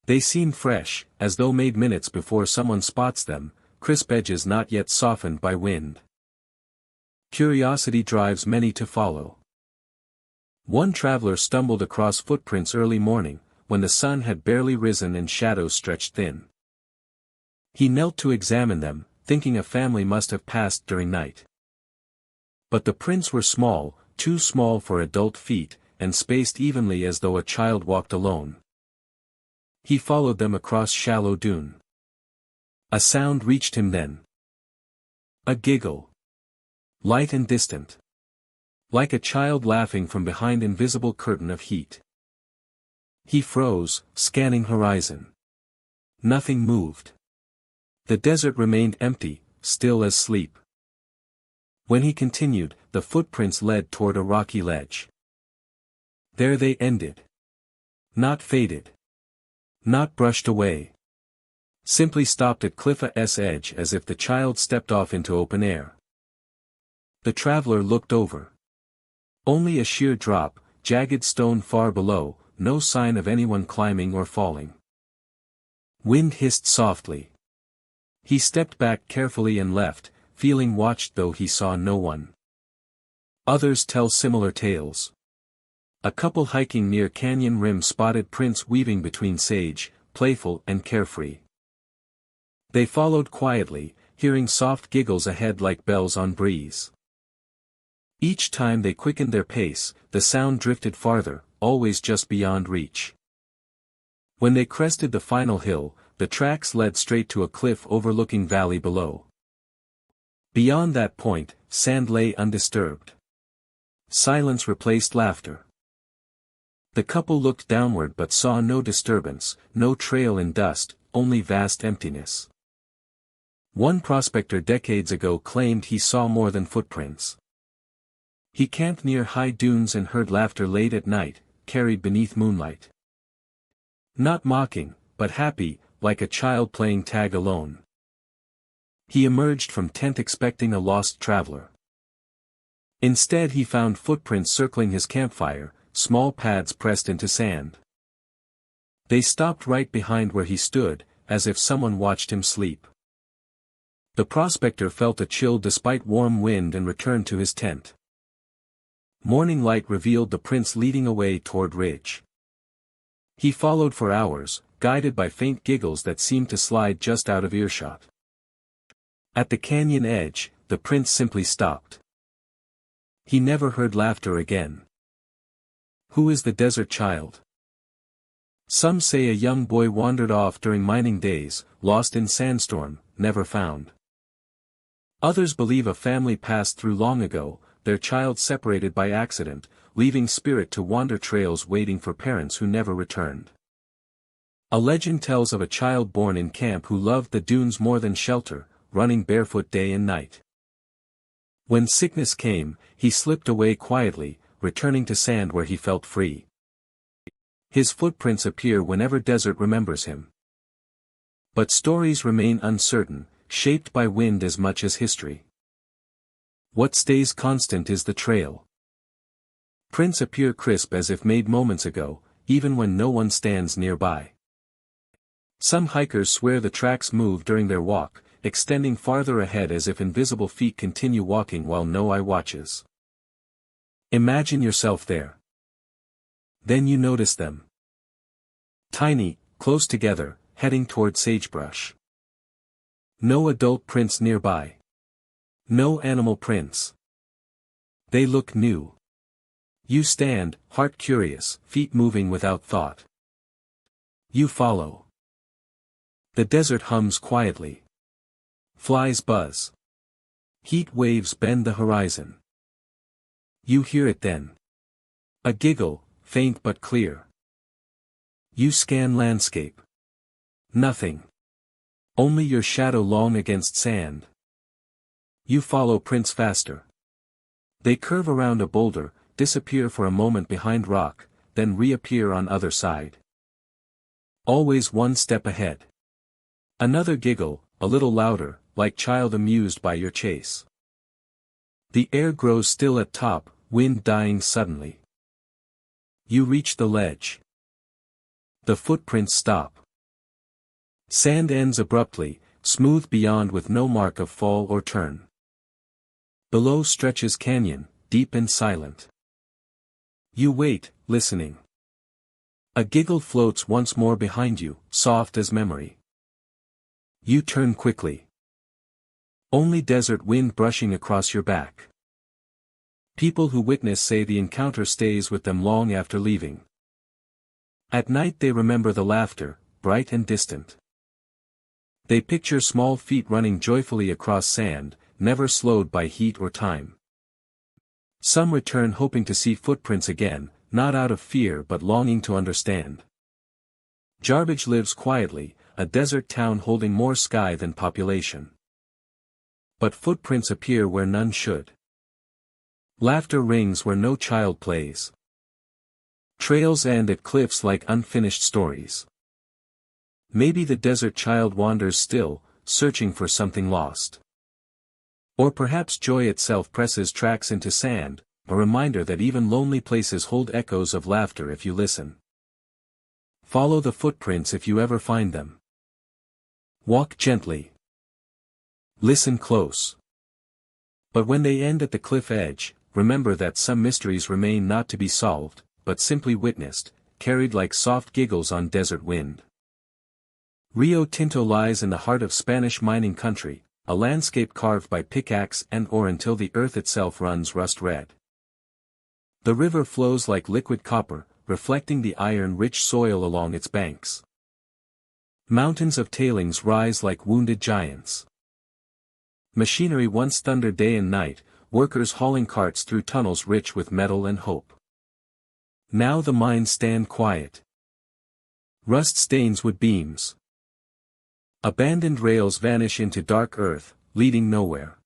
They seem fresh, as though made minutes before someone spots them, crisp edges not yet softened by wind. Curiosity drives many to follow. One traveler stumbled across footprints early morning, when the sun had barely risen and shadows stretched thin. He knelt to examine them, thinking a family must have passed during night. But the prints were small, too small for adult feet, and spaced evenly as though a child walked alone. He followed them across shallow dune. A sound reached him then. A giggle. Light and distant. Like a child laughing from behind invisible curtain of heat. He froze, scanning horizon. Nothing moved. The desert remained empty, still as sleep. When he continued, the footprints led toward a rocky ledge. There they ended. Not faded. Not brushed away. Simply stopped at cliff's edge as if the child stepped off into open air. The traveler looked over. Only a sheer drop, jagged stone far below, no sign of anyone climbing or falling. Wind hissed softly. He stepped back carefully and left, feeling watched though he saw no one. Others tell similar tales. A couple hiking near canyon rim spotted prints weaving between sage, playful and carefree. They followed quietly, hearing soft giggles ahead like bells on breeze. Each time they quickened their pace, the sound drifted farther, always just beyond reach. When they crested the final hill, the tracks led straight to a cliff overlooking valley below. Beyond that point, sand lay undisturbed. Silence replaced laughter. The couple looked downward but saw no disturbance, no trail in dust, only vast emptiness. One prospector decades ago claimed he saw more than footprints. He camped near high dunes and heard laughter late at night, carried beneath moonlight. Not mocking, but happy, like a child playing tag alone. He emerged from tent expecting a lost traveler. Instead he found footprints circling his campfire, small pads pressed into sand. They stopped right behind where he stood, as if someone watched him sleep. The prospector felt a chill despite warm wind and returned to his tent. Morning light revealed the prints leading away toward ridge. He followed for hours, guided by faint giggles that seemed to slide just out of earshot. At the canyon edge, the prints simply stopped. He never heard laughter again. Who is the desert child? Some say a young boy wandered off during mining days, lost in sandstorm, never found. Others believe a family passed through long ago, their child separated by accident, leaving spirit to wander trails waiting for parents who never returned. A legend tells of a child born in camp who loved the dunes more than shelter, running barefoot day and night. When sickness came, he slipped away quietly, returning to sand where he felt free. His footprints appear whenever desert remembers him. But stories remain uncertain, shaped by wind as much as history. What stays constant is the trail. Prints appear crisp as if made moments ago, even when no one stands nearby. Some hikers swear the tracks move during their walk, extending farther ahead as if invisible feet continue walking while no eye watches. Imagine yourself there. Then you notice them. Tiny, close together, heading toward sagebrush. No adult prints nearby. No animal prints. They look new. You stand, heart curious, feet moving without thought. You follow. The desert hums quietly. Flies buzz. Heat waves bend the horizon. You hear it then. A giggle, faint but clear. You scan landscape. Nothing. Only your shadow long against sand. You follow prints faster. They curve around a boulder, disappear for a moment behind rock, then reappear on other side. Always one step ahead. Another giggle, a little louder, like child amused by your chase. The air grows still at top, wind dying suddenly. You reach the ledge. The footprints stop. Sand ends abruptly, smooth beyond with no mark of fall or turn. Below stretches canyon, deep and silent. You wait, listening. A giggle floats once more behind you, soft as memory. You turn quickly. Only desert wind brushing across your back. People who witness say the encounter stays with them long after leaving. At night they remember the laughter, bright and distant. They picture small feet running joyfully across sand, never slowed by heat or time. Some return hoping to see footprints again, not out of fear but longing to understand. Jarbidge lives quietly, a desert town holding more sky than population. But footprints appear where none should. Laughter rings where no child plays. Trails end at cliffs like unfinished stories. Maybe the desert child wanders still, searching for something lost. Or perhaps joy itself presses tracks into sand, a reminder that even lonely places hold echoes of laughter if you listen. Follow the footprints if you ever find them. Walk gently. Listen close. But when they end at the cliff edge, remember that some mysteries remain not to be solved, but simply witnessed, carried like soft giggles on desert wind. Rio Tinto lies in the heart of Spanish mining country, a landscape carved by pickaxe and ore until the earth itself runs rust red. The river flows like liquid copper, reflecting the iron-rich soil along its banks. Mountains of tailings rise like wounded giants. Machinery once thundered day and night, workers hauling carts through tunnels rich with metal and hope. Now the mines stand quiet. Rust stains wood beams. Abandoned rails vanish into dark earth, leading nowhere.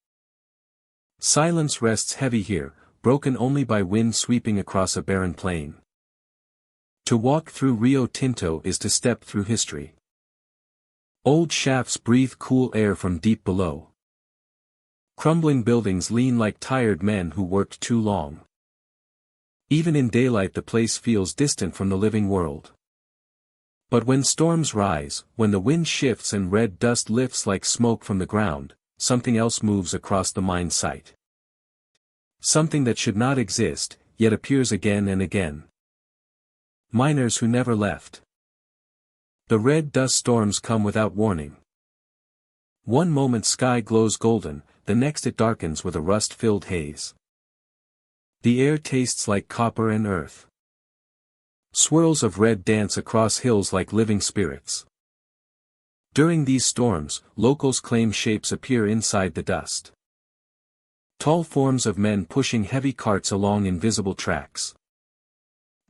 Silence rests heavy here, broken only by wind sweeping across a barren plain. To walk through Rio Tinto is to step through history. Old shafts breathe cool air from deep below. Crumbling buildings lean like tired men who worked too long. Even in daylight the place feels distant from the living world. But when storms rise, when the wind shifts and red dust lifts like smoke from the ground, something else moves across the mine site. Something that should not exist, yet appears again and again. Miners who never left. The red dust storms come without warning. One moment sky glows golden, the next it darkens with a rust-filled haze. The air tastes like copper and earth. Swirls of red dance across hills like living spirits. During these storms, locals claim shapes appear inside the dust. Tall forms of men pushing heavy carts along invisible tracks.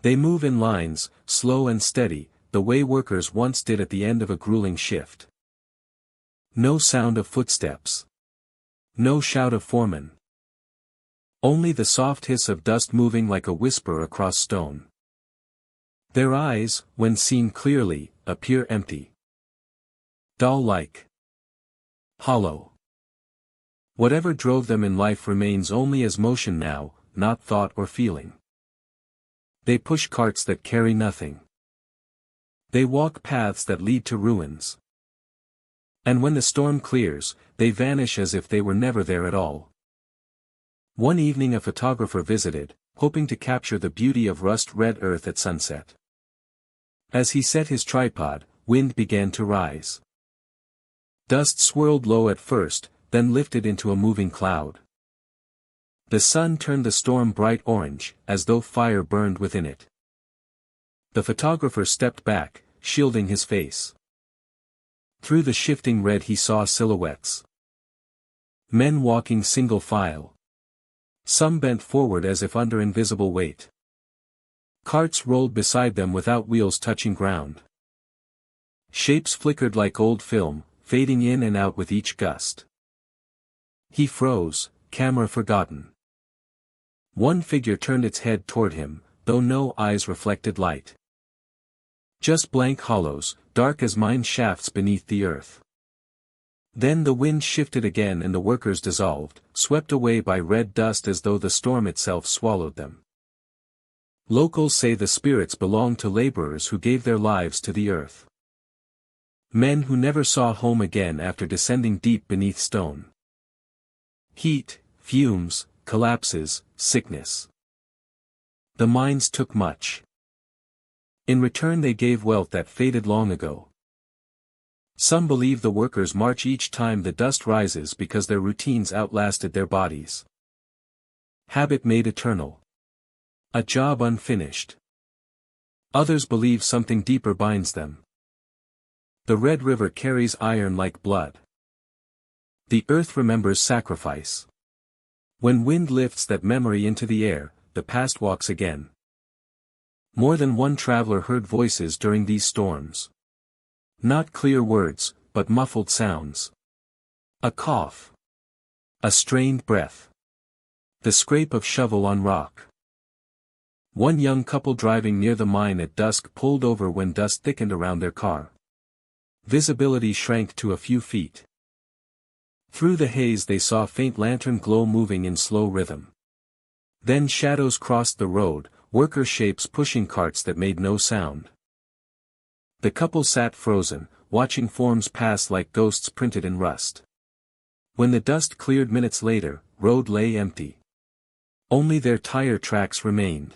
They move in lines, slow and steady, the way workers once did at the end of a grueling shift. No sound of footsteps. No shout of foremen. Only the soft hiss of dust moving like a whisper across stone. Their eyes, when seen clearly, appear empty. Doll-like. Hollow. Whatever drove them in life remains only as motion now, not thought or feeling. They push carts that carry nothing. They walk paths that lead to ruins. And when the storm clears, they vanish as if they were never there at all. One evening a photographer visited, hoping to capture the beauty of rust-red earth at sunset. As he set his tripod, wind began to rise. Dust swirled low at first, then lifted into a moving cloud. The sun turned the storm bright orange, as though fire burned within it. The photographer stepped back, shielding his face. Through the shifting red he saw silhouettes. Men walking single file. Some bent forward as if under invisible weight. Carts rolled beside them without wheels touching ground. Shapes flickered like old film, fading in and out with each gust. He froze, camera forgotten. One figure turned its head toward him, though no eyes reflected light. Just blank hollows, dark as mine shafts beneath the earth. Then the wind shifted again and the workers dissolved, swept away by red dust as though the storm itself swallowed them. Locals say the spirits belong to laborers who gave their lives to the earth. Men who never saw home again after descending deep beneath stone. Heat, fumes, collapses, sickness. The mines took much. In return they gave wealth that faded long ago. Some believe the workers march each time the dust rises because their routines outlasted their bodies. Habit made eternal. A job unfinished. Others believe something deeper binds them. The Red River carries iron like blood. The earth remembers sacrifice. When wind lifts that memory into the air, the past walks again. More than one traveler heard voices during these storms. Not clear words, but muffled sounds. A cough. A strained breath. The scrape of shovel on rock. One young couple driving near the mine at dusk pulled over when dust thickened around their car. Visibility shrank to a few feet. Through the haze they saw faint lantern glow moving in slow rhythm. Then shadows crossed the road, worker shapes pushing carts that made no sound. The couple sat frozen, watching forms pass like ghosts printed in rust. When the dust cleared minutes later, road lay empty. Only their tire tracks remained.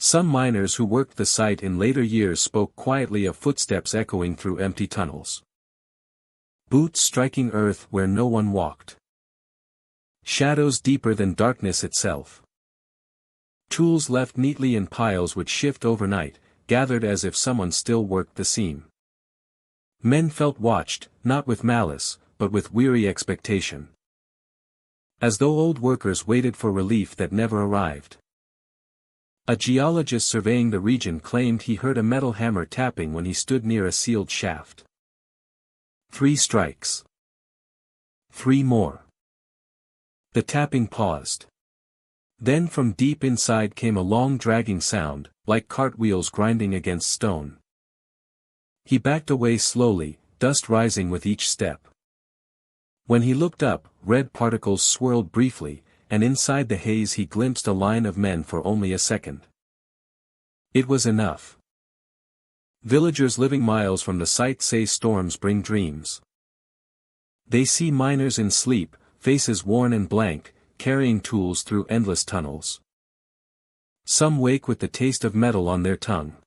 Some miners who worked the site in later years spoke quietly of footsteps echoing through empty tunnels. Boots striking earth where no one walked. Shadows deeper than darkness itself. Tools left neatly in piles would shift overnight, gathered as if someone still worked the seam. Men felt watched, not with malice, but with weary expectation. As though old workers waited for relief that never arrived. A geologist surveying the region claimed he heard a metal hammer tapping when he stood near a sealed shaft. 3 strikes. 3 more. The tapping paused. Then from deep inside came a long dragging sound, like cartwheels grinding against stone. He backed away slowly, dust rising with each step. When he looked up, red particles swirled briefly, and inside the haze he glimpsed a line of men for only a second. It was enough. Villagers living miles from the site say storms bring dreams. They see miners in sleep, faces worn and blank, carrying tools through endless tunnels. Some wake with the taste of metal on their tongue.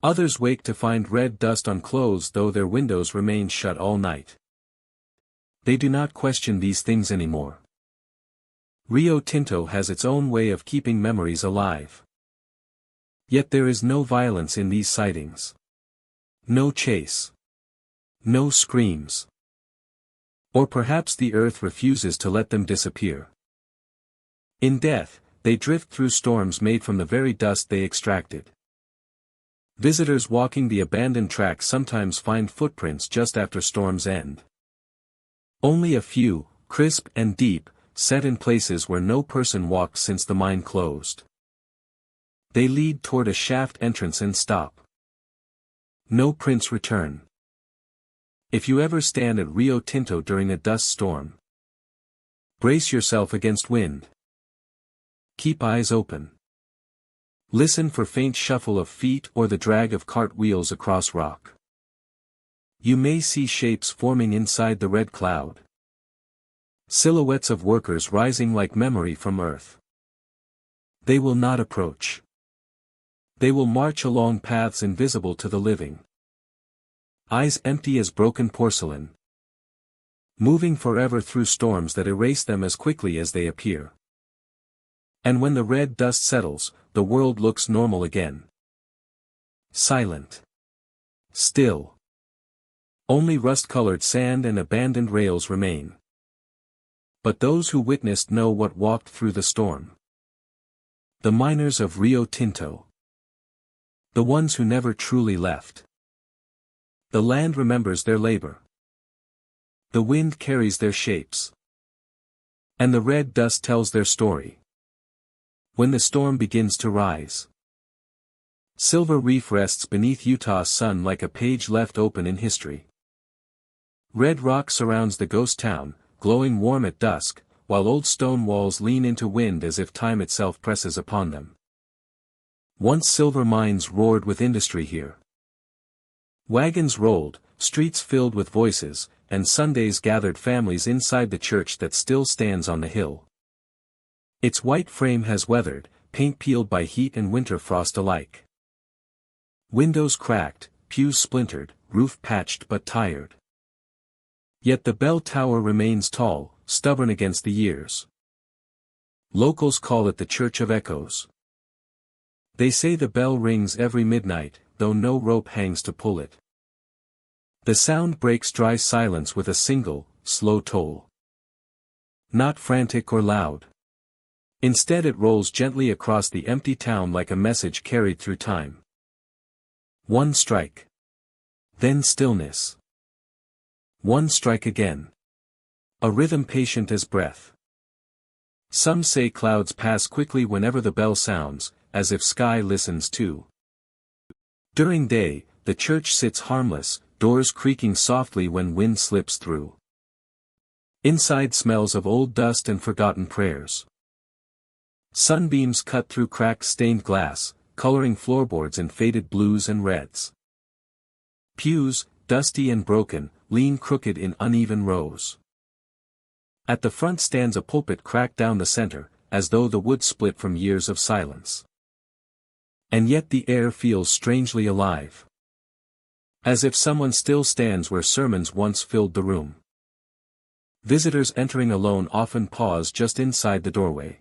Others wake to find red dust on clothes though their windows remain shut all night. They do not question these things anymore. Rio Tinto has its own way of keeping memories alive. Yet there is no violence in these sightings. No chase. No screams. Or perhaps the earth refuses to let them disappear. In death, they drift through storms made from the very dust they extracted. Visitors walking the abandoned tracks sometimes find footprints just after storms end. Only a few, crisp and deep, set in places where no person walked since the mine closed. They lead toward a shaft entrance and stop. No prints return. If you ever stand at Rio Tinto during a dust storm, brace yourself against wind. Keep eyes open. Listen for faint shuffle of feet or the drag of cart wheels across rock. You may see shapes forming inside the red cloud. Silhouettes of workers rising like memory from earth. They will not approach. They will march along paths invisible to the living. Eyes empty as broken porcelain. Moving forever through storms that erase them as quickly as they appear. And when the red dust settles, the world looks normal again. Silent. Still. Only rust-colored sand and abandoned rails remain. But those who witnessed know what walked through the storm. The miners of Rio Tinto. The ones who never truly left. The land remembers their labor. The wind carries their shapes. And the red dust tells their story. When the storm begins to rise. Silver Reef rests beneath Utah's sun like a page left open in history. Red rock surrounds the ghost town, glowing warm at dusk, while old stone walls lean into wind as if time itself presses upon them. Once silver mines roared with industry here. Wagons rolled, streets filled with voices, and Sundays gathered families inside the church that still stands on the hill. Its white frame has weathered, paint peeled by heat and winter frost alike. Windows cracked, pews splintered, roof patched but tired. Yet the bell tower remains tall, stubborn against the years. Locals call it the Church of Echoes. They say the bell rings every midnight, though no rope hangs to pull it. The sound breaks dry silence with a single, slow toll. Not frantic or loud. Instead it rolls gently across the empty town like a message carried through time. One strike. Then stillness. One strike again. A rhythm patient as breath. Some say clouds pass quickly whenever the bell sounds, as if sky listens too. During day, the church sits harmless, doors creaking softly when wind slips through. Inside smells of old dust and forgotten prayers. Sunbeams cut through cracked stained glass, coloring floorboards in faded blues and reds. Pews, dusty and broken, lean crooked in uneven rows. At the front stands a pulpit cracked down the center, as though the wood split from years of silence. And yet the air feels strangely alive. As if someone still stands where sermons once filled the room. Visitors entering alone often pause just inside the doorway.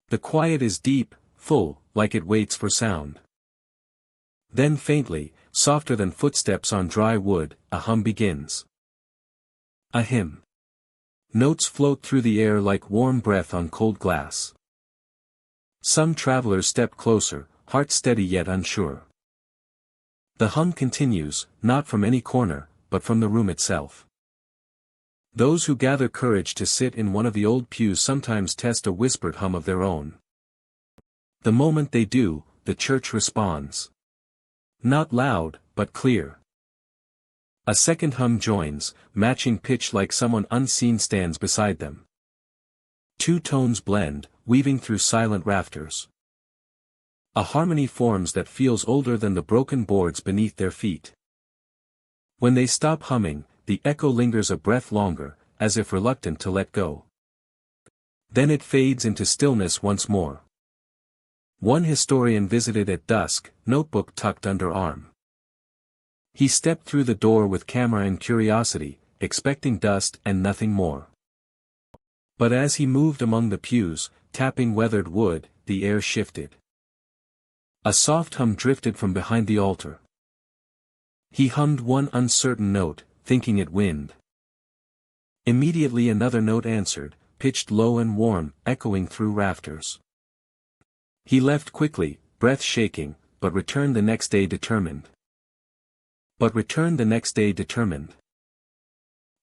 The quiet is deep, full, like it waits for sound. Then faintly, softer than footsteps on dry wood, a hum begins. A hymn. Notes float through the air like warm breath on cold glass. Some travelers step closer, heart steady yet unsure. The hum continues, not from any corner, but from the room itself. Those who gather courage to sit in one of the old pews sometimes test a whispered hum of their own. The moment they do, the church responds. Not loud, but clear. A second hum joins, matching pitch like someone unseen stands beside them. Two tones blend, weaving through silent rafters. A harmony forms that feels older than the broken boards beneath their feet. When they stop humming, the echo lingers a breath longer, as if reluctant to let go. Then it fades into stillness once more. One historian visited at dusk, notebook tucked under arm. He stepped through the door with camera and curiosity, expecting dust and nothing more. But as he moved among the pews, tapping weathered wood, the air shifted. A soft hum drifted from behind the altar. He hummed one uncertain note, thinking it wind. Immediately another note answered, pitched low and warm, echoing through rafters. He left quickly, breath shaking, but returned the next day determined.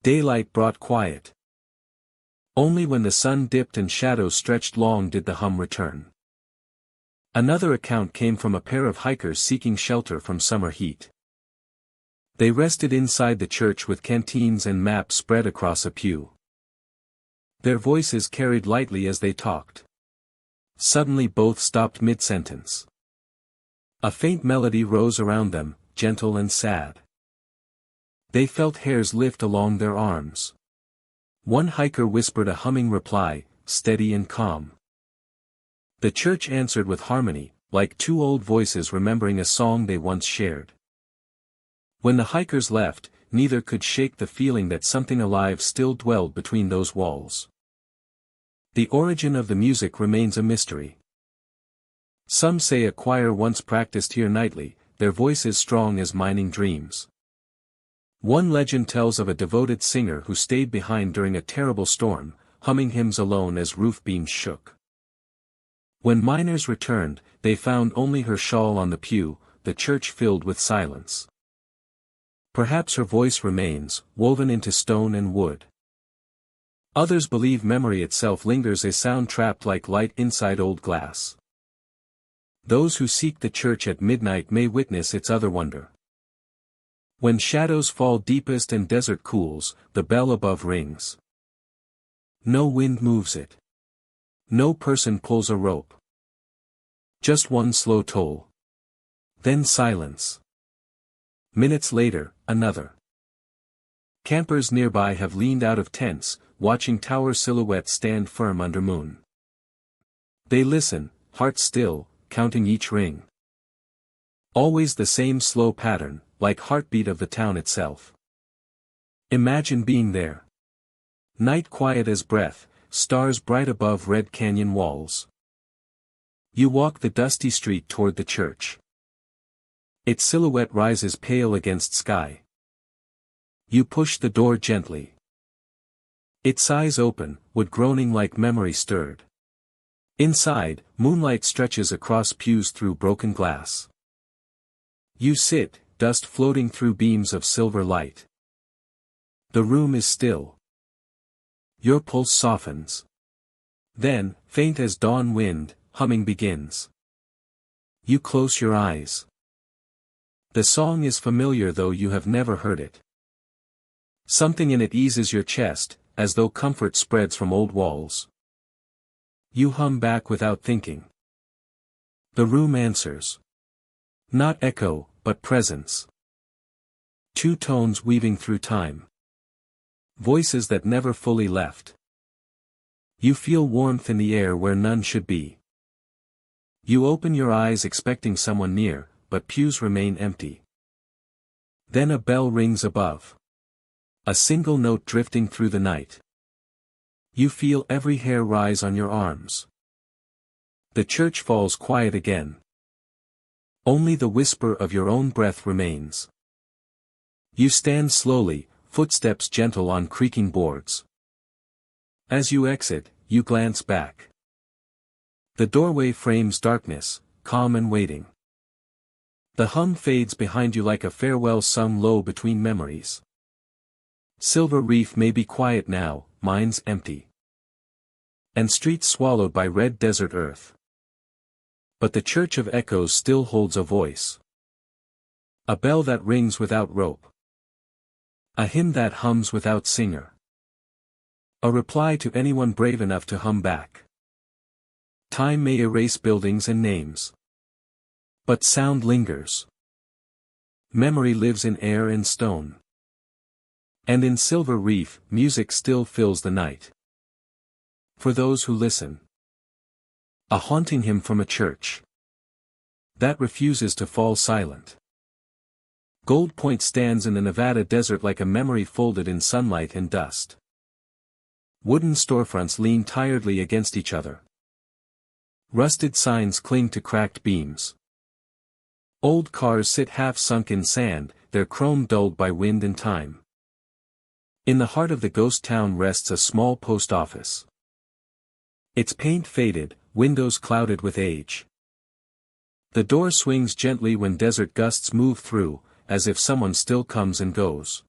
Daylight brought quiet. Only when the sun dipped and shadows stretched long did the hum return. Another account came from a pair of hikers seeking shelter from summer heat. They rested inside the church with canteens and maps spread across a pew. Their voices carried lightly as they talked. Suddenly both stopped mid-sentence. A faint melody rose around them, gentle and sad. They felt hairs lift along their arms. One hiker whispered a humming reply, steady and calm. The church answered with harmony, like two old voices remembering a song they once shared. When the hikers left, neither could shake the feeling that something alive still dwelled between those walls. The origin of the music remains a mystery. Some say a choir once practiced here nightly, their voices strong as mining dreams. One legend tells of a devoted singer who stayed behind during a terrible storm, humming hymns alone as roof beams shook. When miners returned, they found only her shawl on the pew, the church filled with silence. Perhaps her voice remains, woven into stone and wood. Others believe memory itself lingers, a sound trapped like light inside old glass. Those who seek the church at midnight may witness its other wonder. When shadows fall deepest and desert cools, the bell above rings. No wind moves it. No person pulls a rope. Just one slow toll. Then silence. Minutes later, another. Campers nearby have leaned out of tents, watching tower silhouettes stand firm under moon. They listen, hearts still, counting each ring. Always the same slow pattern, like heartbeat of the town itself. Imagine being there. Night quiet as breath, stars bright above red canyon walls. You walk the dusty street toward the church. Its silhouette rises pale against sky. You push the door gently. It sighs open, wood groaning like memory stirred. Inside, moonlight stretches across pews through broken glass. You sit, dust floating through beams of silver light. The room is still. Your pulse softens. Then, faint as dawn wind, humming begins. You close your eyes. The song is familiar though you have never heard it. Something in it eases your chest, as though comfort spreads from old walls. You hum back without thinking. The room answers. Not echo, but presence. Two tones weaving through time. Voices that never fully left. You feel warmth in the air where none should be. You open your eyes expecting someone near, but pews remain empty. Then a bell rings above. A single note drifting through the night. You feel every hair rise on your arms. The church falls quiet again. Only the whisper of your own breath remains. You stand slowly, footsteps gentle on creaking boards. As you exit, you glance back. The doorway frames darkness, calm and waiting. The hum fades behind you like a farewell sung low between memories. Silver Reef may be quiet now, mines empty, and streets swallowed by red desert earth. But the Church of Echoes still holds a voice. A bell that rings without rope. A hymn that hums without singer. A reply to anyone brave enough to hum back. Time may erase buildings and names, but sound lingers. Memory lives in air and stone. And in Silver Reef, music still fills the night. For those who listen. A haunting hymn from a church that refuses to fall silent. Gold Point stands in the Nevada desert like a memory folded in sunlight and dust. Wooden storefronts lean tiredly against each other. Rusted signs cling to cracked beams. Old cars sit half sunk in sand, their chrome dulled by wind and time. In the heart of the ghost town rests a small post office. Its paint faded, windows clouded with age. The door swings gently when desert gusts move through, as if someone still comes and goes.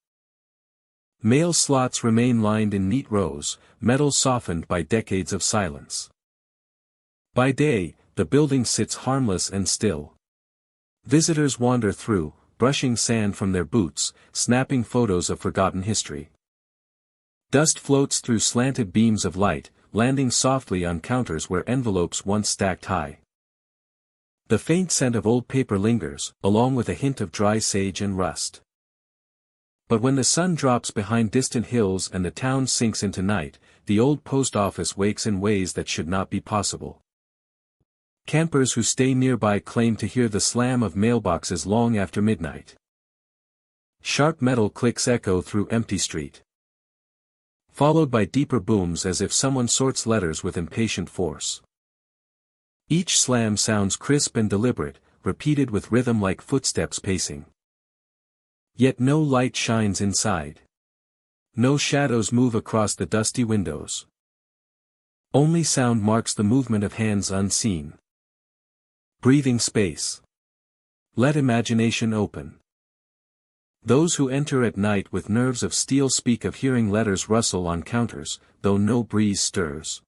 Mail slots remain lined in neat rows, metal softened by decades of silence. By day, the building sits harmless and still. Visitors wander through, brushing sand from their boots, snapping photos of forgotten history. Dust floats through slanted beams of light, landing softly on counters where envelopes once stacked high. The faint scent of old paper lingers, along with a hint of dry sage and rust. But when the sun drops behind distant hills and the town sinks into night, the old post office wakes in ways that should not be possible. Campers who stay nearby claim to hear the slam of mailboxes long after midnight. Sharp metal clicks echo through empty street, followed by deeper booms as if someone sorts letters with impatient force. Each slam sounds crisp and deliberate, repeated with rhythm like footsteps pacing. Yet no light shines inside. No shadows move across the dusty windows. Only sound marks the movement of hands unseen. Breathing space. Let imagination open. Those who enter at night with nerves of steel speak of hearing letters rustle on counters, though no breeze stirs.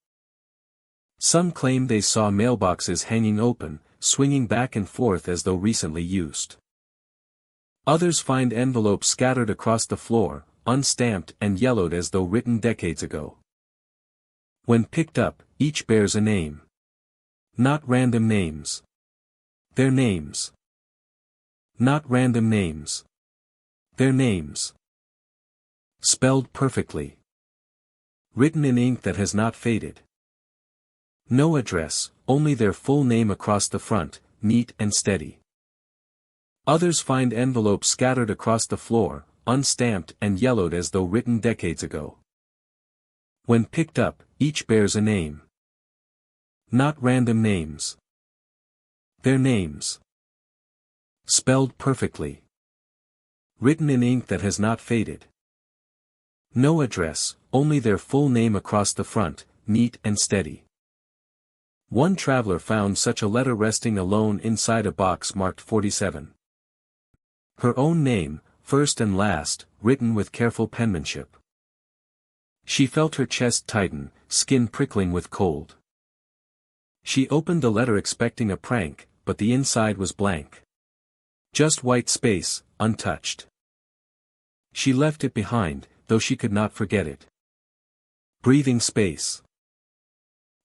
Some claim they saw mailboxes hanging open, swinging back and forth as though recently used. Others find envelopes scattered across the floor, unstamped and yellowed as though written decades ago. When picked up, each bears a name. Not random names. Their names. Not random names. Their names. Spelled perfectly. Written in ink that has not faded. No address, only their full name across the front, neat and steady. Others find envelopes scattered across the floor, unstamped and yellowed as though written decades ago. When picked up, each bears a name. Not random names. Their names. Spelled perfectly. Written in ink that has not faded. No address, only their full name across the front, neat and steady. One traveler found such a letter resting alone inside a box marked 47. Her own name, first and last, written with careful penmanship. She felt her chest tighten, skin prickling with cold. She opened the letter expecting a prank, but the inside was blank. Just white space, untouched. She left it behind, though she could not forget it. Breathing space.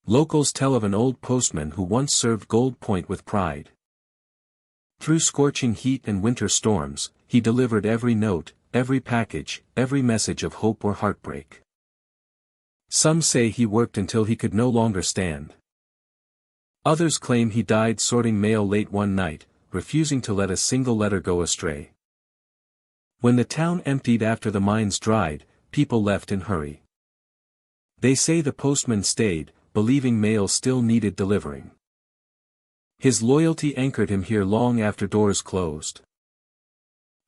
Locals tell of an old postman who once served Gold Point with pride. Through scorching heat and winter storms, he delivered every note, every package, every message of hope or heartbreak. Some say he worked until he could no longer stand. Others claim he died sorting mail late one night, refusing to let a single letter go astray. When the town emptied after the mines dried, people left in hurry. They say the postman stayed, believing mail still needed delivering. His loyalty anchored him here long after doors closed.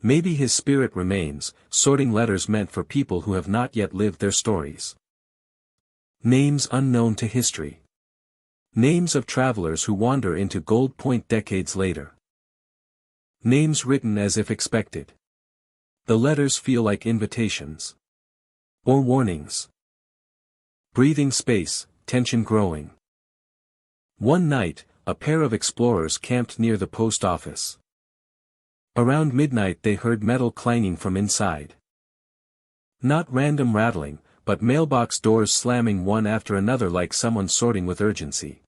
Maybe his spirit remains, sorting letters meant for people who have not yet lived their stories. Names unknown to history. Names of travelers who wander into Gold Point decades later. Names written as if expected. The letters feel like invitations. Or warnings. Breathing space, tension growing. One night, a pair of explorers camped near the post office. Around midnight they heard metal clanging from inside. Not random rattling, but mailbox doors slamming one after another like someone sorting with urgency.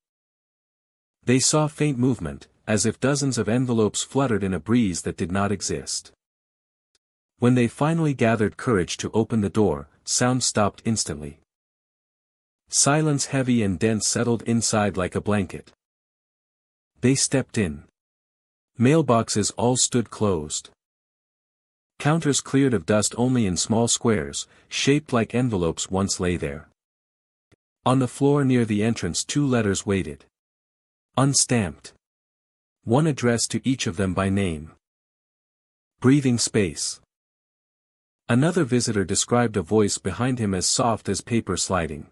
They saw faint movement, as if dozens of envelopes fluttered in a breeze that did not exist. When they finally gathered courage to open the door, sound stopped instantly. Silence heavy and dense settled inside like a blanket. They stepped in. Mailboxes all stood closed. Counters cleared of dust only in small squares, shaped like envelopes once lay there. On the floor near the entrance 2 letters waited. Unstamped. One addressed to each of them by name. Breathing space. Another visitor described a voice behind him as soft as paper sliding.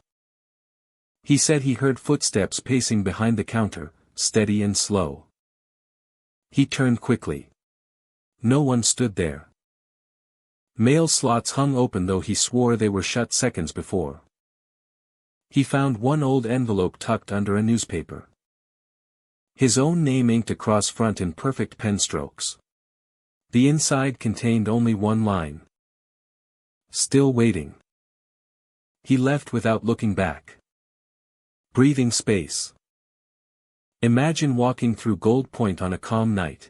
He said he heard footsteps pacing behind the counter, steady and slow. He turned quickly. No one stood there. Mail slots hung open though he swore they were shut seconds before. He found one old envelope tucked under a newspaper. His own name inked across front in perfect pen strokes. The inside contained only one line. Still waiting. He left without looking back. Breathing space. Imagine walking through Gold Point on a calm night.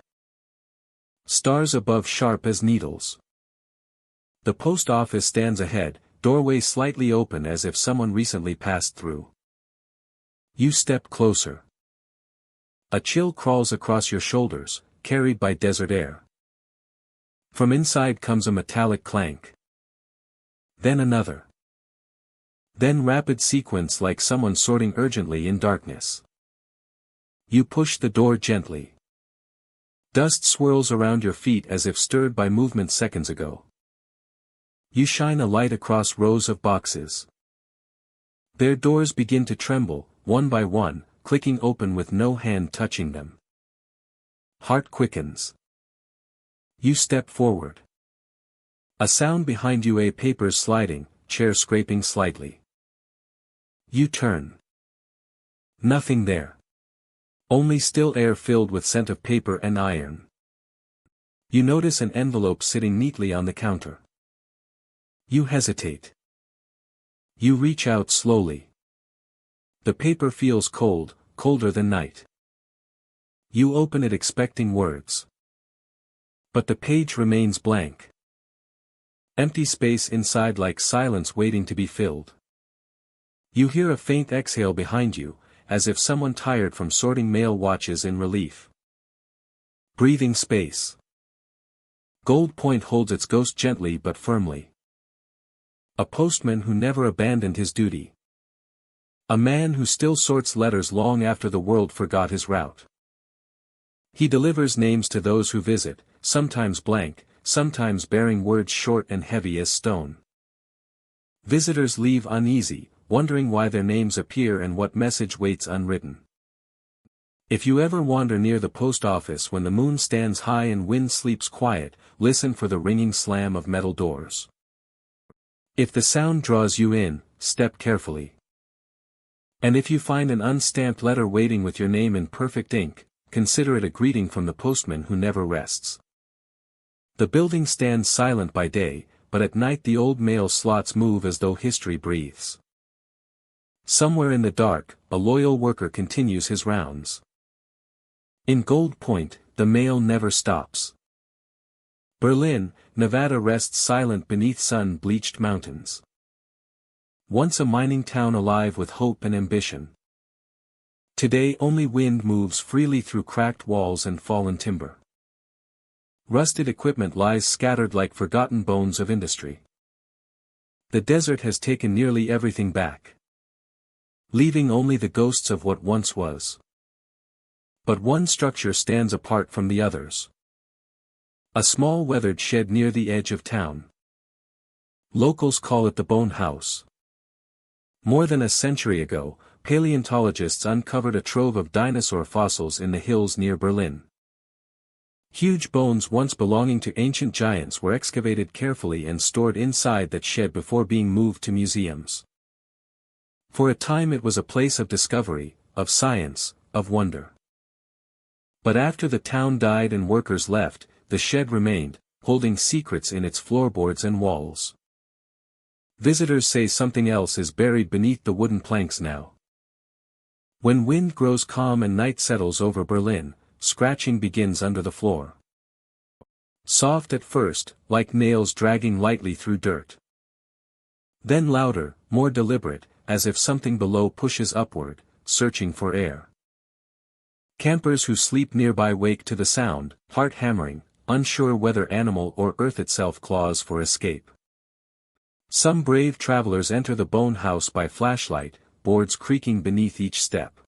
Stars above sharp as needles. The post office stands ahead, doorway slightly open as if someone recently passed through. You step closer. A chill crawls across your shoulders, carried by desert air. From inside comes a metallic clank. Then another. Then rapid sequence like someone sorting urgently in darkness. You push the door gently. Dust swirls around your feet as if stirred by movement seconds ago. You shine a light across rows of boxes. Their doors begin to tremble, one by one, clicking open with no hand touching them. Heart quickens. You step forward. A sound behind you, a papers sliding, chair scraping slightly. You turn. Nothing there. Only still air filled with scent of paper and iron. You notice an envelope sitting neatly on the counter. You hesitate. You reach out slowly. The paper feels cold, colder than night. You open it expecting words. But the page remains blank. Empty space inside like silence waiting to be filled. You hear a faint exhale behind you, as if someone tired from sorting mail watches in relief. Breathing space. Gold Point holds its ghost gently but firmly. A postman who never abandoned his duty. A man who still sorts letters long after the world forgot his route. He delivers names to those who visit, sometimes blank, sometimes bearing words short and heavy as stone. Visitors leave uneasy, wondering why their names appear and what message waits unwritten. If you ever wander near the post office when the moon stands high and wind sleeps quiet, listen for the ringing slam of metal doors. If the sound draws you in, step carefully. And if you find an unstamped letter waiting with your name in perfect ink, consider it a greeting from the postman who never rests. The building stands silent by day, but at night the old mail slots move as though history breathes. Somewhere in the dark, a loyal worker continues his rounds. In Gold Point, the mail never stops. Berlin, Nevada rests silent beneath sun-bleached mountains. Once a mining town alive with hope and ambition. Today only wind moves freely through cracked walls and fallen timber. Rusted equipment lies scattered like forgotten bones of industry. The desert has taken nearly everything back, leaving only the ghosts of what once was. But one structure stands apart from the others. A small weathered shed near the edge of town. Locals call it the Bone House. More than a century ago, paleontologists uncovered a trove of dinosaur fossils in the hills near Berlin. Huge bones once belonging to ancient giants were excavated carefully and stored inside that shed before being moved to museums. For a time it was a place of discovery, of science, of wonder. But after the town died and workers left, the shed remained, holding secrets in its floorboards and walls. Visitors say something else is buried beneath the wooden planks now. When wind grows calm and night settles over Berlin, scratching begins under the floor. Soft at first, like nails dragging lightly through dirt. Then louder, more deliberate, as if something below pushes upward, searching for air. Campers who sleep nearby wake to the sound, heart hammering, unsure whether animal or earth itself claws for escape. Some brave travelers enter the bone house by flashlight, boards creaking beneath each step.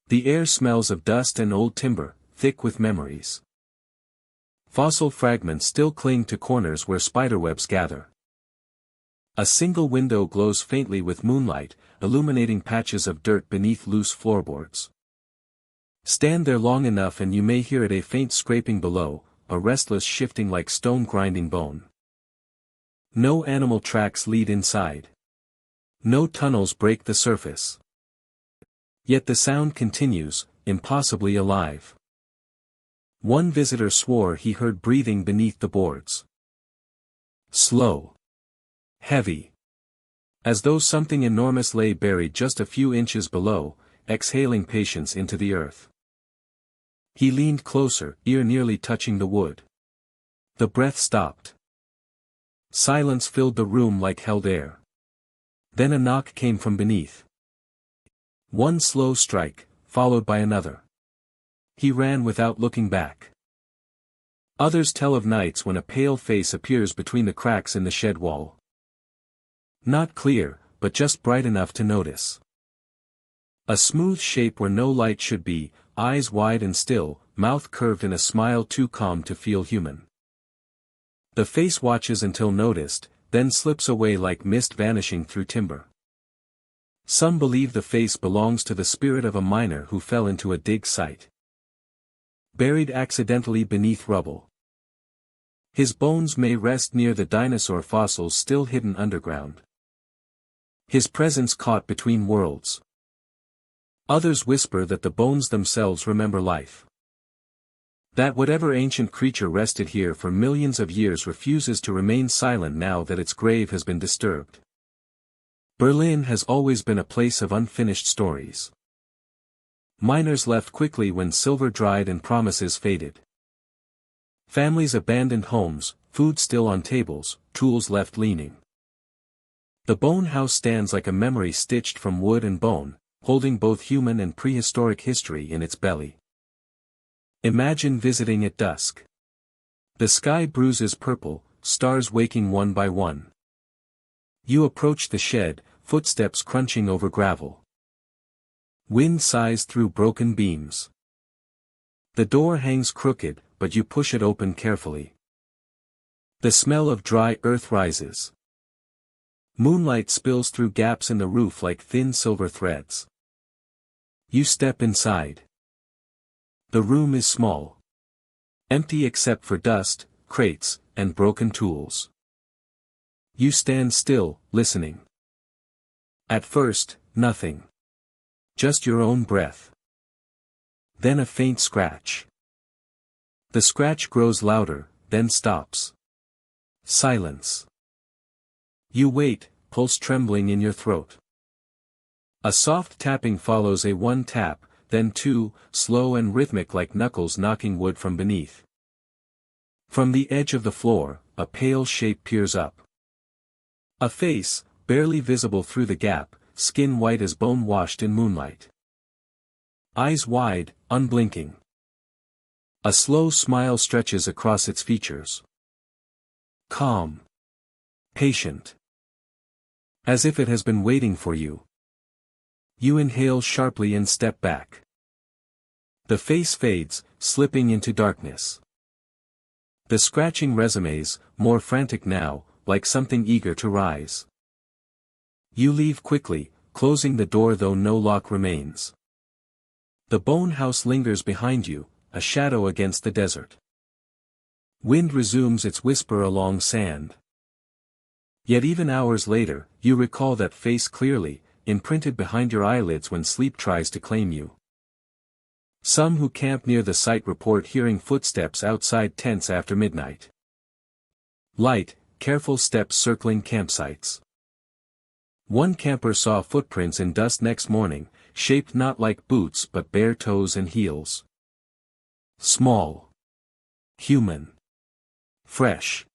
The air smells of dust and old timber, thick with memories. Fossil fragments still cling to corners where spiderwebs gather. A single window glows faintly with moonlight, illuminating patches of dirt beneath loose floorboards. Stand there long enough and you may hear it, a faint scraping below, a restless shifting like stone grinding bone. No animal tracks lead inside. No tunnels break the surface. Yet the sound continues, impossibly alive. One visitor swore he heard breathing beneath the boards. Slow. Heavy. As though something enormous lay buried just a few inches below, exhaling patience into the earth. He leaned closer, ear nearly touching the wood. The breath stopped. Silence filled the room like held air. Then a knock came from beneath. One slow strike, followed by another. He ran without looking back. Others tell of nights when a pale face appears between the cracks in the shed wall. Not clear, but just bright enough to notice. A smooth shape where no light should be, eyes wide and still, mouth curved in a smile too calm to feel human. The face watches until noticed, then slips away like mist vanishing through timber. Some believe the face belongs to the spirit of a miner who fell into a dig site. Buried accidentally beneath rubble. His bones may rest near the dinosaur fossils still hidden underground. His presence caught between worlds. Others whisper that the bones themselves remember life. That whatever ancient creature rested here for millions of years refuses to remain silent now that its grave has been disturbed. Berlin has always been a place of unfinished stories. Miners left quickly when silver dried and promises faded. Families abandoned homes, food still on tables, tools left leaning. The bone house stands like a memory stitched from wood and bone, holding both human and prehistoric history in its belly. Imagine visiting at dusk. The sky bruises purple, stars waking one by one. You approach the shed, footsteps crunching over gravel. Wind sighs through broken beams. The door hangs crooked, but you push it open carefully. The smell of dry earth rises. Moonlight spills through gaps in the roof like thin silver threads. You step inside. The room is small. Empty except for dust, crates, and broken tools. You stand still, listening. At first, nothing. Just your own breath. Then a faint scratch. The scratch grows louder, then stops. Silence. You wait, pulse trembling in your throat. A soft tapping follows a one tap, then two, slow and rhythmic like knuckles knocking wood from beneath. From the edge of the floor, a pale shape peers up. A face, barely visible through the gap, skin white as bone washed in moonlight. Eyes wide, unblinking. A slow smile stretches across its features. Calm. Patient. As if it has been waiting for you. You inhale sharply and step back. The face fades, slipping into darkness. The scratching resumes, more frantic now, like something eager to rise. You leave quickly, closing the door though no lock remains. The bone house lingers behind you, a shadow against the desert. Wind resumes its whisper along sand. Yet even hours later, you recall that face clearly, imprinted behind your eyelids when sleep tries to claim you. Some who camp near the site report hearing footsteps outside tents after midnight. Light, careful steps circling campsites. One camper saw footprints in dust next morning, shaped not like boots but bare toes and heels. Small. Human. Fresh.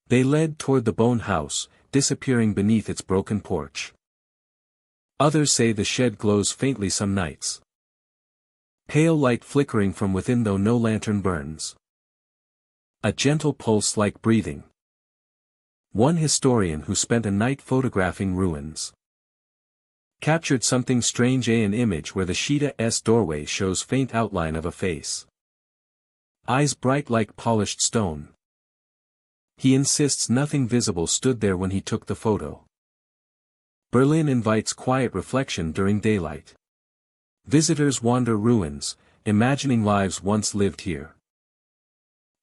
They led toward the bone house, disappearing beneath its broken porch. Others say the shed glows faintly some nights. Pale light flickering from within though no lantern burns. A gentle pulse like breathing. One historian who spent a night photographing ruins captured something strange, an image where the Sheetah's doorway shows faint outline of a face. Eyes bright like polished stone. He insists nothing visible stood there when he took the photo. Berlin invites quiet reflection during daylight. Visitors wander ruins, imagining lives once lived here.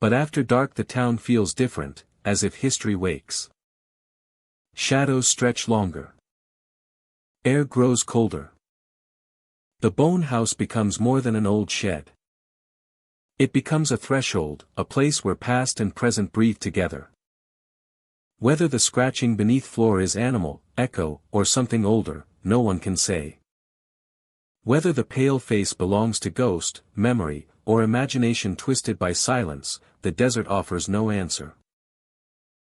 But after dark the town feels different, as if history wakes. Shadows stretch longer. Air grows colder. The bone house becomes more than an old shed. It becomes a threshold, a place where past and present breathe together. Whether the scratching beneath floor is animal, echo, or something older, no one can say. Whether the pale face belongs to ghost, memory, or imagination twisted by silence, the desert offers no answer.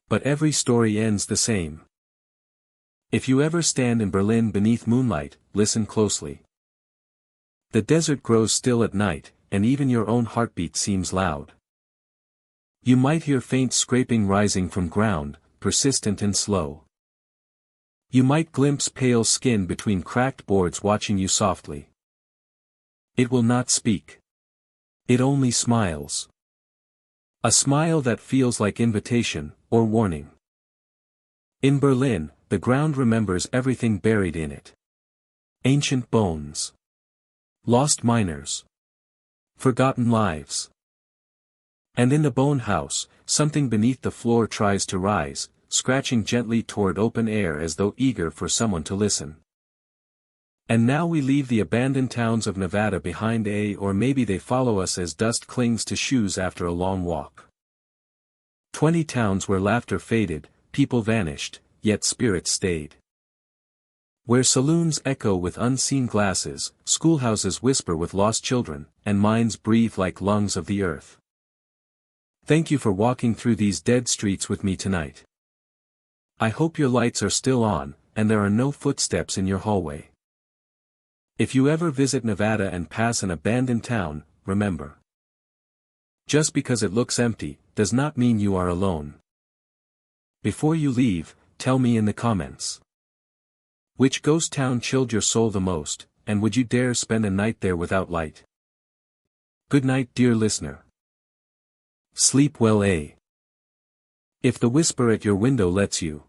But every story ends the same. If you ever stand in Berlin beneath moonlight, listen closely. The desert grows still at night, and even your own heartbeat seems loud. You might hear faint scraping rising from ground, persistent and slow. You might glimpse pale skin between cracked boards watching you softly. It will not speak. It only smiles. A smile that feels like invitation, or warning. In Berlin, the ground remembers everything buried in it. Ancient bones. Lost miners. Forgotten lives. And in the bone house, something beneath the floor tries to rise, scratching gently toward open air as though eager for someone to listen. And now we leave the abandoned towns of Nevada behind, or maybe they follow us as dust clings to shoes after a long walk. 20 towns where laughter faded, people vanished, yet spirits stayed. Where saloons echo with unseen glasses, schoolhouses whisper with lost children, and minds breathe like lungs of the earth. Thank you for walking through these dead streets with me tonight. I hope your lights are still on, and there are no footsteps in your hallway. If you ever visit Nevada and pass an abandoned town, remember. Just because it looks empty, does not mean you are alone. Before you leave, tell me in the comments. Which ghost town chilled your soul the most, and would you dare spend a night there without light? Good night, dear listener. Sleep well, If the whisper at your window lets you.